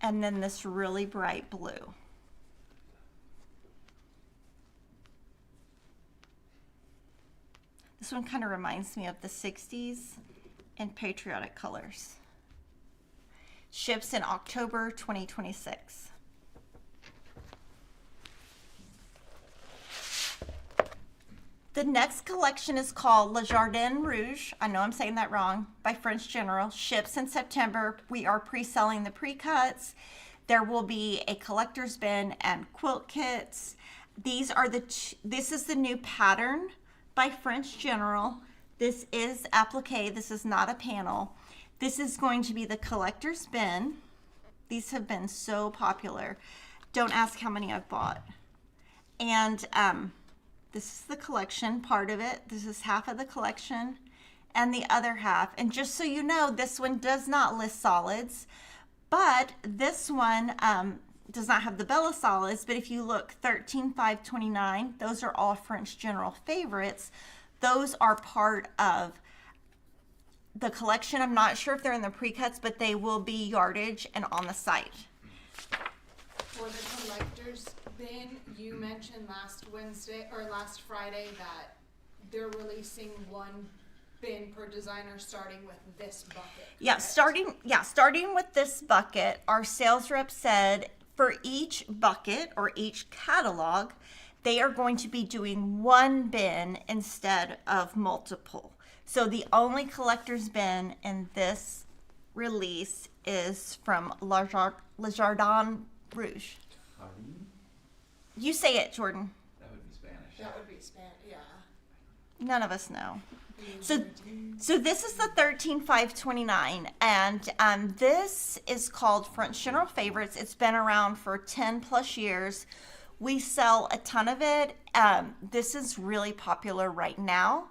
[SPEAKER 1] And then this really bright blue. This one kind of reminds me of the 60s in patriotic colors. Ships in October 2026. The next collection is called Le Jardin Rouge. I know I'm saying that wrong, by French General. Ships in September. We are pre-selling the pre-cuts. There will be a collector's bin and quilt kits. These are this is the new pattern by French General. This is applique. This is not a panel. This is going to be the collector's bin. These have been so popular. Don't ask how many I've bought. And this is the collection part of it. This is half of the collection and the other half. And just so you know, this one does not list solids, but this one does not have the Bella solids. But if you look 13,529, those are all French General favorites. Those are part of the collection. I'm not sure if they're in the pre-cuts, but they will be yardage and on the site.
[SPEAKER 3] For the collector's bin, you mentioned last Friday that they're releasing one bin per designer starting with this bucket.
[SPEAKER 1] Yeah,
[SPEAKER 3] correct?
[SPEAKER 1] starting with this bucket, our sales rep said for each bucket or each catalog, they are going to be doing one bin instead of multiple. So the only collector's bin in this release is from Le Jardin Rouge.
[SPEAKER 5] Jardin?
[SPEAKER 1] You say it, Jordan.
[SPEAKER 5] That would be Spanish.
[SPEAKER 3] That would be Spanish, yeah.
[SPEAKER 1] None of us know. So this is the 13,529, and this is called French General Favorites. It's been around for 10 plus years. We sell a ton of it. This is really popular right now.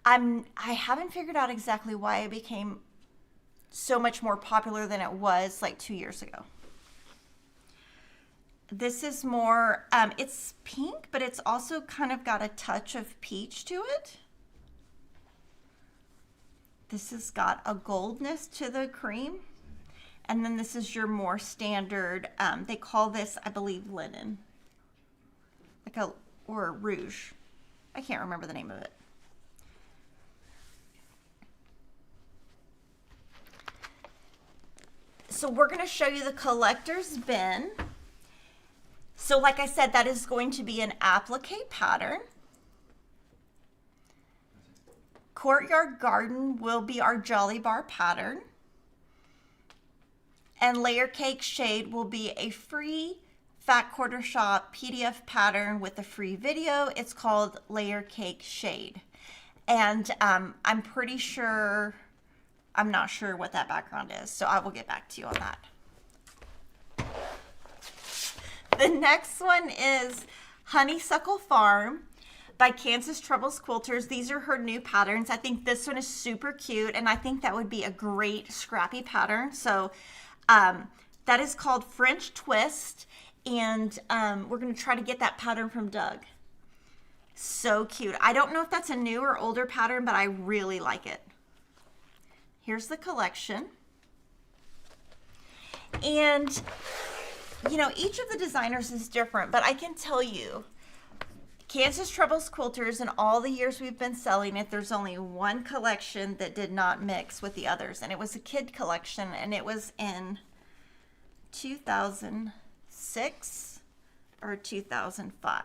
[SPEAKER 1] I haven't figured out exactly why it became so much more popular than it was like 2 years ago. This is more, it's pink, but it's also kind of got a touch of peach to it. This has got a goldness to the cream. And then this is your more standard, they call this, I believe, linen. Or rouge. I can't remember the name of it. So we're going to show you the collector's bin. So like I said, that is going to be an applique pattern. Courtyard Garden will be our Jolly Bar pattern. And Layer Cake Shade will be a free Fat Quarter Shop PDF pattern with a free video. It's called Layer Cake Shade. And I'm pretty sure, I'm not sure what that background is, so I will get back to you on that. The next one is Honeysuckle Farm by Kansas Troubles Quilters. These are her new patterns. I think this one is super cute, and I think that would be a great scrappy pattern. So that is called French Twist, and we're going to try to get that pattern from Doug. So cute. I don't know if that's a new or older pattern, but I really like it. Here's the collection. And, you know, each of the designers is different, but I can tell you, Kansas Troubles Quilters, in all the years we've been selling it, there's only one collection that did not mix with the others, and it was a kid collection, and it was in 2006 or 2005.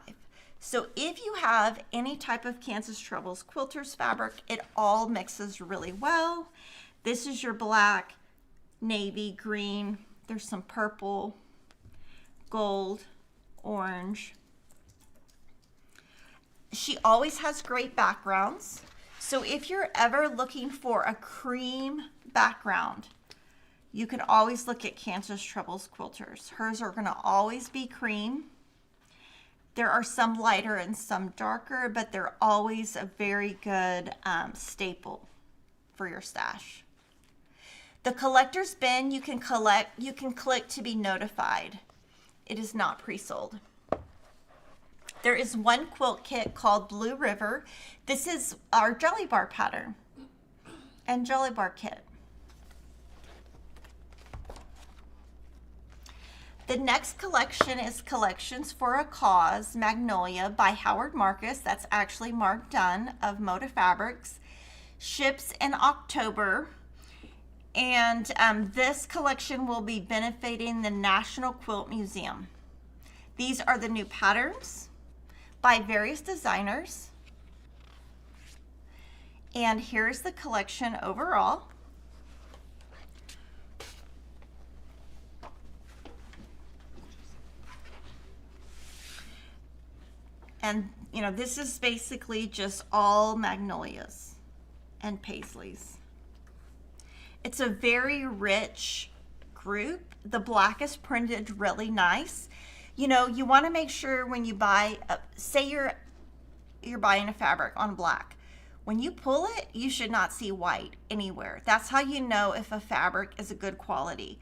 [SPEAKER 1] So if you have any type of Kansas Troubles Quilters fabric, it all mixes really well. This is your black, navy, green. There's some purple, gold, orange. She always has great backgrounds. So if you're ever looking for a cream background, you can always look at Kansas Troubles Quilters. Hers are going to always be cream. There are some lighter and some darker, but they're always a very good staple for your stash. The collector's bin, you can click to be notified. It is not pre-sold. There is one quilt kit called Blue River. This is our Jelly Bar pattern and Jelly Bar kit. The next collection is Collections for a Cause, Magnolia by Howard Marcus. That's actually Mark Dunn of Moda Fabrics. Ships in October. And this collection will be benefiting the National Quilt Museum. These are the new patterns by various designers. And here's the collection overall. And, you know, this is basically just all magnolias and paisleys. It's a very rich group. The black is printed really nice. You know, you want to make sure when you buy, say you're buying a fabric on black. When you pull it, you should not see white anywhere. That's how you know if a fabric is a good quality.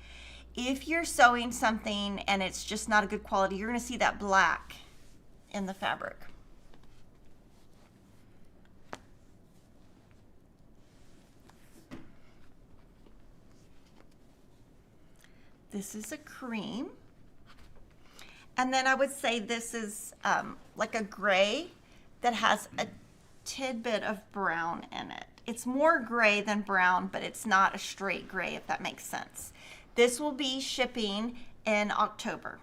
[SPEAKER 1] If you're sewing something and it's just not a good quality, you're going to see that black in the fabric. This is a cream. And then I would say this is like a gray that has a tidbit of brown in it. It's more gray than brown, but it's not a straight gray, if that makes sense. This will be shipping in October.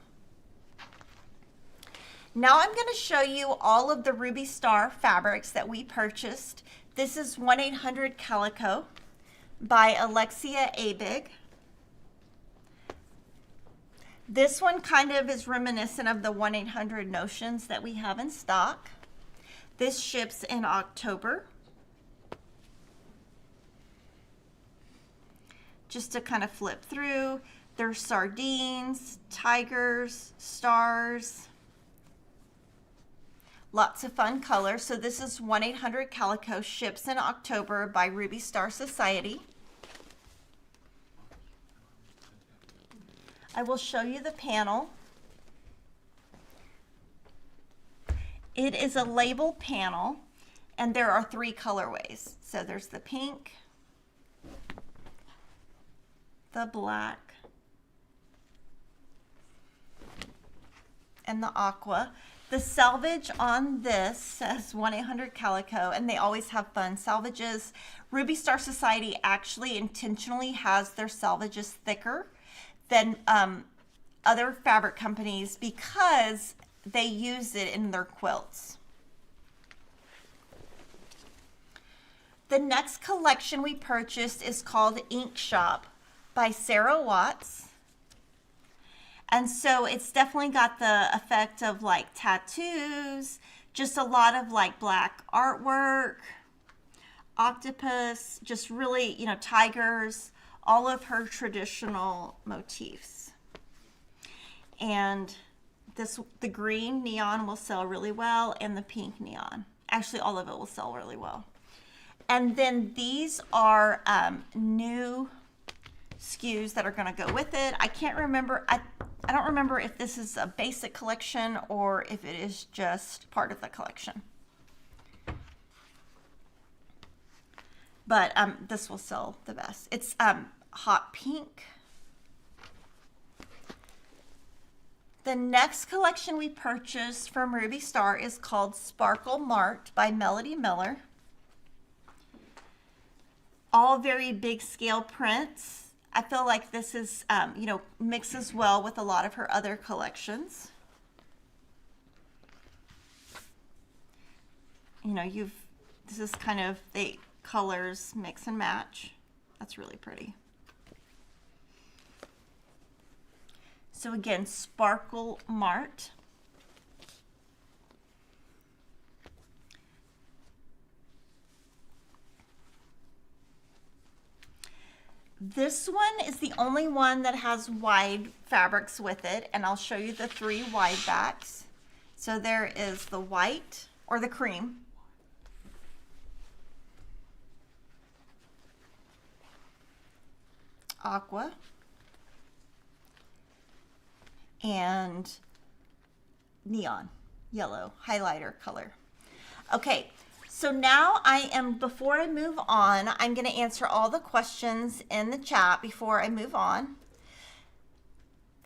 [SPEAKER 1] Now I'm going to show you all of the Ruby Star fabrics that we purchased. This is 1-800 Calico by Alexia Abig. This one kind of is reminiscent of the 1-800 Notions that we have in stock. This ships in October. Just to kind of flip through, there's sardines, tigers, stars. Lots of fun colors. So this is 1-800 Calico, ships in October by Ruby Star Society. I will show you the panel. It is a label panel, and there are 3 colorways. So there's the pink, the black, and the aqua. The salvage on this says 1-800 Calico, and they always have fun salvages. Ruby Star Society actually intentionally has their salvages thicker than other fabric companies because they use it in their quilts. The next collection we purchased is called Ink Shop by Sarah Watts. And so it's definitely got the effect of like tattoos, just a lot of like black artwork, octopus, just really, you know, tigers, all of her traditional motifs. And the green neon will sell really well, and the pink neon. Actually, all of it will sell really well. And then these are new SKUs that are going to go with it. I can't remember. I don't remember if this is a basic collection or if it is just part of the collection. But this will sell the best. It's hot pink. The next collection we purchased from Ruby Star is called Sparkle Mart by Melody Miller. All very big scale prints. I feel like this is, you know, mixes well with a lot of her other collections. You know, this is kind of, the colors mix and match. That's really pretty. So again, Sparkle Mart. This one is the only one that has wide fabrics with it, and I'll show you the 3 wide backs. So there is the white, or the cream. aqua, and neon, yellow, highlighter color. Okay, so now before I move on, I'm gonna answer all the questions in the chat before I move on.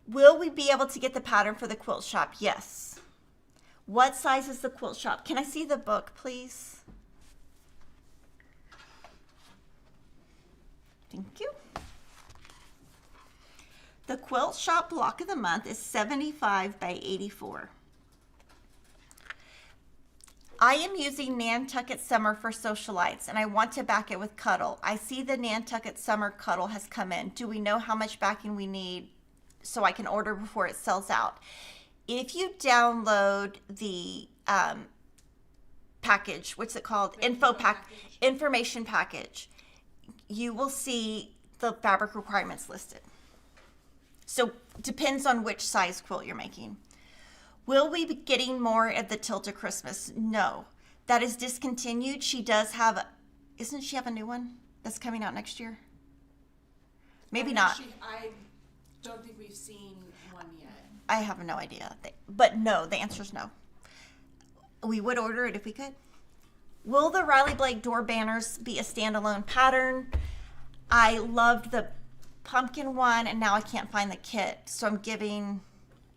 [SPEAKER 1] Will we be able to get the pattern for the quilt shop? Yes. What size is the quilt shop? Can I see the book, please? Thank you. The quilt shop block of the month is 75 by 84. I am using Nantucket Summer for Sewcialites, and I want to back it with Cuddle. I see the Nantucket Summer Cuddle has come in. Do we know how much backing we need so I can order before it sells out? If you download the package, what's it called? Information package, you will see the fabric requirements listed. So depends on which size quilt you're making. Will we be getting more at the Tilted Christmas? No, that is discontinued. She does have, doesn't she have a new one that's coming out next year? Maybe not.
[SPEAKER 3] I don't think we've seen one yet.
[SPEAKER 1] I have no idea. But no, the answer is no. We would order it if we could. Will the Riley Blake door banners be a standalone pattern? I loved the pumpkin one, and now I can't find the kit, so I'm giving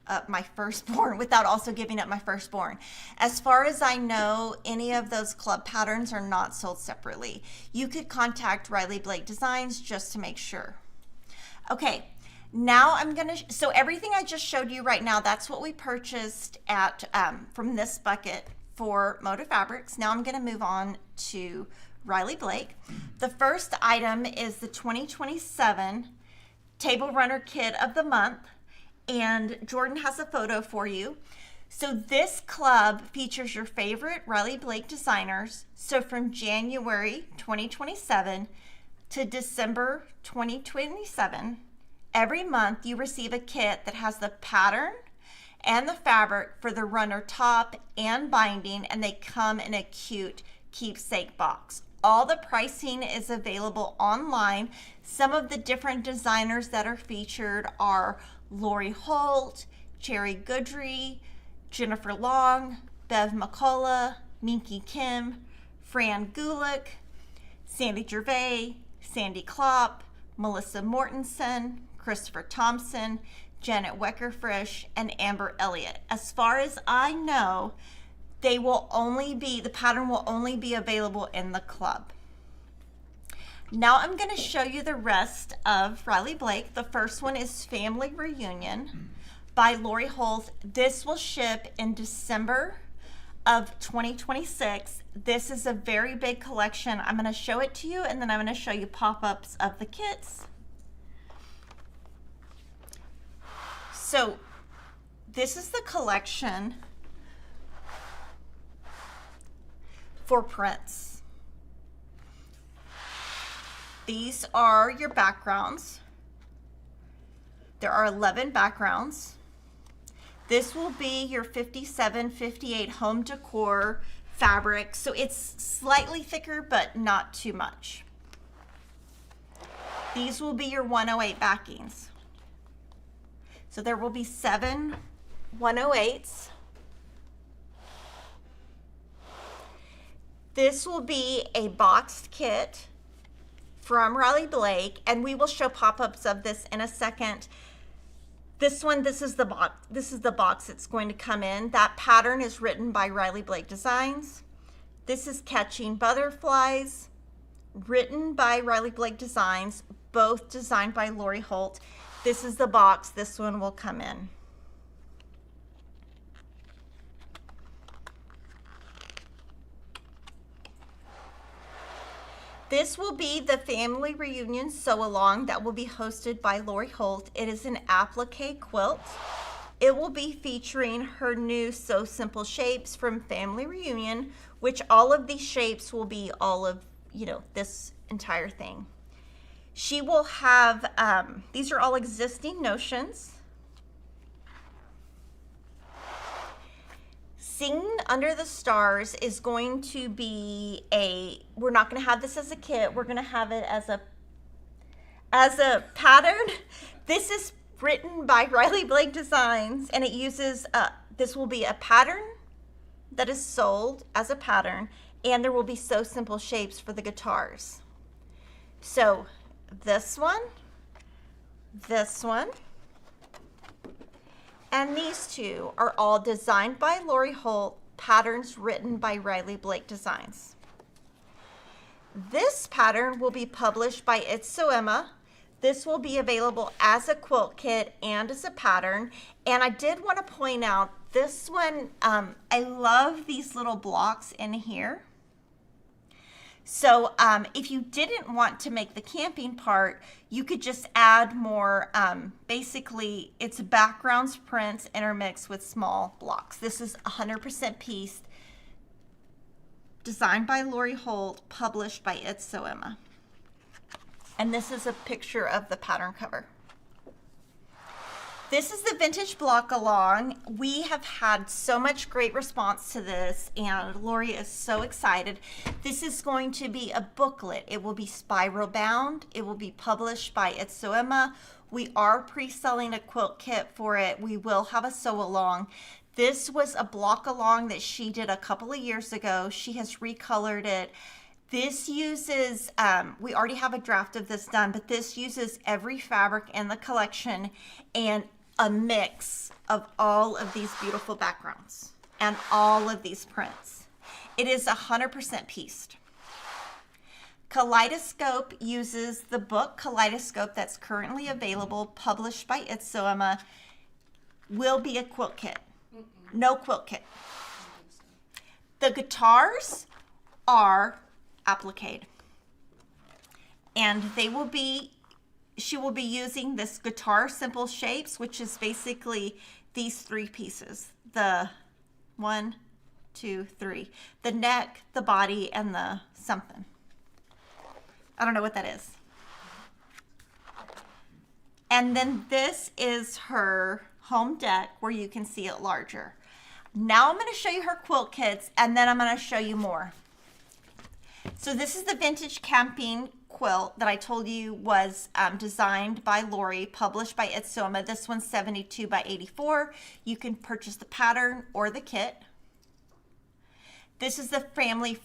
[SPEAKER 1] up my firstborn without also giving up my firstborn. As far as I know, any of those club patterns are not sold separately. You could contact Riley Blake Designs just to make sure. Okay, now I'm gonna, so everything I just showed you right now, that's what we purchased at from this bucket for Moda Fabrics. Now I'm gonna move on to Riley Blake. The first item is the 2027 Table Runner Kit of the Month, and Jordan has a photo for you. So this club features your favorite Riley Blake designers. So from January 2027 to December 2027, every month you receive a kit that has the pattern and the fabric for the runner top and binding, and they come in a cute keepsake box. All the pricing is available online. Some of the different designers that are featured are Lori Holt, Cherry Goodry, Jennifer Long, Bev McCullough, Minky Kim, Fran Gulick, Sandy Gervais, Sandy Klopp, Melissa Mortensen, Christopher Thompson, Janet Weckerfrisch, and Amber Elliott. As far as I know, the pattern will only be available in the club. Now I'm going to show you the rest of Riley Blake. The first one is Family Reunion by Lori Holt. This will ship in December of 2026. This is a very big collection. I'm going to show it to you, and then I'm going to show you pop-ups of the kits. So this is the collection for prints. These are your backgrounds. There are 11 backgrounds. This will be your 57-58 home decor fabric. So it's slightly thicker, but not too much. These will be your 108 backings. So there will be 7 108s. This will be a boxed kit from Riley Blake, and we will show pop-ups of this in a second. This one, this is the box it's going to come in. That pattern is written by Riley Blake Designs. This is Catching Butterflies, written by Riley Blake Designs, both designed by Lori Holt. This is the box this one will come in. This will be the Family Reunion Sew-Along that will be hosted by Lori Holt. It is an applique quilt. It will be featuring her new Sew Simple shapes from Family Reunion, which all of these shapes will be all of, this entire thing. She will have, these are all existing notions. Singing Under the Stars is going to be we're not going to have this as a kit. We're going to have it as as a pattern. This is written by Riley Blake Designs, and it uses, this will be a pattern that is sold as a pattern, and there will be So Simple shapes for the guitars. So this one, and these two are all designed by Lori Holt, patterns written by Riley Blake Designs. This pattern will be published by It's So Emma. This will be available as a quilt kit and as a pattern. And I did want to point out this one, I love these little blocks in here. So if you didn't want to make the camping part, you could just add more, basically it's backgrounds prints intermixed with small blocks. This is 100% pieced, designed by Lori Holt, published by It's So Emma. And this is a picture of the pattern cover. This is the vintage block along. We have had so much great response to this, and Lori is so excited. This is going to be a booklet. It will be spiral bound. It will be published by It's So Emma. We are pre-selling a quilt kit for it. We will have a sew along. This was a block along that she did a couple of years ago. She has recolored it. This uses, we already have a draft of this done, but this uses every fabric in the collection and a mix of all of these beautiful backgrounds and all of these prints. It is 100% pieced. Kaleidoscope uses the book Kaleidoscope that's currently available, published by It's So Emma. Will be a quilt kit. No quilt kit. The guitars are appliqued, and they will be, she will be using this Guitar Simple Shapes, which is basically these three pieces, the 1, 2, 3, the neck, the body, and the something. I don't know what that is. And then this is her home deck where you can see it larger. Now I'm going to show you her quilt kits, and then I'm going to show you more. So this is the vintage camping quilt that I told you was designed by Lori, published by It's So Emma. This one's 72 by 84. You can purchase the pattern or the kit. This is the family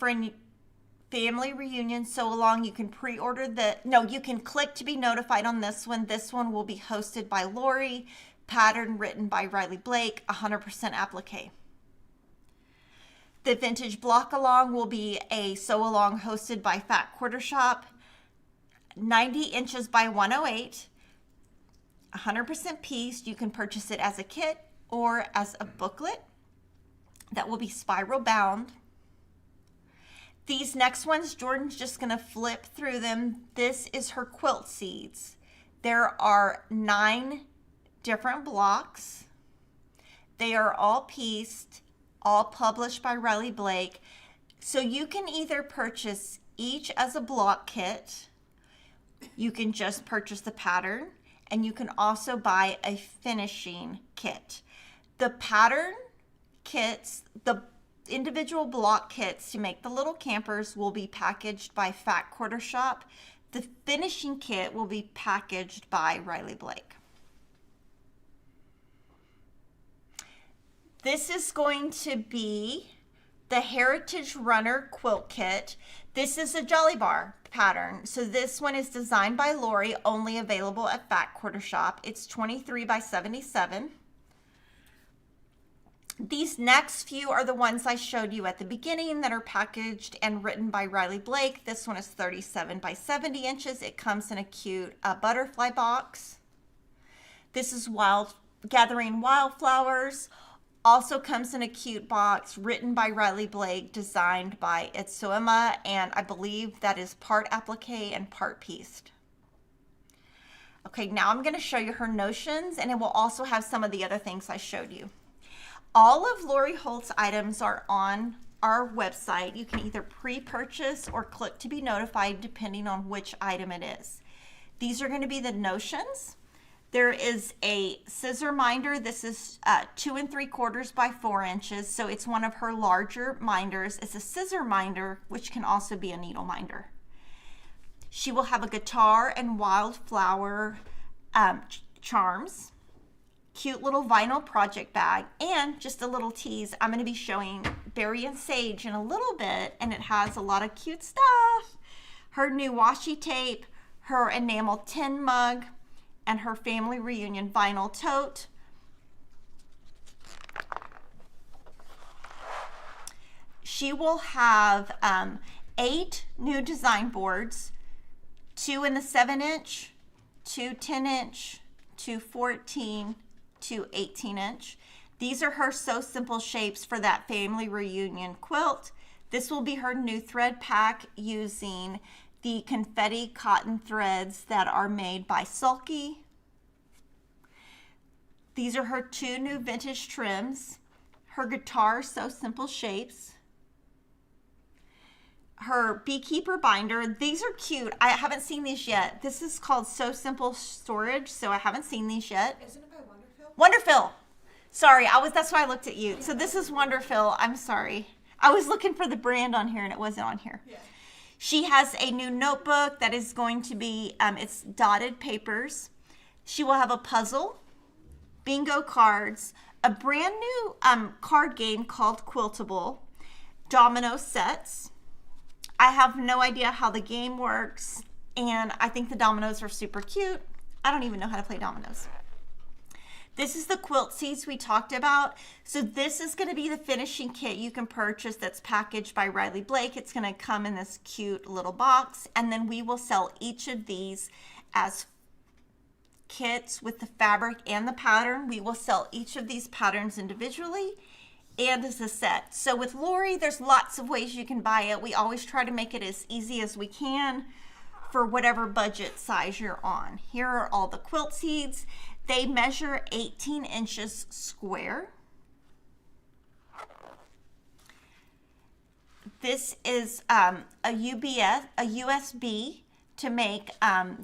[SPEAKER 1] reunion sew along. You can pre-order you can click to be notified on this one. This one will be hosted by Lori, pattern written by Riley Blake, 100% applique. The vintage block along will be a sew along hosted by Fat Quarter Shop, 90 inches by 108, 100% pieced. You can purchase it as a kit or as a booklet that will be spiral bound. These next ones, Jordan's just going to flip through them. This is her quilt seeds. There are 9 different blocks. They are all pieced, all published by Riley Blake. So you can either purchase each as a block kit, you can just purchase the pattern, and you can also buy a finishing kit. The pattern kits, the individual block kits to make the little campers will be packaged by Fat Quarter Shop. The finishing kit will be packaged by Riley Blake. This is going to be the Heritage Runner Quilt Kit. This is a Jolly Bar pattern. So this one is designed by Lori, only available at Fat Quarter Shop. It's 23 by 77. These next few are the ones I showed you at the beginning that are packaged and written by Riley Blake. This one is 37 by 70 inches. It comes in a cute butterfly box. This is Gathering Wildflowers. Also comes in a cute box, written by Riley Blake, designed by It's So Emma, and I believe that is part applique and part pieced. Okay, now I'm going to show you her notions, and it will also have some of the other things I showed you. All of Lori Holt's items are on our website. You can either pre-purchase or click to be notified depending on which item it is. These are going to be the notions. There is a scissor minder. This is 2 3/4 by 4 inches, so it's one of her larger minders. It's a scissor minder, which can also be a needle minder. She will have a guitar and wildflower charms, cute little vinyl project bag, and just a little tease, I'm going to be showing Berry and Sage in a little bit, and it has a lot of cute stuff. Her new washi tape, her enamel tin mug, and her family reunion vinyl tote. She will have 8 new design boards, 2 in the 7-inch, 2 10-inch, 2 14, 2 18-inch. These are her So Simple shapes for that family reunion quilt. This will be her new thread pack using the confetti cotton threads that are made by Sulky. These are her 2 new vintage trims, her guitar So Simple shapes, her beekeeper binder. These are cute. I haven't seen these yet. This is called So Simple Storage, so I haven't seen these yet.
[SPEAKER 3] Isn't it by Wonderful?
[SPEAKER 1] Wonderful. Sorry, that's why I looked at you. So this is Wonderful. I'm sorry. I was looking for the brand on here and it wasn't on here.
[SPEAKER 3] Yeah.
[SPEAKER 1] She has a new notebook that is going to be, it's dotted papers. She will have a puzzle, bingo cards, a brand new card game called Quiltable, domino sets. I have no idea how the game works, and I think the dominoes are super cute. I don't even know how to play dominoes. This is the quilt seeds we talked about. So this is going to be the finishing kit you can purchase that's packaged by Riley Blake. It's going to come in this cute little box, and then we will sell each of these as kits with the fabric and the pattern. We will sell each of these patterns individually and as a set. So with Lori, there's lots of ways you can buy it. We always try to make it as easy as we can for whatever budget size you're on. Here are all the quilt seeds. They measure 18 inches square. This is a USB to make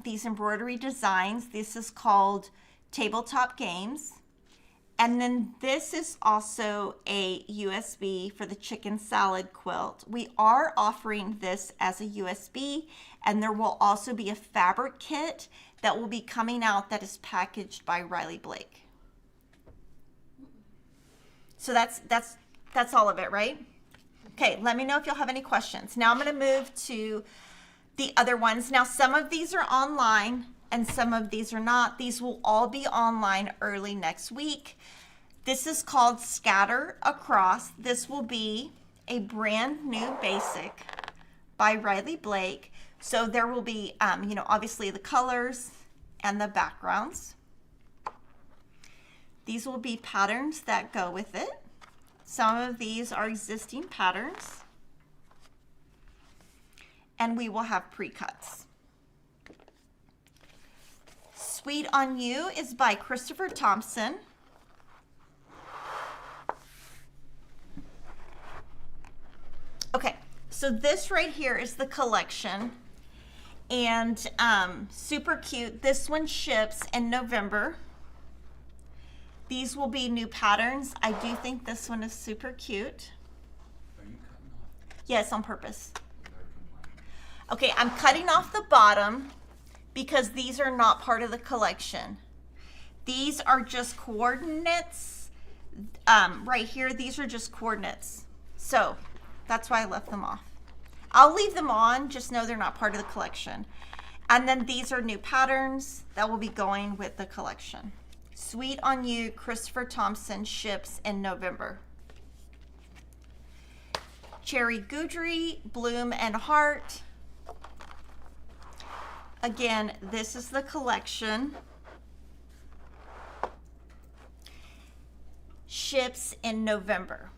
[SPEAKER 1] these embroidery designs. This is called Tabletop Games. And then this is also a USB for the chicken salad quilt. We are offering this as a USB, and there will also be a fabric kit that will be coming out that is packaged by Riley Blake. So that's all of it, right? Okay, let me know if you'll have any questions. Now I'm going to move to the other ones. Now some of these are online and some of these are not. These will all be online early next week. This is called Scatter Across. This will be a brand new basic by Riley Blake. So there will be, obviously the colors and the backgrounds. These will be patterns that go with it. Some of these are existing patterns. And we will have pre-cuts. Sweet on You is by Christopher Thompson. Okay, so this right here is the collection, and super cute. This one ships in November. These will be new patterns. I do think this one is super cute.
[SPEAKER 5] Are you cutting off?
[SPEAKER 1] Yes, on purpose.
[SPEAKER 5] They're complaining.
[SPEAKER 1] Okay, I'm cutting off the bottom because these are not part of the collection. These are just coordinates. Right here, these are just coordinates. So that's why I left them off. I'll leave them on, just know they're not part of the collection. And then these are new patterns that will be going with the collection. Sweet on You, Christopher Thompson, ships in November. Cherry Goudry, Bloom and Heart. Again, this is the collection. Ships in November.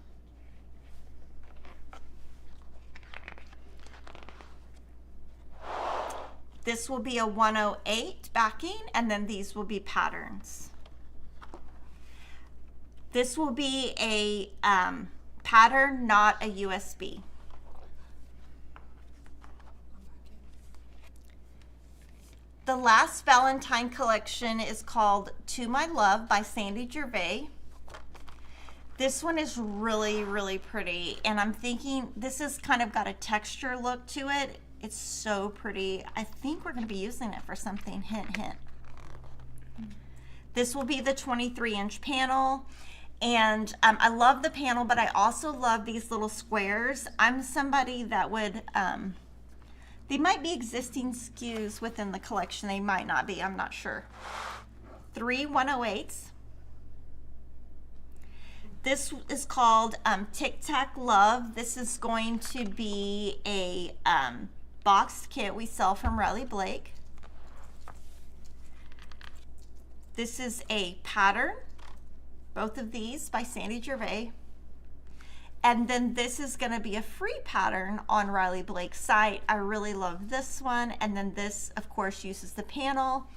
[SPEAKER 1] This will be a 108 backing, and then these will be patterns. This will be a pattern, not a USB. The last Valentine collection is called To My Love by Sandy Gervais. This one is really, really pretty, and I'm thinking this has kind of got a texture look to it. It's so pretty. I think we're going to be using it for something. Hint, hint. This will be the 23-inch panel. And I love the panel, but I also love these little squares. I'm somebody that would, they might be existing SKUs within the collection. They might not be, I'm not sure. 3 108s. This is called Tic Tac Love. This is going to be a boxed kit we sell from Riley Blake. This is a pattern, both of these by Sandy Gervais. And then this is going to be a free pattern on Riley Blake's site. I really love this one. And then this, of course, uses the panel.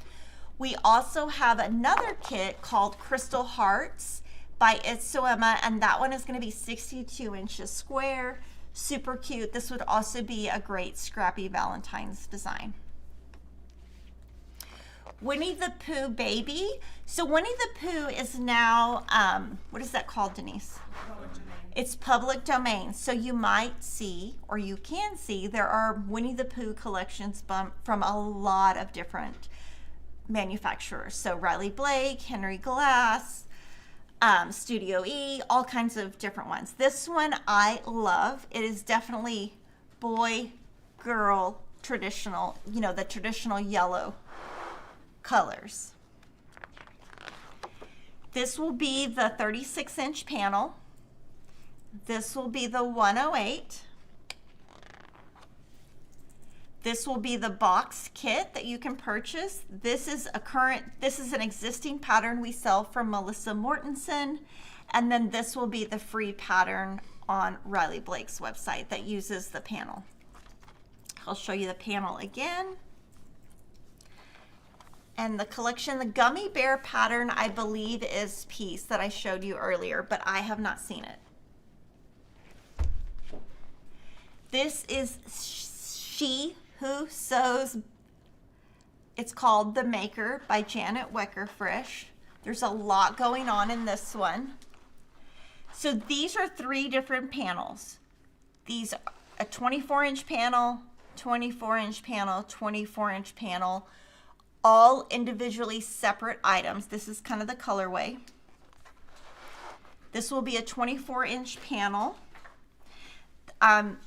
[SPEAKER 1] We also have another kit called Crystal Hearts by Itsuema, and that one is going to be 62 inches square. Super cute. This would also be a great scrappy Valentine's design. Winnie the Pooh Baby. So Winnie the Pooh is now, what is that called, Denise?
[SPEAKER 3] Public domain.
[SPEAKER 1] It's public domain. So you might see, or you can see, there are Winnie the Pooh collections from a lot of different manufacturers. So Riley Blake, Henry Glass, Studio E, all kinds of different ones. This one I love. It is definitely boy, girl, traditional, you know, the traditional yellow colors. This will be the 36-inch panel. This will be the 108. This will be the box kit that you can purchase. This is an existing pattern we sell from Melissa Mortensen. And then this will be the free pattern on Riley Blake's website that uses the panel. I'll show you the panel again. And the collection, the gummy bear pattern, I believe is piece that I showed you earlier, but I have not seen it. This is She Who Sews. It's called The Maker by Janet Weckerfrisch. There's a lot going on in this one. So these are 3 different panels. These are a 24-inch panel, 24-inch panel, 24-inch panel, all individually separate items. This is kind of the colorway. This will be a 24-inch panel.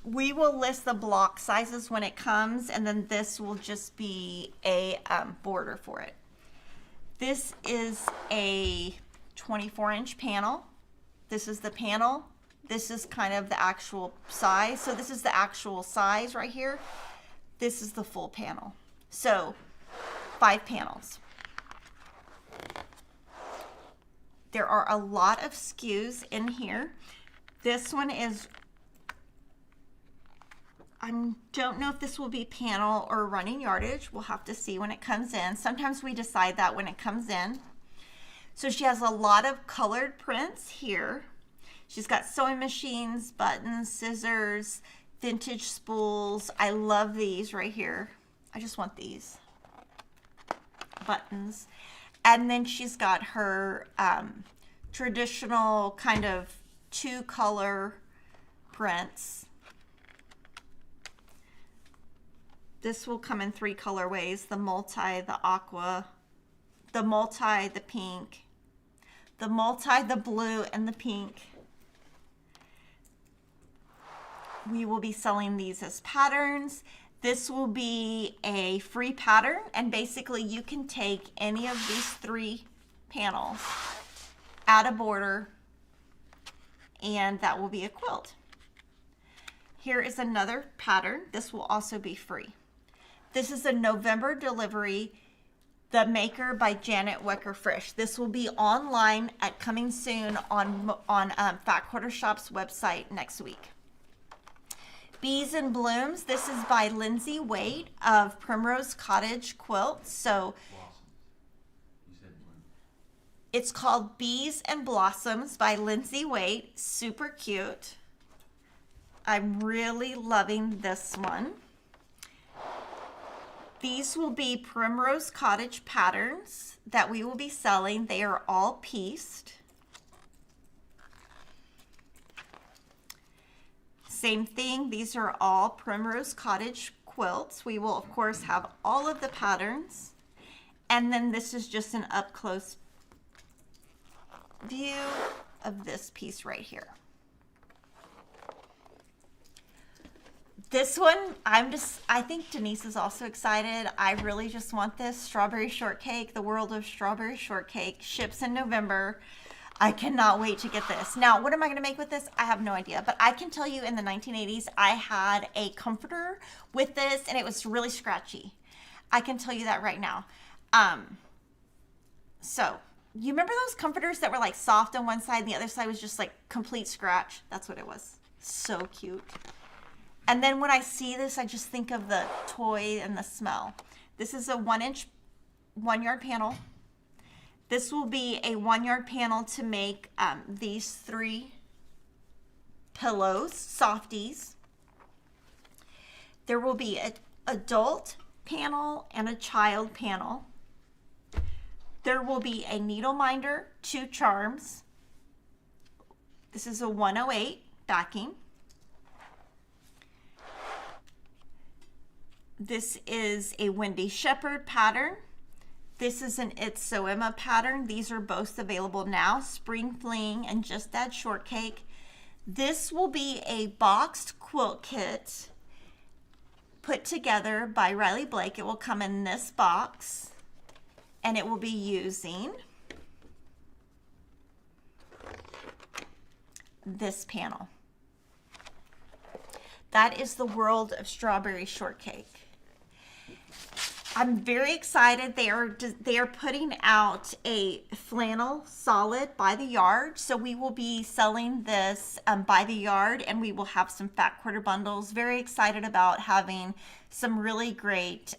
[SPEAKER 1] We will list the block sizes when it comes, and then this will just be a border for it. This is a 24-inch panel. This is the panel. This is kind of the actual size. So this is the actual size right here. This is the full panel. So 5 panels. There are a lot of SKUs in here. This one is, I don't know if this will be panel or running yardage. We'll have to see when it comes in. Sometimes we decide that when it comes in. So she has a lot of colored prints here. She's got sewing machines, buttons, scissors, vintage spools. I love these right here. I just want these buttons. And then she's got her traditional kind of 2-color prints. This will come in 3 colorways: the multi, the aqua, the multi, the pink, the multi, the blue, and the pink. We will be selling these as patterns. This will be a free pattern, and basically you can take any of these 3 panels, add a border, and that will be a quilt. Here is another pattern. This will also be free. This is a November delivery, The Maker by Janet Weckerfrisch. This will be online at coming soon on Fat Quarter Shop's website next week. Bees and Blooms. This is by Lindsay Waite of Primrose Cottage Quilts. So
[SPEAKER 5] You said bloom.
[SPEAKER 1] it's called Bees and Blossoms by Lindsay Waite. Super cute. I'm really loving this one. These will be Primrose Cottage patterns that we will be selling. They are all pieced. Same thing, these are all Primrose Cottage quilts. We will, of course, have all of the patterns. And then this is just an up-close view of this piece right here. This one, I think Denise is also excited. I really just want this. Strawberry Shortcake, the world of Strawberry Shortcake, ships in November. I cannot wait to get this. Now, what am I going to make with this? I have no idea. But I can tell you in the 1980s, I had a comforter with this, and it was really scratchy. I can tell you that right now. So, you remember those comforters that were like soft on one side and the other side was just like complete scratch? That's what it was. So cute. And then when I see this, I just think of the toy and the smell. This is a 1-inch 1-yard panel. This will be a 1-yard panel to make these 3 pillows, softies. There will be an adult panel and a child panel. There will be a needle minder, 2 charms. This is a 108 backing. This is a Wendy Shepherd pattern. This is an It's So Emma pattern. These are both available now, Spring Fling and Just Add Shortcake. This will be a boxed quilt kit put together by Riley Blake. It will come in this box, and it will be using this panel. That is the world of Strawberry Shortcake. I'm very excited. They are putting out a flannel solid by the yard. So we will be selling this by the yard, and we will have some fat quarter bundles. Very excited about having some really great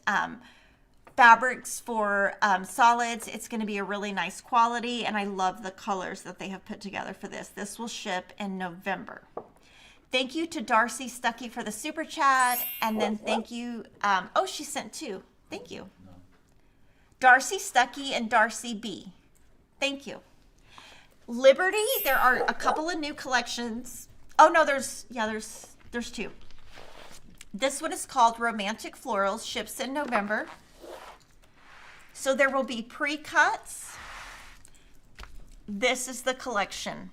[SPEAKER 1] fabrics for solids. It's going to be a really nice quality, and I love the colors that they have put together for this. This will ship in November. Thank you to Darcy Stuckey for the super chat, and then thank you. Oh, she sent 2. Thank you.
[SPEAKER 5] No.
[SPEAKER 1] Darcy Stuckey and Darcy B. Thank you. Liberty, there are a couple of new collections. Oh no, there's 2. This one is called Romantic Florals, ships in November. So there will be pre-cuts. This is the collection.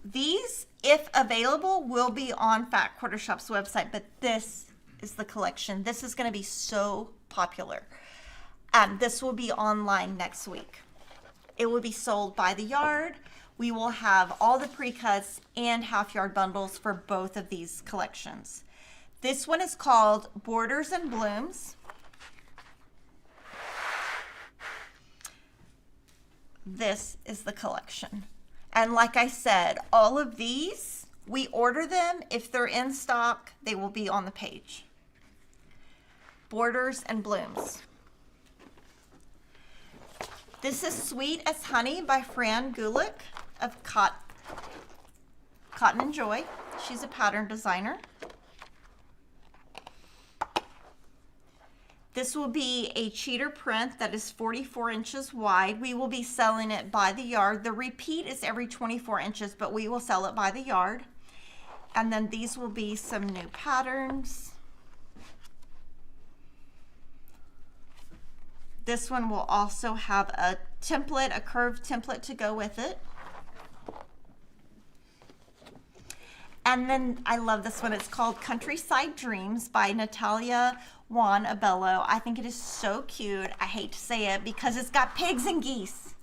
[SPEAKER 1] These, if available, will be on Fat Quarter Shop's website, but this is the collection. This is going to be so popular. This will be online next week. It will be sold by the yard. We will have all the pre-cuts and half-yard bundles for both of these collections. This one is called Borders and Blooms. This is the collection. And like I said, all of these, we order them. If they're in stock, they will be on the page. Borders and Blooms. This is Sweet as Honey by Fran Gulick of Cotton and Joy. She's a pattern designer. This will be a cheater print that is 44 inches wide. We will be selling it by the yard. The repeat is every 24 inches, but we will sell it by the yard. And then these will be some new patterns. This one will also have a template, a curved template to go with it. And then I love this one. It's called Countryside Dreams by Natalia Juan Abello. I think it is so cute. I hate to say it because it's got pigs and geese,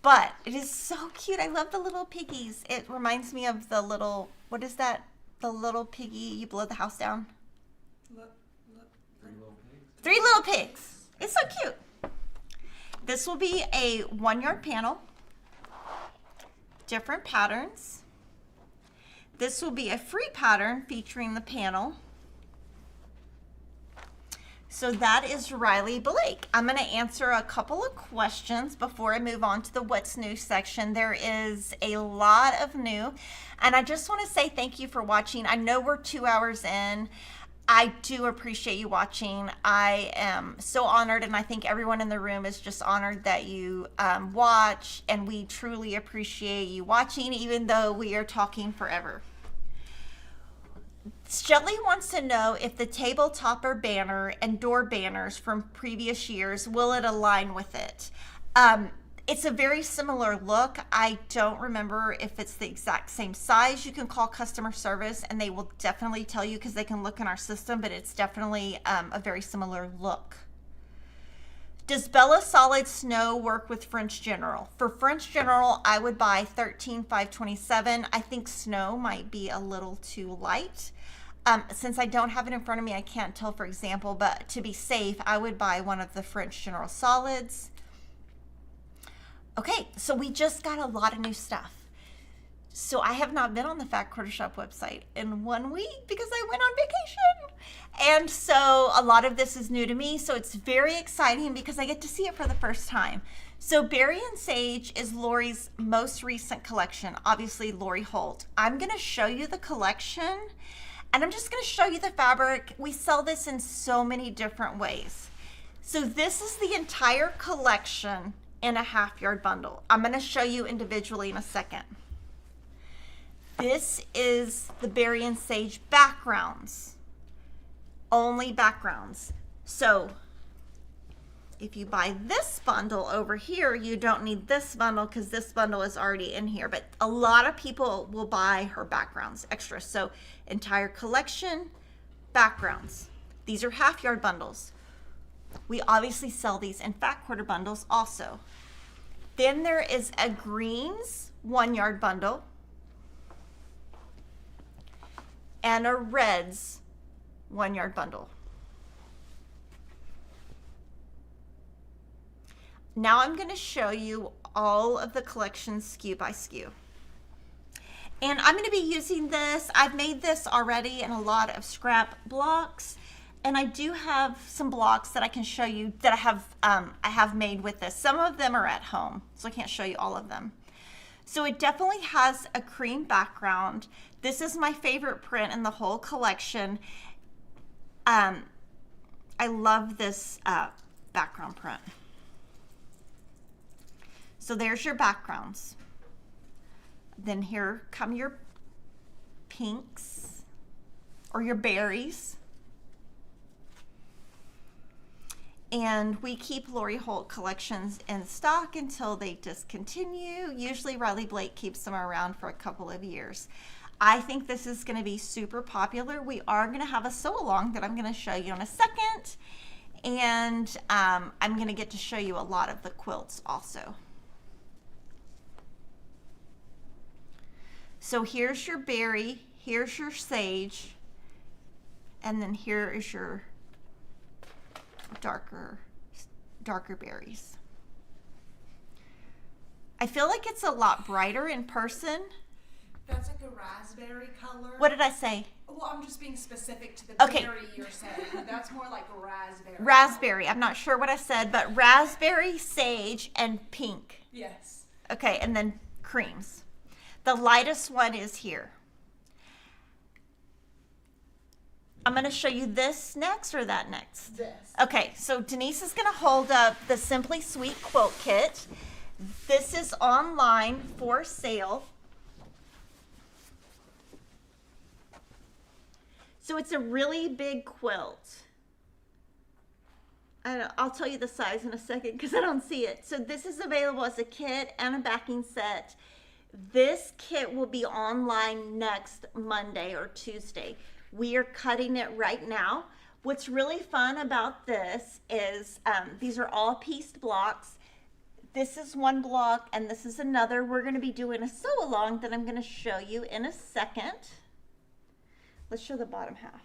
[SPEAKER 1] but it is so cute. I love the little piggies. It reminds me of the little, what is that? The little piggy, you blow the house down.
[SPEAKER 3] Look.
[SPEAKER 5] 3 little pigs.
[SPEAKER 1] 3 little pigs. It's so cute. This will be a 1-yard panel. Different patterns. This will be a free pattern featuring the panel. So that is Riley Blake. I'm going to answer a couple of questions before I move on to the What's New section. There is a lot of new, and I just want to say thank you for watching. I know we're 2 hours in. I do appreciate you watching. I am so honored, and I think everyone in the room is just honored that you watch, and we truly appreciate you watching, even though we are talking forever. Shelley wants to know if the tabletop or banner and door banners from previous years, will it align with it? It's a very similar look. I don't remember if it's the exact same size. You can call customer service and they will definitely tell you because they can look in our system, but it's definitely a very similar look. Does Bella Solid Snow work with French General? For French General, I would buy 13,527. I think Snow might be a little too light. Since I don't have it in front of me, I can't tell, for example, but to be safe, I would buy one of the French General Solids. Okay, so we just got a lot of new stuff. So I have not been on the Fat Quarter Shop website in 1 week because I went on vacation. And so a lot of this is new to me. So it's very exciting because I get to see it for the first time. So Berry and Sage is Lori's most recent collection. Obviously, Lori Holt. I'm going to show you the collection and I'm just going to show you the fabric. We sell this in so many different ways. So this is the entire collection in a half-yard bundle. I'm going to show you individually in a second. This is the Berry and Sage backgrounds. Only backgrounds. So if you buy this bundle over here, you don't need this bundle because this bundle is already in here. But a lot of people will buy her backgrounds extra. So entire collection, backgrounds. These are half-yard bundles. We obviously sell these in fat quarter bundles also. Then there is a greens 1-yard bundle and a reds 1-yard bundle. Now I'm going to show you all of the collection SKU by SKU. And I'm going to be using this. I've made this already in a lot of scrap blocks. And I do have some blocks that I can show you that I have made with this. Some of them are at home, so I can't show you all of them. So it definitely has a cream background. This is my favorite print in the whole collection. I love this background print. So there's your backgrounds. Then here come your pinks or your berries. And we keep Lori Holt collections in stock until they discontinue. Usually Riley Blake keeps them around for a couple of years. I think this is going to be super popular. We are going to have a sew along that I'm going to show you in a second. And I'm going to get to show you a lot of the quilts also. So here's your berry, here's your sage, and then here is your darker berries. I feel like it's a lot brighter in person.
[SPEAKER 3] That's like a raspberry color.
[SPEAKER 1] What did I say?
[SPEAKER 3] Well, I'm just being specific to the
[SPEAKER 1] Okay.
[SPEAKER 3] berry you're saying. That's more like raspberry.
[SPEAKER 1] Raspberry. I'm not sure what I said, but raspberry, sage, and pink.
[SPEAKER 3] Yes.
[SPEAKER 1] Okay, and then creams. The lightest one is here. I'm going to show you this next or that next?
[SPEAKER 3] This.
[SPEAKER 1] Okay, so Denise is going to hold up the Simply Sweet Quilt Kit. This is online for sale. So it's a really big quilt. I'll tell you the size in a second because I don't see it. So this is available as a kit and a backing set. This kit will be online next Monday or Tuesday. We are cutting it right now. What's really fun about this is these are all pieced blocks. This is one block and this is another. We're going to be doing a sew along that I'm going to show you in a second. Let's show the bottom half.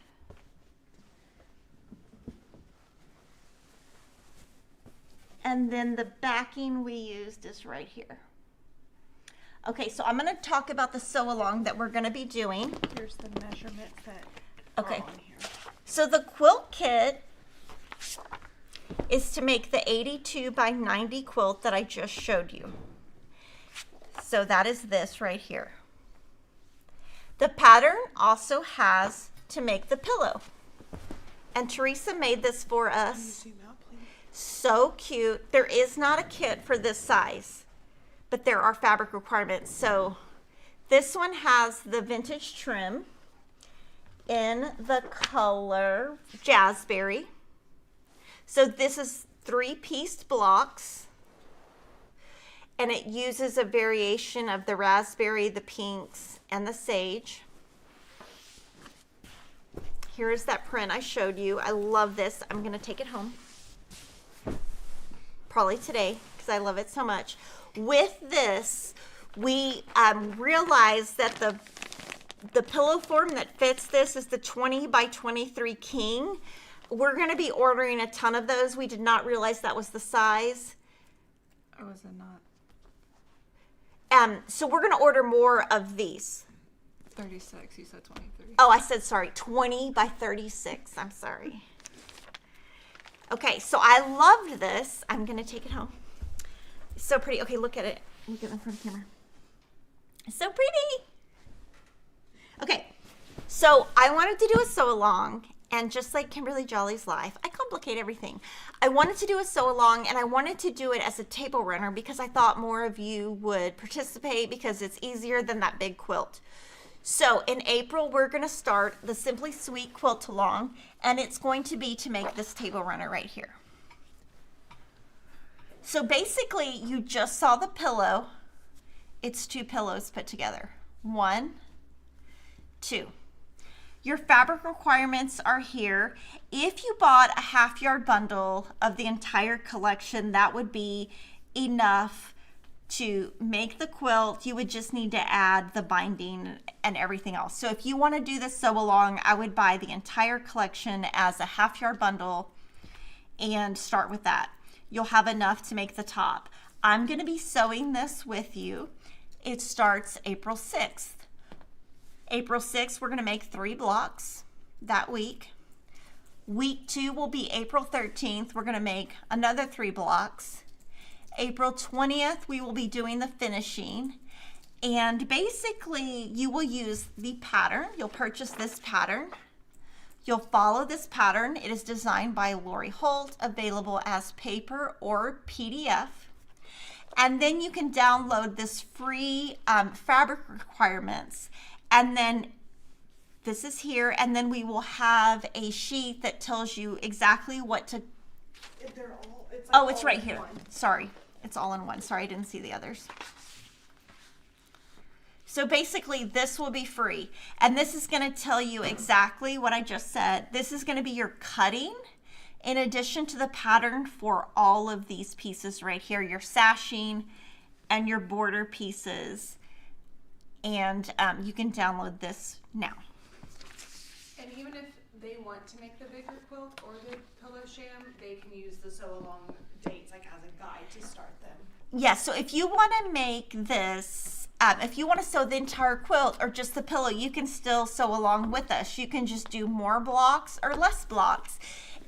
[SPEAKER 1] And then the backing we used is right here. Okay, so I'm going to talk about the sew along that we're going to be doing.
[SPEAKER 2] Here's the measurements that
[SPEAKER 1] Okay.
[SPEAKER 2] are on here.
[SPEAKER 1] So the quilt kit is to make the 82 by 90 quilt that I just showed you. So that is this right here. The pattern also has to make the pillow. And Teresa made this for us.
[SPEAKER 2] Zoom out, please.
[SPEAKER 1] So cute. There is not a kit for this size, but there are fabric requirements. So this one has the vintage trim. in the color Jazzberry. So this is 3-piece blocks, and it uses a variation of the raspberry, the pinks, and the sage. Here's that print I showed you. I love this. I'm gonna take it home, probably today, because I love it so much. With this, we realized that the pillow form that fits this is the 20 by 23 king. We're gonna be ordering a ton of those. We did not realize that was the size.
[SPEAKER 4] Or was it not?
[SPEAKER 1] So we're gonna order more of these.
[SPEAKER 4] 36, you said 23.
[SPEAKER 1] Oh, I said, sorry, 20 by 36. I'm sorry. Okay, so I loved this. I'm going to take it home. It's so pretty. Okay, look at it. Look at it in front of the camera. It's so pretty. Okay, so I wanted to do a sew along, and just like Kimberly Jolly's life, I complicate everything. I wanted to do a sew along, and I wanted to do it as a table runner because I thought more of you would participate because it's easier than that big quilt. So in April, we're going to start the Simply Sweet quilt along, and it's going to be to make this table runner right here. So basically, you just saw the pillow. It's 2 pillows put together. 1, 2. Your fabric requirements are here. If you bought a half-yard bundle of the entire collection, that would be enough to make the quilt. You would just need to add the binding and everything else. So if you want to do this sew along, I would buy the entire collection as a half-yard bundle and start with that. You'll have enough to make the top. I'm going to be sewing this with you. It starts April 6th. April 6th, we're going to make 3 blocks that week. Week 2 will be April 13th. We're going to make another 3 blocks. April 20th, we will be doing the finishing. And basically, you will use the pattern. You'll purchase this pattern. You'll follow this pattern. It is designed by Lori Holt, available as paper or PDF. And then you can download this free fabric requirements. And then this is here. And then we will have a sheet that tells you exactly what to... It's right here. Sorry. It's all in one. Sorry, I didn't see the others. So basically, this will be free. And this is going to tell you exactly what I just said. This is going to be your cutting in addition to the pattern for all of these pieces right here, your sashing and your border pieces. And you can download this now.
[SPEAKER 3] And even if they want to make the bigger quilt or the pillow sham, they can use the sew along dates like as a guide to start them.
[SPEAKER 1] Yes, so if you want to make this, if you want to sew the entire quilt or just the pillow, you can still sew along with us. You can just do more blocks or less blocks.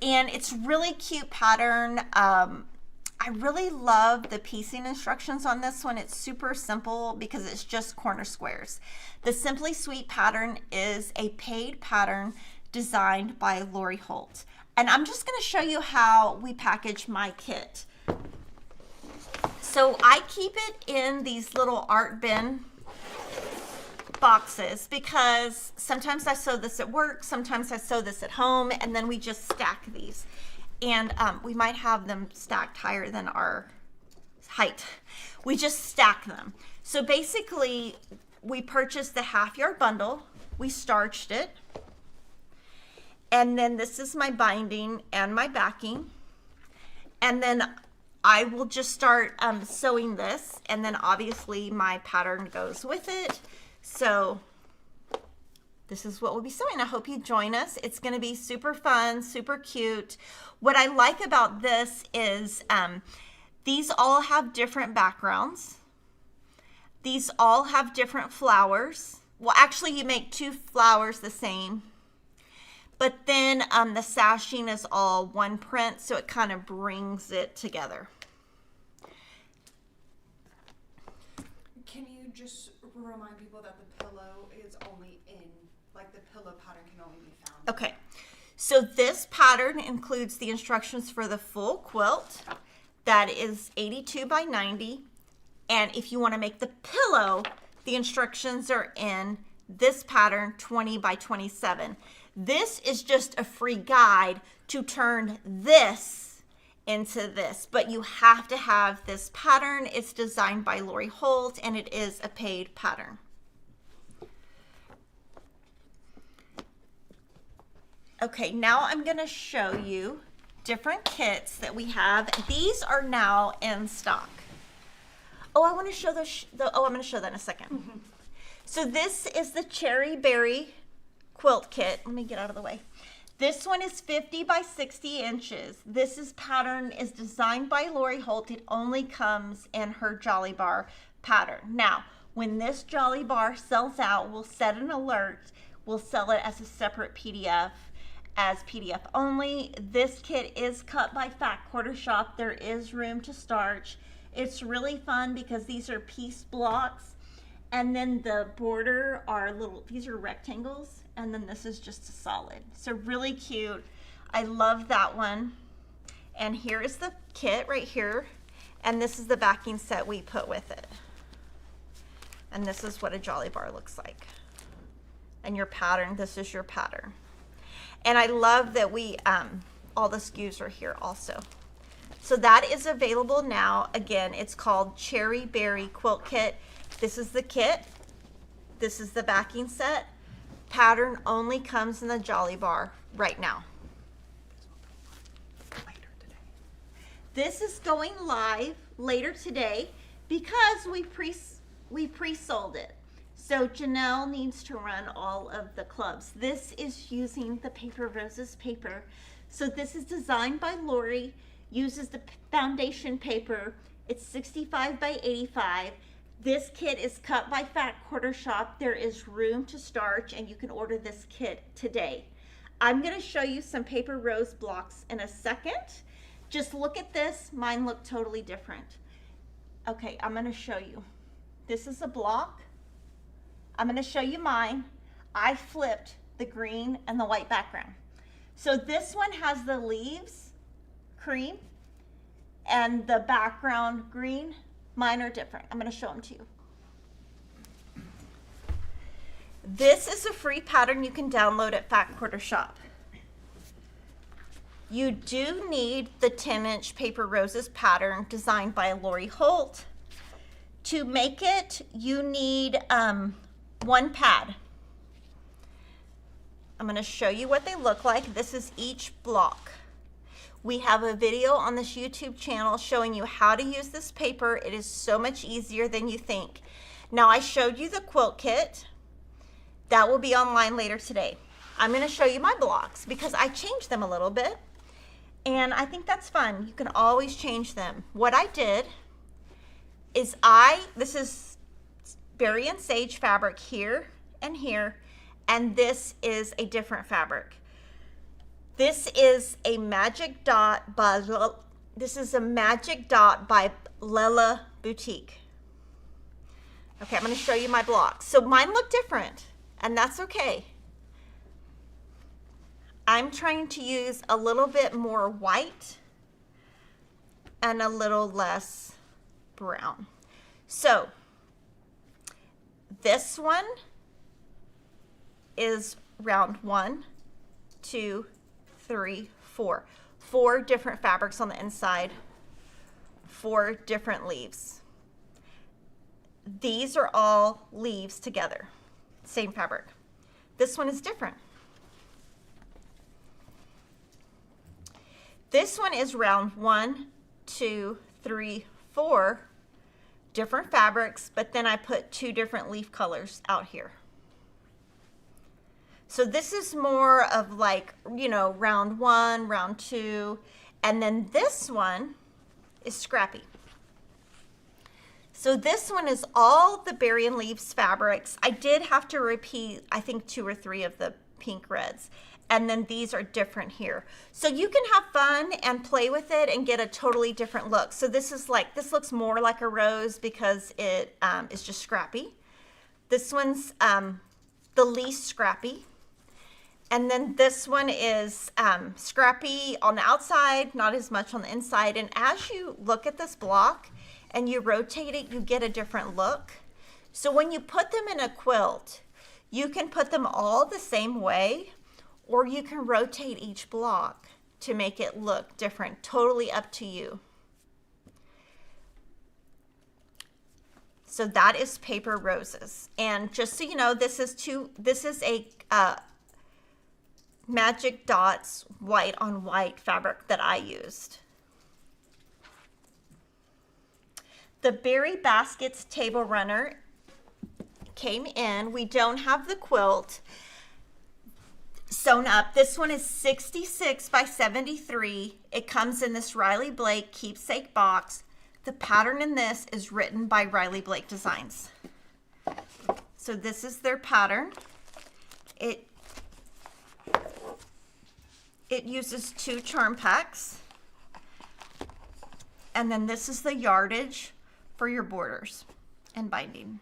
[SPEAKER 1] And it's really cute pattern. I really love the piecing instructions on this one. It's super simple because it's just corner squares. The Simply Sweet pattern is a paid pattern designed by Lori Holt. And I'm just going to show you how we package my kit. So I keep it in these little art bin boxes because sometimes I sew this at work, sometimes I sew this at home, and then we just stack these. And we might have them stacked higher than our height. We just stack them. So basically, we purchased the half-yard bundle, we starched it, and then this is my binding and my backing. And then I will just start sewing this, and then obviously my pattern goes with it. So this is what we'll be sewing. I hope you join us. It's going to be super fun, super cute. What I like about this is these all have different backgrounds. These all have different flowers. Well, actually, you make 2 flowers the same. But then the sashing is all one print, so it kind of brings it together.
[SPEAKER 3] Can you just remind people that the pillow is only in, like the pillow pattern can only be found?
[SPEAKER 1] Okay, so this pattern includes the instructions for the full quilt. That is 82 by 90. And if you want to make the pillow, the instructions are in this pattern 20 by 27. This is just a free guide to turn this into this, but you have to have this pattern. It's designed by Lori Holt and it is a paid pattern. Okay, now I'm going to show you different kits that we have. These are now in stock. Oh, I want to show I'm going to show that in a second. So this is the Cherry Berry quilt kit. Let me get out of the way. This one is 50 by 60 inches. This pattern is designed by Lori Holt. It only comes in her Jolly Bar pattern. Now, when this Jolly Bar sells out, we'll set an alert. We'll sell it as a separate PDF, as PDF only. This kit is cut by Fat Quarter Shop. There is room to starch. It's really fun because these are piece blocks, and then the border are these are rectangles, and then this is just a solid. So really cute. I love that one. And here is the kit right here, and this is the backing set we put with it. And this is what a Jolly Bar looks like. And your pattern, this is your pattern. And I love that we, all the SKUs are here also. So that is available now. Again, it's called Cherry Berry Quilt Kit. This is the kit. This is the backing set. Pattern only comes in the Jolly Bar right now. This is going live later today because we pre-sold it. So Janelle needs to run all of the clubs. This is using the Paper Roses paper. So this is designed by Lori, uses the foundation paper. It's 65 by 85. This kit is cut by Fat Quarter Shop. There is room to starch, and you can order this kit today. I'm gonna show you some Paper Rose blocks in a second. Just look at this. Mine look totally different. Okay, I'm gonna show you. This is a block. I'm gonna show you mine. I flipped the green and the white background. So this one has the leaves, cream, and the background green. Mine are different. I'm gonna show them to you. This is a free pattern you can download at Fat Quarter Shop. You do need the 10-inch Paper Roses pattern designed by Lori Holt. To make it, you need one pad. I'm going to show you what they look like. This is each block. We have a video on this YouTube channel showing you how to use this paper. It is so much easier than you think. Now, I showed you the quilt kit. That will be online later today. I'm going to show you my blocks because I changed them a little bit, and I think that's fun. You can always change them. What I did is this is berry and sage fabric here and here, and this is a different fabric. This is a magic dot by Lella Boutique. Okay, I'm going to show you my blocks. So mine look different, and that's okay. I'm trying to use a little bit more white and a little less brown. So this one is round 1, 2, 3, 4. 4 different fabrics on the inside, 4 different leaves. These are all leaves together, same fabric. This one is different. This one is round 1, 2, 3, 4 different fabrics, but then I put 2 different leaf colors out here. So this is more of like, you know, round 1, round 2, and then this one is scrappy. So this one is all the berry and leaves fabrics. I did have to repeat, I think 2 or 3 of the pink reds. And then these are different here. So you can have fun and play with it and get a totally different look. So this is like, this looks more like a rose because it is just scrappy. This one's the least scrappy. And then this one is scrappy on the outside, not as much on the inside. And as you look at this block and you rotate it, you get a different look. So when you put them in a quilt, You can put them all the same way, or you can rotate each block to make it look different. Totally up to you. So that is paper roses. And just so you know, this is a Magic Dots white on white fabric that I used. The Berry Baskets Table Runner came in. We don't have the quilt sewn up. This one is 66 by 73. It comes in this Riley Blake keepsake box. The pattern in this is written by Riley Blake Designs. So this is their pattern. It uses 2 charm packs. And then this is the yardage for your borders and binding.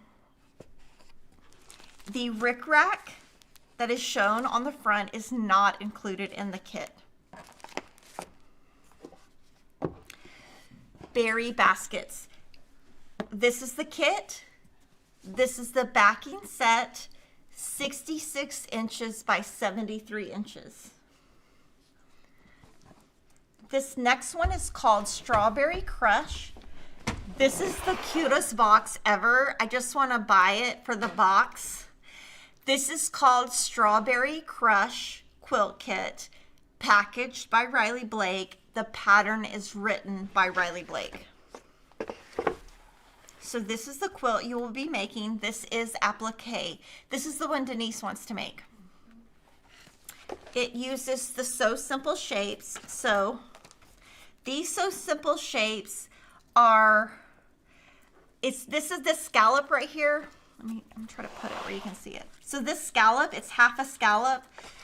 [SPEAKER 1] The rickrack that is shown on the front is not included in the kit. Berry baskets. This is the kit. This is the backing set, 66 inches by 73 inches. This next one is called Strawberry Crush. This is the cutest box ever. I just want to buy it for the box. This is called Strawberry Crush Quilt Kit, packaged by Riley Blake. The pattern is written by Riley Blake. So this is the quilt you will be making. This is applique. This is the one Denise wants to make. It uses the So Simple shapes. So these So Simple shapes are, this is the scallop right here. I'm trying to put it where you can see it. So this scallop, it's half a scallop.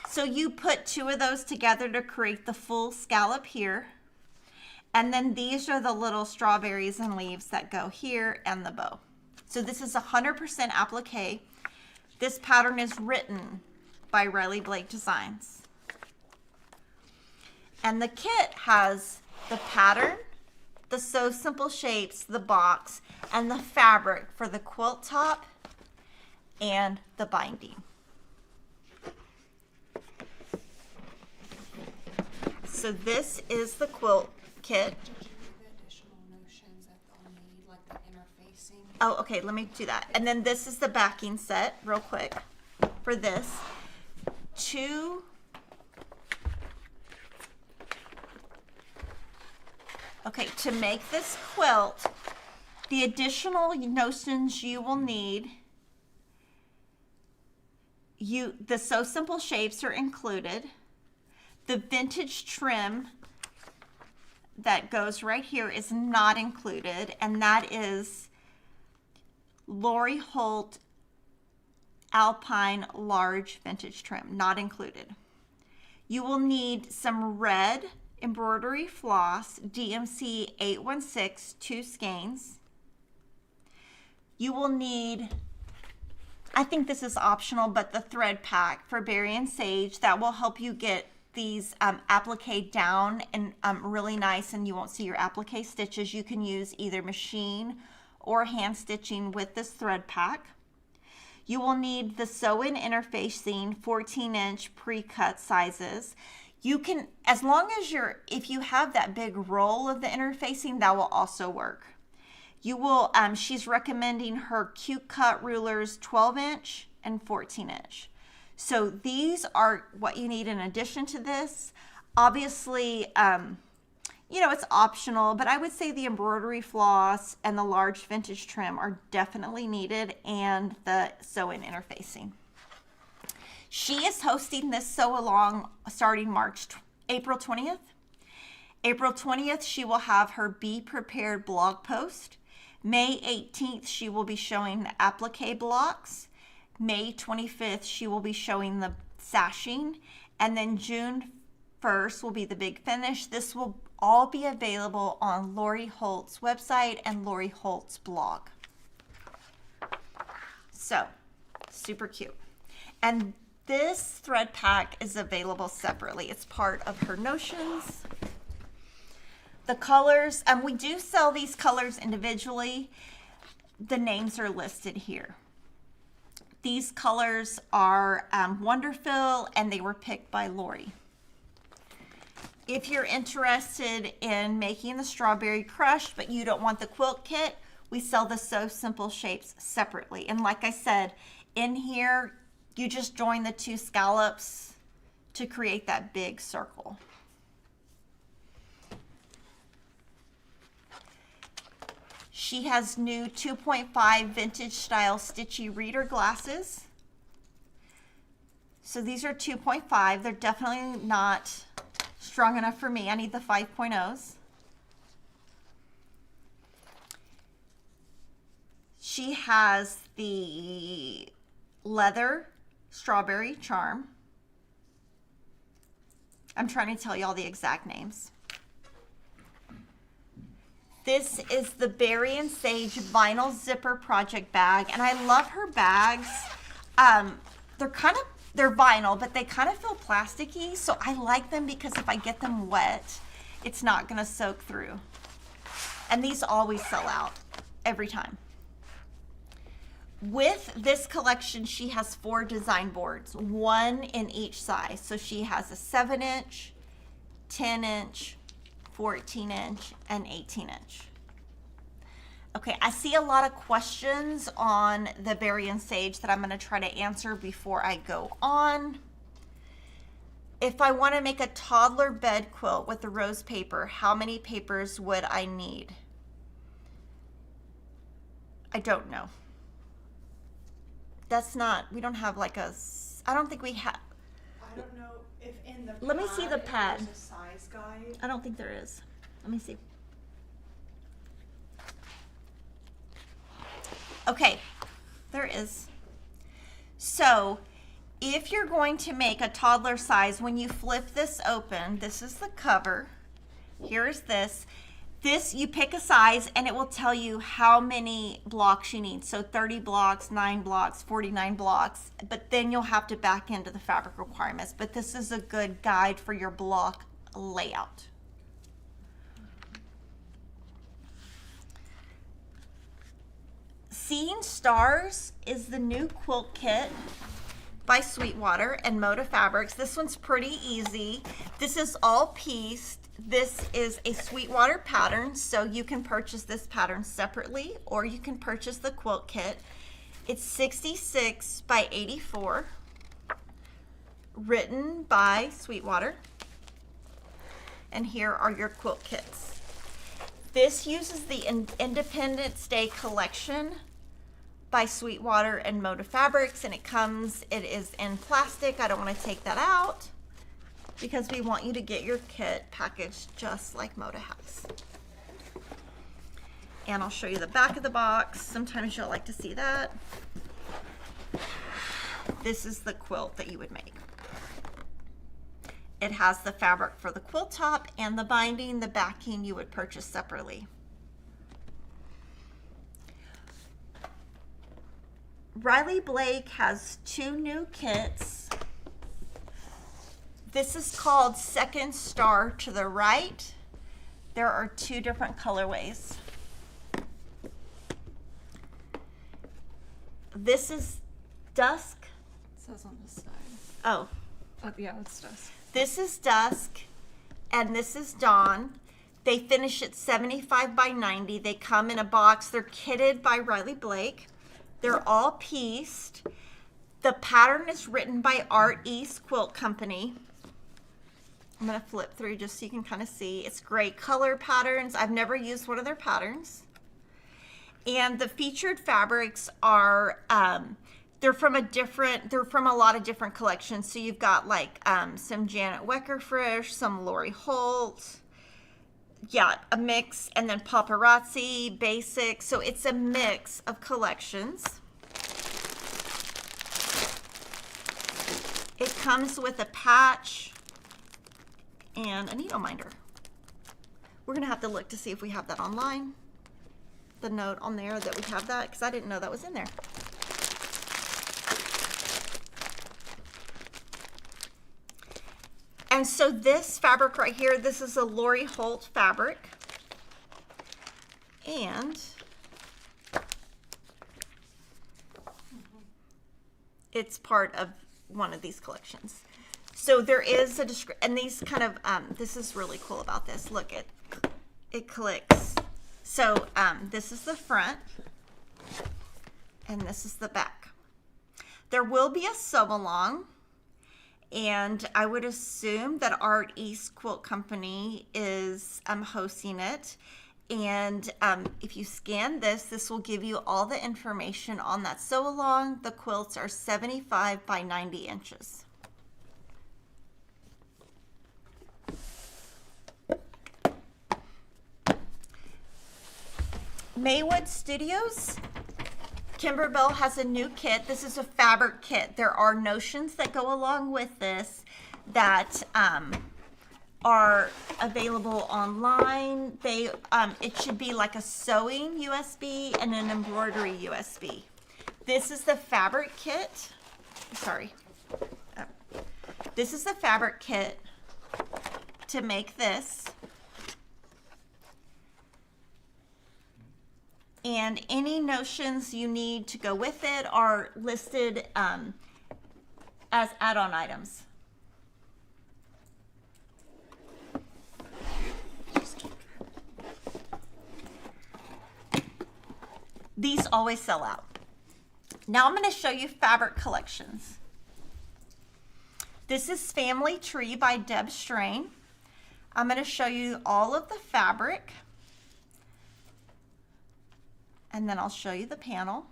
[SPEAKER 1] So you put 2 of those together to create the full scallop here. And then these are the little strawberries and leaves that go here and the bow. So this is 100% applique. This pattern is written by Riley Blake Designs. And the kit has the pattern, the So Simple shapes, the box, and the fabric for the quilt top and the binding. So this is the quilt kit.
[SPEAKER 3] Did you read the additional notions that they'll need, like the interfacing?
[SPEAKER 1] Oh, okay, let me do that. And then this is the backing set, real quick, for this. 2 Okay, to make this quilt, the additional notions you will need, the So Simple shapes are included. The vintage trim that goes right here is not included, and that is Lori Holt Alpine Large Vintage Trim, not included. You will need some red embroidery floss, DMC 816 2 skeins. You will need, I think this is optional, but the thread pack for Berry and Sage that will help you get these applique down and really nice, and you won't see your applique stitches. You can use either machine or hand stitching with this thread pack. You will need the sew-in interfacing 14-inch pre-cut sizes. You can, as long as if you have that big roll of the interfacing, that will also work. You will, she's recommending her cute cut rulers 12-inch and 14-inch. So these are what you need in addition to this. Obviously, it's optional, but I would say the embroidery floss and the large vintage trim are definitely needed, and the sew-in interfacing. She is hosting this sew along starting April 20th. April 20th, she will have her Be Prepared blog post. May 18th, she will be showing the applique blocks. May 25th, she will be showing the sashing. And then June 1st will be the big finish. This will all be available on Lori Holt's website and Lori Holt's blog. So, super cute. And this thread pack is available separately. It's part of her notions. The colors, we do sell these colors individually. The names are listed here. These colors are Wonderfill, and they were picked by Lori. If you're interested in making the strawberry crush, but you don't want the quilt kit, we sell the So Simple shapes separately. And like I said, in here, you just join the 2 scallops to create that big circle. She has new 2.5 vintage style stitchy reader glasses. So these are 2.5. They're definitely not strong enough for me. I need the 5.0s. She has the leather strawberry charm. I'm trying to tell you all the exact names. This is the Berry and Sage vinyl zipper project bag, and I love her bags. They're vinyl, but they kind of feel plasticky, so I like them because if I get them wet, it's not gonna soak through. And these always sell out every time. With this collection, she has 4 design boards, 1 in each size. So she has a 7-inch, 10-inch, 14-inch, and 18-inch. Okay, I see a lot of questions on the Berry and Sage that I'm going to try to answer before I go on. If I want to make a toddler bed quilt with the rose paper, how many papers would I need? I don't know. That's not, we don't have like a, I don't think we have.
[SPEAKER 2] I don't know if in the
[SPEAKER 1] Let me see the pad.
[SPEAKER 2] there's a size guide.
[SPEAKER 1] I don't think there is. Let me see. Okay, there is. So if you're going to make a toddler size, when you flip this open, this is the cover. Here's this. This, you pick a size and it will tell you how many blocks you need. So 30 blocks, 9 blocks, 49 blocks, but then you'll have to back into the fabric requirements. But this is a good guide for your block layout. Seeing Stars is the new quilt kit by Sweetwater and Moda Fabrics. This one's pretty easy. This is all pieced. This is a Sweetwater pattern, so you can purchase this pattern separately or you can purchase the quilt kit. It's 66 by 84, written by Sweetwater. And here are your quilt kits. This uses the Independence Day collection by Sweetwater and Moda Fabrics, and it is in plastic. I don't want to take that out because we want you to get your kit packaged just like Moda has. And I'll show you the back of the box. Sometimes you'll like to see that. This is the quilt that you would make. It has the fabric for the quilt top and the binding. The backing you would purchase separately. Riley Blake has 2 new kits. This is called Second Star to the Right. There are 2 different colorways. This is Dusk.
[SPEAKER 4] It says on the side.
[SPEAKER 1] Oh,
[SPEAKER 4] Yeah, it's dusk.
[SPEAKER 1] this is Dusk and this is Dawn. They finish at 75 by 90. They come in a box. They're kitted by Riley Blake. They're all pieced. The pattern is written by Art East Quilt Company. I'm going to flip through just so you can kind of see. It's great color patterns. I've never used one of their patterns. And the featured fabrics are, they're from a lot of different collections. So you've got like some Janet Weckerfrisch, some Lori Holt, yeah, a mix, and then Paparazzi, Basic. So it's a mix of collections. It comes with a patch and a needle minder. We're gonna have to look to see if we have that online. The note on there that we have that, because I didn't know that was in there. And so this fabric right here, this is a Lori Holt fabric. And it's part of one of these collections. So there is a and these kind of, this is really cool about this. Look, it clicks. So this is the front, and this is the back. There will be a sew-along, and I would assume that Art East Quilt Company is hosting it. And if you scan this, this will give you all the information on that sew-along. The quilts are 75 by 90 inches. Maywood Studios, Kimberbell has a new kit. This is a fabric kit. There are notions that go along with this that are available online. They it should be like a sewing USB and an embroidery USB. This is the fabric kit. Sorry. This is the fabric kit to make this. And any notions you need to go with it are listed as add-on items. These always sell out. Now I'm going to show you fabric collections. This is Family Tree by Deb Strain. I'm going to show you all of the fabric, and then I'll show you the panel.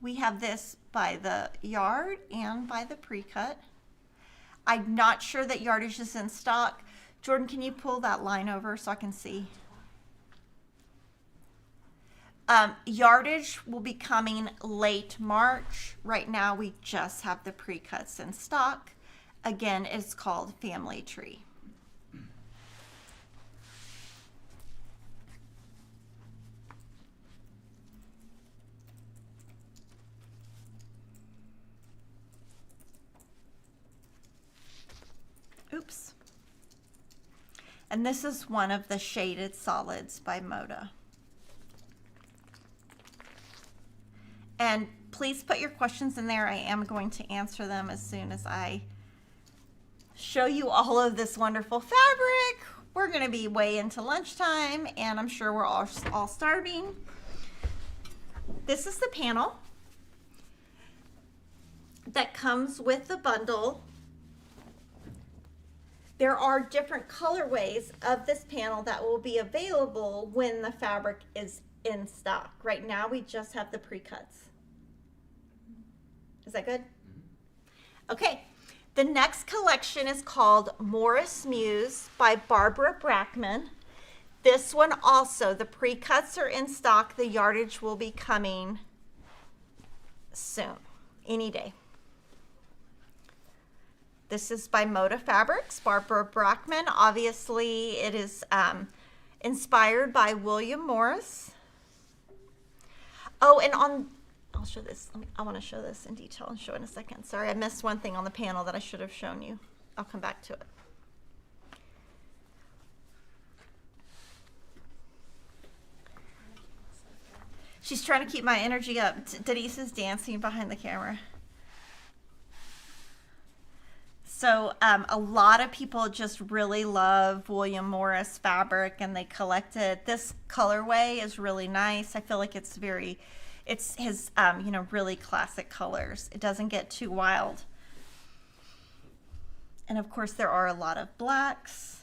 [SPEAKER 1] We have this by the yard and by the pre-cut. I'm not sure that yardage is in stock. Jordan, can you pull that line over so I can see? Yardage will be coming late March. Right now we just have the pre-cuts in stock. Again, it's called Family Tree. Oops. And this is one of the shaded solids by Moda. And please put your questions in there. I am going to answer them as soon as I show you all of this wonderful fabric. We're going to be way into lunchtime, and I'm sure we're all starving. This is the panel that comes with the bundle. There are different colorways of this panel that will be available when the fabric is in stock. Right now we just have the pre-cuts. Is that good? Okay, the next collection is called Morris Muse by Barbara Brackman. This one also, the pre-cuts are in stock. The yardage will be coming soon, any day. This is by Moda Fabrics, Barbara Brackman. Obviously, it is inspired by William Morris. Oh, and I'll show this. I want to show this in detail and show it in a second. Sorry, I missed one thing on the panel that I should have shown you. I'll come back to it. She's trying to keep my energy up. Denise is dancing behind the camera. So a lot of people just really love William Morris fabric, and they collect it. This colorway is really nice. I feel like it's his really classic colors. It doesn't get too wild. And of course there are a lot of blacks.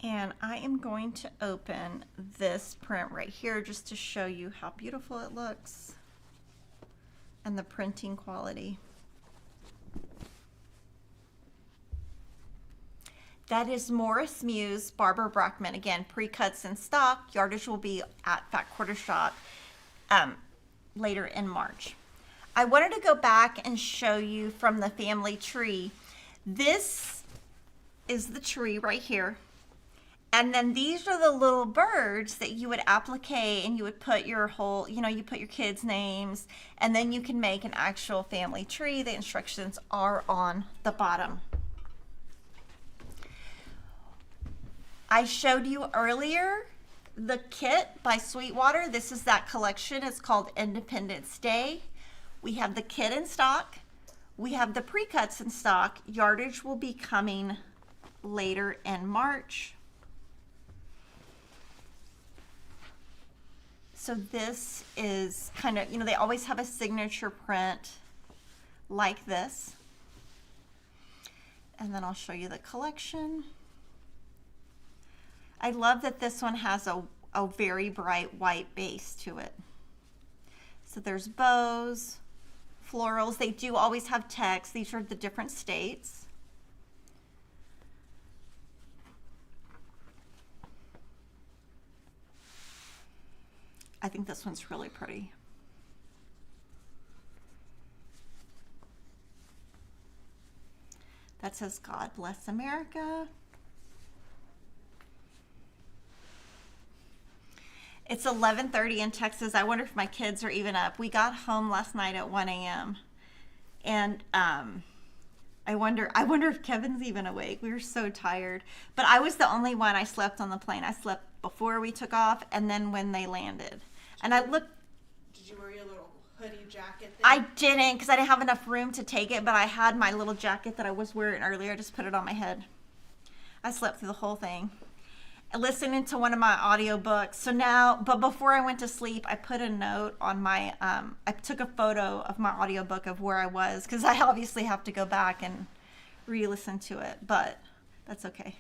[SPEAKER 1] And I am going to open this print right here just to show you how beautiful it looks and the printing quality. That is Morris Muse, Barbara Brackman. Again, pre-cuts in stock. Yardage will be at Fat Quarter Shop later in March. I wanted to go back and show you from the family tree. This is the tree right here. And then these are the little birds that you would applique, and you would put your whole, you put your kids' names, and then you can make an actual family tree. The instructions are on the bottom. I showed you earlier the kit by Sweetwater. This is that collection. It's called Independence Day. We have the kit in stock. We have the pre-cuts in stock. Yardage will be coming later in March. So this is kind of, they always have a signature print like this. And then I'll show you the collection. I love that this one has a very bright white base to it. So there's bows, florals. They do always have text. These are the different states. I think this one's really pretty. That says, God bless America. It's 11:30 in Texas. I wonder if my kids are even up. We got home last night at 1 a.m. And I wonder if Kevin's even awake. We were so tired. But I was the only one. I slept on the plane. I slept before we took off and then when they landed. And I looked.
[SPEAKER 3] Did you wear your little hoodie jacket thing?
[SPEAKER 1] I didn't, because I didn't have enough room to take it, but I had my little jacket that I was wearing earlier. I just put it on my head. I slept through the whole thing. Listening to one of my audiobooks. So now, but before I went to sleep, I put a note on my, I took a photo of my audiobook of where I was, because I obviously have to go back and re-listen to it, but that's okay.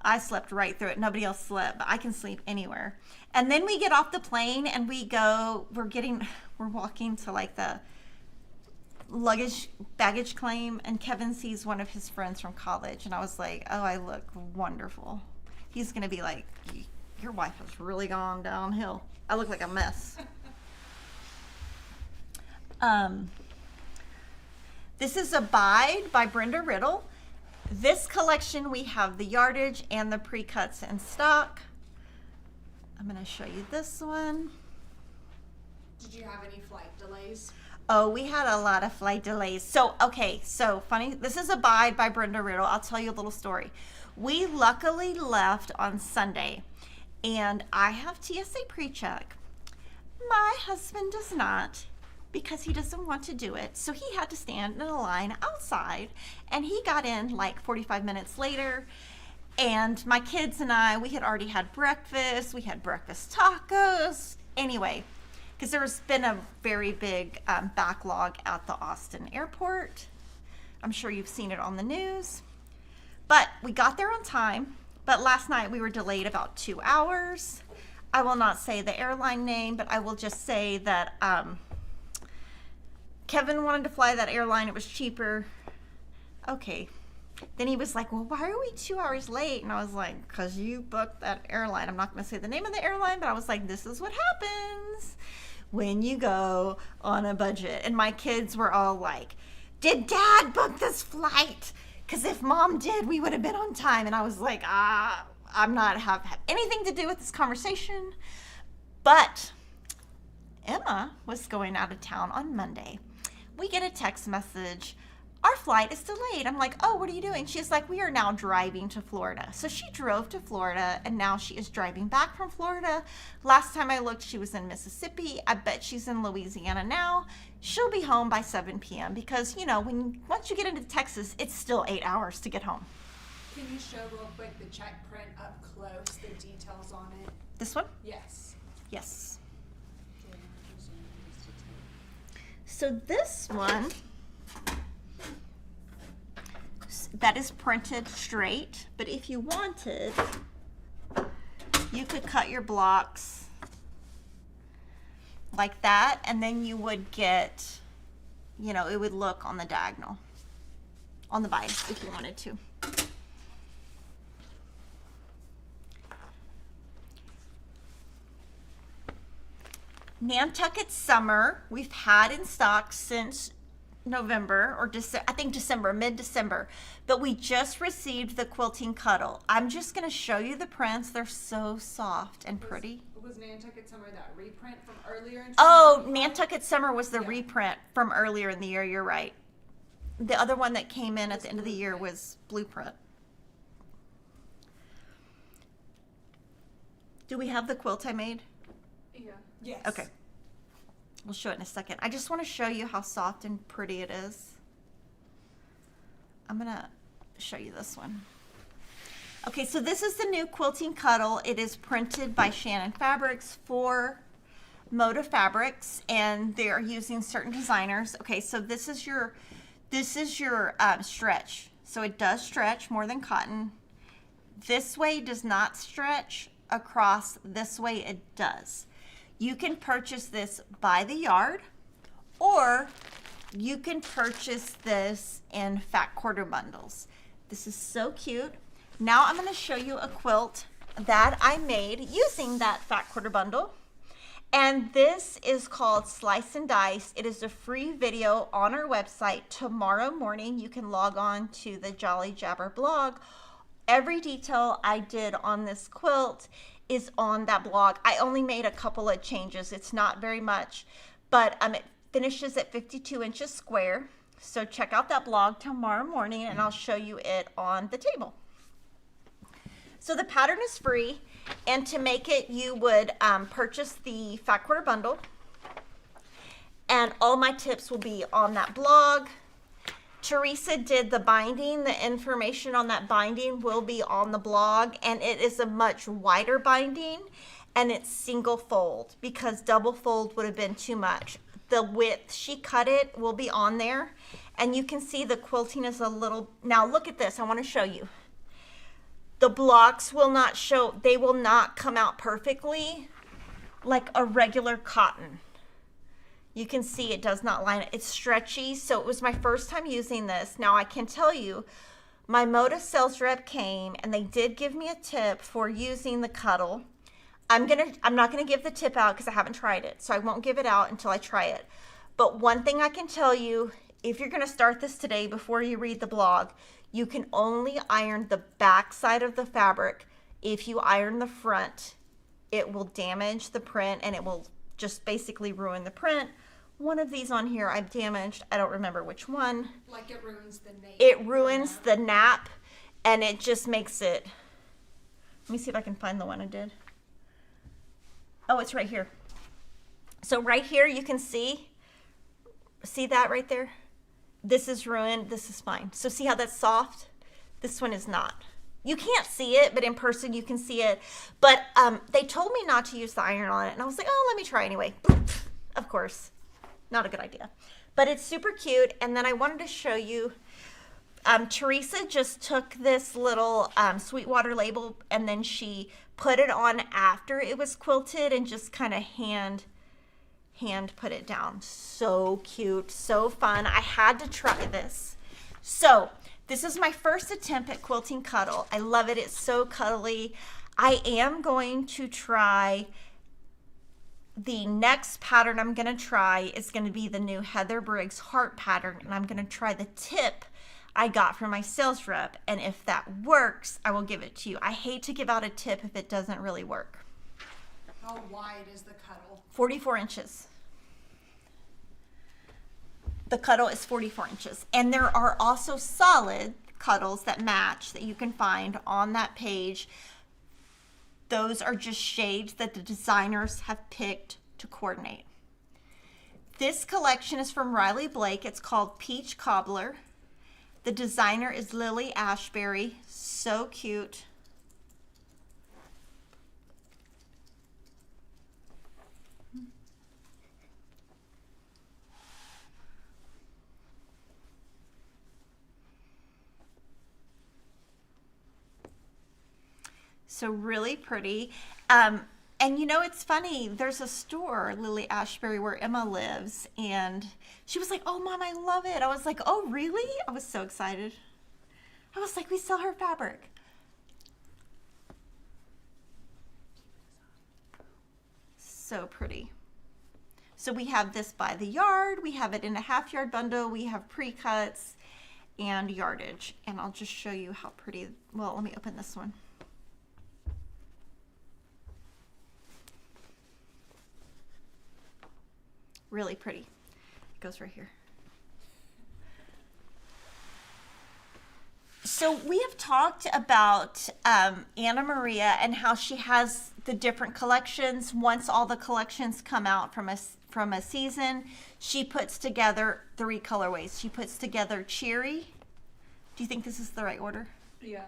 [SPEAKER 1] I slept right through it. Nobody else slept, but I can sleep anywhere. And then we get off the plane and we're walking to like the baggage claim, and Kevin sees one of his friends from college, and I was like, oh, I look wonderful. He's going to be like, your wife has really gone downhill. I look like a mess. This is Abide by Brenda Riddle. This collection, we have the yardage and the pre-cuts in stock. I'm going to show you this one.
[SPEAKER 3] Did you have any flight delays?
[SPEAKER 1] Oh, we had a lot of flight delays. So funny. This is Abide by Brenda Riddle. I'll tell you a little story. We luckily left on Sunday, and I have TSA pre-check. My husband does not, because he doesn't want to do it. So he had to stand in a line outside, and he got in like 45 minutes later. And my kids and I, we had already had breakfast. We had breakfast tacos. Anyway, because there's been a very big backlog at the Austin airport. I'm sure you've seen it on the news. But we got there on time. But last night we were delayed about 2 hours. I will not say the airline name, but I will just say that Kevin wanted to fly that airline. It was cheaper. Okay. Then he was like, well, why are we 2 hours late? And I was like, because you booked that airline. I'm not going to say the name of the airline, but I was like, this is what happens when you go on a budget. And my kids were all like, did Dad book this flight? Because if Mom did, we would have been on time. And I was like, I'm not have anything to do with this conversation. But Emma was going out of town on Monday. We get a text message. Our flight is delayed. I'm like, oh, what are you doing? She's like, we are now driving to Florida. So she drove to Florida, and now she is driving back from Florida. Last time I looked, she was in Mississippi. I bet she's in Louisiana now. She'll be home by 7 p.m. because, once you get into Texas, it's still 8 hours to get home.
[SPEAKER 3] Can you show real quick the check print up close, the details on it?
[SPEAKER 1] This one?
[SPEAKER 3] Yes.
[SPEAKER 1] Yes. So this one, that is printed straight, but if you wanted, you could cut your blocks like that, and then you would get, it would look on the diagonal, on the bias if you wanted to. Nantucket Summer, we've had in stock since November or I think December, mid-December, but we just received the quilting cuddle. I'm just going to show you the prints. They're so soft and pretty.
[SPEAKER 3] Was Nantucket Summer that reprint from earlier in
[SPEAKER 1] Oh,
[SPEAKER 3] 2025?
[SPEAKER 1] Nantucket Summer was the
[SPEAKER 3] Yeah.
[SPEAKER 1] reprint from earlier in the year. You're right. The other one that came in at the end of the year was Blueprint. Do we have the quilt I made?
[SPEAKER 4] Yeah.
[SPEAKER 3] Yes.
[SPEAKER 1] Okay. We'll show it in a second. I just want to show you how soft and pretty it is. I'm going to show you this one. Okay, so this is the new quilting cuddle. It is printed by Shannon Fabrics for Moda Fabrics, and they're using certain designers. Okay, so this is your stretch. So it does stretch more than cotton. This way does not stretch. Across this way it does. You can purchase this by the yard, or you can purchase this in fat quarter bundles. This is so cute. Now I'm going to show you a quilt that I made using that fat quarter bundle. And this is called Slice and Dice. It is a free video on our website. Tomorrow morning you can log on to the Jolly Jabber blog. Every detail I did on this quilt is on that blog. I only made a couple of changes. It's not very much, but it finishes at 52 inches square. So check out that blog tomorrow morning and I'll show you it on the table. So the pattern is free, and to make it you would purchase the fat quarter bundle, and all my tips will be on that blog. Teresa did the binding. The information on that binding will be on the blog, and it is a much wider binding, and it's single fold because double fold would have been too much. The width she cut it will be on there, and you can see the quilting is a little. Now look at this. I want to show you. The blocks will not show. They will not come out perfectly like a regular cotton. You can see it does not line it. It's stretchy, so it was my first time using this. Now I can tell you, my Moda sales rep came and they did give me a tip for using the cuddle. I'm not gonna give the tip out because I haven't tried it, so I won't give it out until I try it. But one thing I can tell you, if you're gonna start this today before you read the blog, you can only iron the back side of the fabric. If you iron the front, it will damage the print and it will just basically ruin the print. One of these on here I've damaged. I don't remember which one.
[SPEAKER 3] Like it ruins the nape.
[SPEAKER 1] It ruins the nap and it just makes it. Let me see if I can find the one I did. Oh, it's right here. So right here you can see that right there? This is ruined, this is fine. So see how that's soft? This one is not. You can't see it, but in person you can see it. But they told me not to use the iron on it, and I was like, oh, let me try anyway. Of course, not a good idea. But it's super cute, and then I wanted to show you, Teresa just took this little Sweetwater label, and then she put it on after it was quilted and just kind of hand put it down. So cute, so fun. I had to try this. So this is my first attempt at quilting cuddle. I love it. It's so cuddly. I am going to try the next pattern. I'm going to try is going to be the new Heather Briggs heart pattern, and I'm going to try the tip I got from my sales rep, and if that works, I will give it to you. I hate to give out a tip if it doesn't really work.
[SPEAKER 3] How wide is the cuddle?
[SPEAKER 1] 44 inches. The cuddle is 44 inches. And there are also solid cuddles that match that you can find on that page. Those are just shades that the designers have picked to coordinate. This collection is from Riley Blake. It's called Peach Cobbler. The designer is Lily Ashbury. So cute. So really pretty. And you know, it's funny, there's a store, Lily Ashbury, where Emma lives, and she was like, oh, Mom, I love it. I was like, oh, really? I was so excited. I was like, we sell her fabric. So pretty. So we have this by the yard, we have it in a half yard bundle, we have pre-cuts and yardage. And I'll just show you how pretty, well, let me open this one. Really pretty. It goes right here. So we have talked about Anna Maria and how she has the different collections. Once all the collections come out from a season, she puts together 3 colorways. She puts together Cheery. Do you think this is the right order?
[SPEAKER 4] Yeah.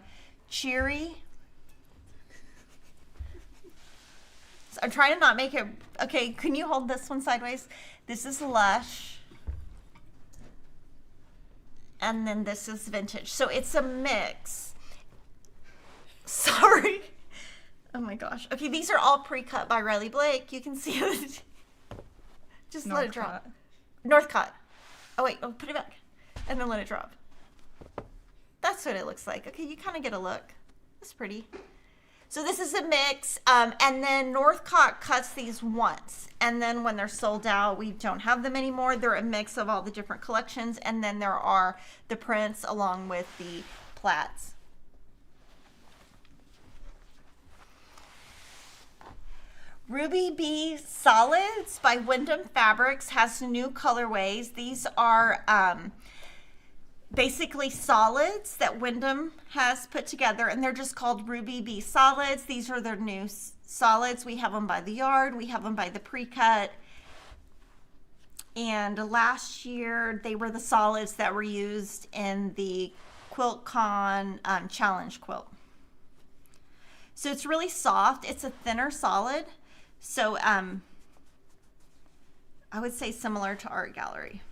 [SPEAKER 1] Cheery. So I'm trying to not make it. Okay, can you hold this one sideways? This is Lush. And then this is Vintage. So it's a mix. Sorry. Oh my gosh. Okay, these are all pre-cut by Riley Blake. You can see it. Just let it drop. Northcott. Oh wait, oh, put it back. And then let it drop. That's what it looks like. Okay, you kind of get a look. That's pretty. So this is a mix, and then Northcott cuts these once, and then when they're sold out, we don't have them anymore. They're a mix of all the different collections, and then there are the prints along with the plats. Ruby Bee Solids by Wyndham Fabrics has new colorways. These are basically solids that Wyndham has put together, and they're just called Ruby Bee Solids. These are their new solids. We have them by the yard. We have them by the pre-cut. And last year, they were the solids that were used in the QuiltCon challenge quilt. So it's really soft. It's a thinner solid. So I would say similar to Art Gallery.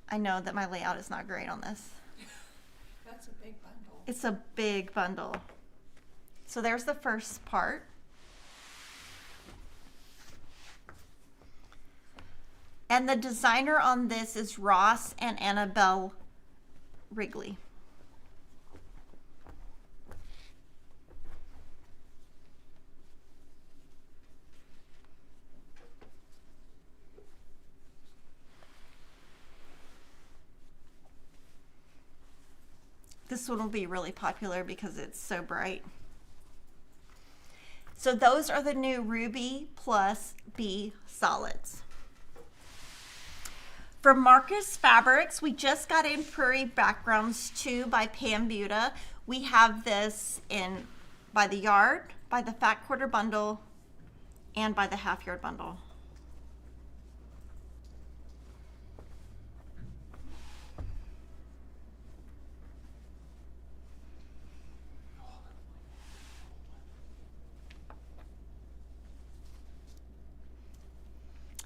[SPEAKER 1] I know that my layout is not great on this.
[SPEAKER 3] That's a big bundle.
[SPEAKER 1] It's a big bundle. So there's the first part. And the designer on this is Ross and Annabelle Wrigley. This one will be really popular because it's so bright. So those are the new Ruby plus B solids. For Marcus Fabrics, we just got in Prairie Backgrounds 2 by Pam Buda. We have this in by the yard, by the fat quarter bundle, and by the half yard bundle.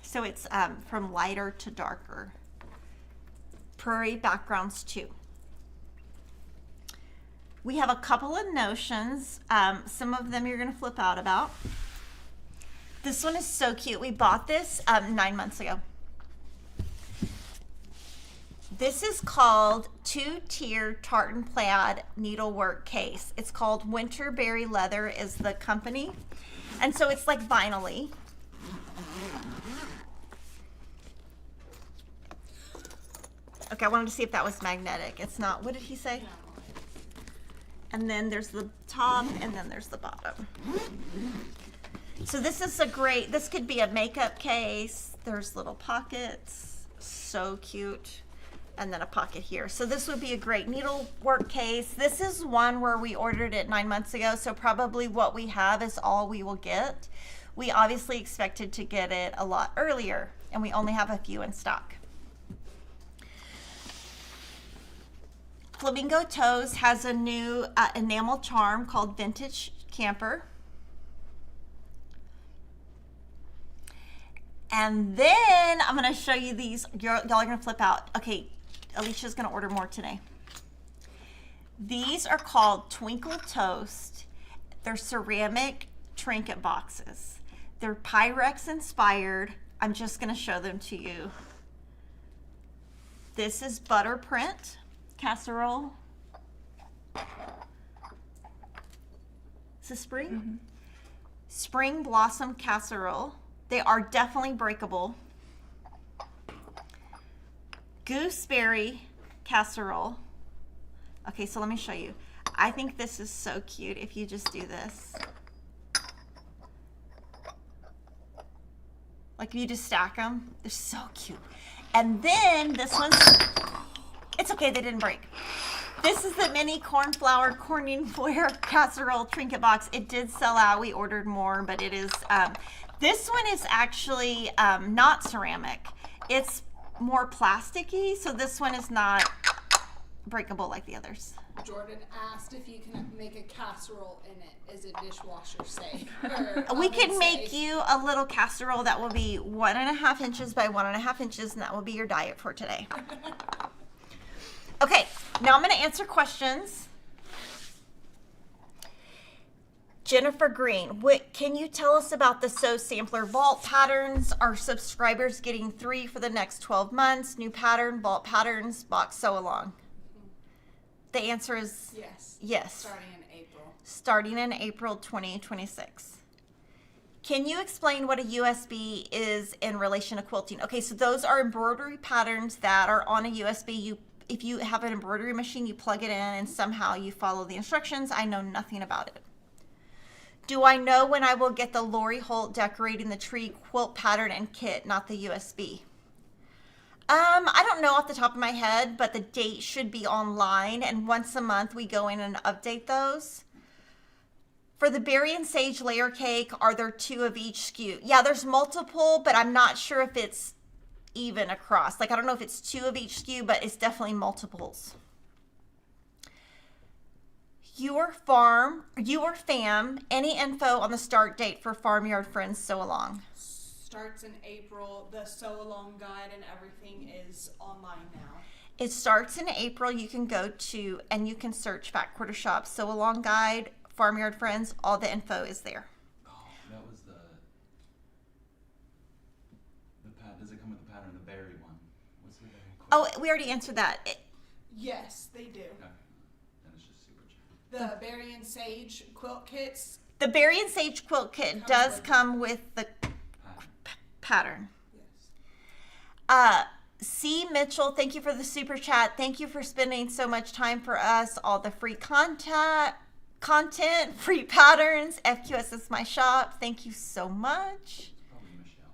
[SPEAKER 1] So it's from lighter to darker. Prairie Backgrounds 2. We have a couple of notions. Some of them you're going to flip out about. This one is so cute. We bought this 9 months ago. This is called 2-tier tartan plaid needlework case. It's called Winterberry Leather is the company. And so it's like vinyl-y. Okay, I wanted to see if that was magnetic. It's not. What did he say? And then there's the top, and then there's the bottom. So this is a great, this could be a makeup case. There's little pockets. So cute. And then a pocket here. So this would be a great needlework case. This is one where we ordered it 9 months ago, so probably what we have is all we will get. We obviously expected to get it a lot earlier, and we only have a few in stock. Flamingo Toes has a new enamel charm called Vintage Camper. And then I'm going to show you these. Y'all are going to flip out. Okay, Alicia's going to order more today. These are called Twinkle Toast. They're ceramic trinket boxes. They're Pyrex inspired. I'm just going to show them to you. This is butter print casserole. Is this spring? Spring blossom casserole. They are definitely breakable. Gooseberry casserole. Okay, so let me show you. I think this is so cute if you just do this. Like if you just stack them, they're so cute. And then this one's, it's okay, they didn't break. This is the mini cornflower corning flare casserole trinket box. It did sell out. We ordered more, but it is, this one is actually not ceramic. It's more plasticky, so this one is not breakable like the others.
[SPEAKER 3] Jordan asked if you can make a casserole in it. Is it dishwasher safe?
[SPEAKER 1] We can make you a little casserole that will be 1.5 inches by 1.5 inches, and that will be your diet for today. Okay, now I'm going to answer questions. Jennifer Green, what can you tell us about the Sew Sampler vault patterns? Are subscribers getting 3 for the next 12 months? New pattern, vault patterns, box sew along. The answer is yes.
[SPEAKER 3] Starting in April.
[SPEAKER 1] Starting in April 2026. Can you explain what a USB is in relation to quilting? Okay, so those are embroidery patterns that are on a USB. If you have an embroidery machine, you plug it in and somehow you follow the instructions. I know nothing about it. Do I know when I will get the Lori Holt decorating the tree quilt pattern and kit, not the USB? I don't know off the top of my head, but the date should be online, and once a month we go in and update those. For the berry and sage layer cake, are there 2 of each SKU? Yeah, there's multiple, but I'm not sure if it's even across. Like, I don't know if it's 2 of each SKU, but it's definitely multiples. Your fam, any info on the start date for Farmyard Friends Sew Along?
[SPEAKER 3] Starts in April. The sew along guide and everything is online now.
[SPEAKER 1] It starts in April. You can go to and you can search Fat Quarter Shop Sew Along Guide, Farmyard Friends. All the info is there.
[SPEAKER 5] Oh, that was the pad. Does it come with the pattern? The berry one. What's the berry?
[SPEAKER 1] Oh, we already answered that.
[SPEAKER 3] Yes, they do.
[SPEAKER 5] Okay. Then it's just super cheap.
[SPEAKER 3] The berry and sage quilt kits.
[SPEAKER 1] The berry and sage quilt kit does come with the pattern.
[SPEAKER 3] Yes.
[SPEAKER 1] C. Mitchell, thank you for the super chat. Thank you for spending so much time for us. All the free content, free patterns. FQS is my shop. Thank you so much.
[SPEAKER 5] Probably Michelle.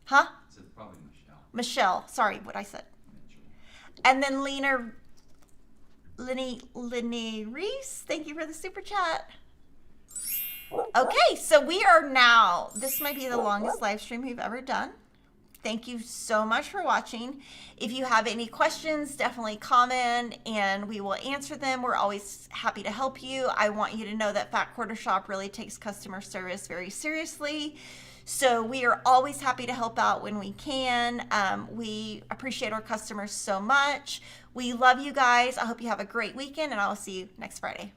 [SPEAKER 1] Huh?
[SPEAKER 5] It's probably Michelle.
[SPEAKER 1] Michelle. Sorry, what I said.
[SPEAKER 5] Mitchell.
[SPEAKER 1] And then Lenny Reese, thank you for the super chat. Okay, so we are now, this might be the longest live stream we've ever done. Thank you so much for watching. If you have any questions, definitely comment and we will answer them. We're always happy to help you. I want you to know that Fat Quarter Shop really takes customer service very seriously. So we are always happy to help out when we can. We appreciate our customers so much. We love you guys. I hope you have a great weekend and I'll see you next Friday.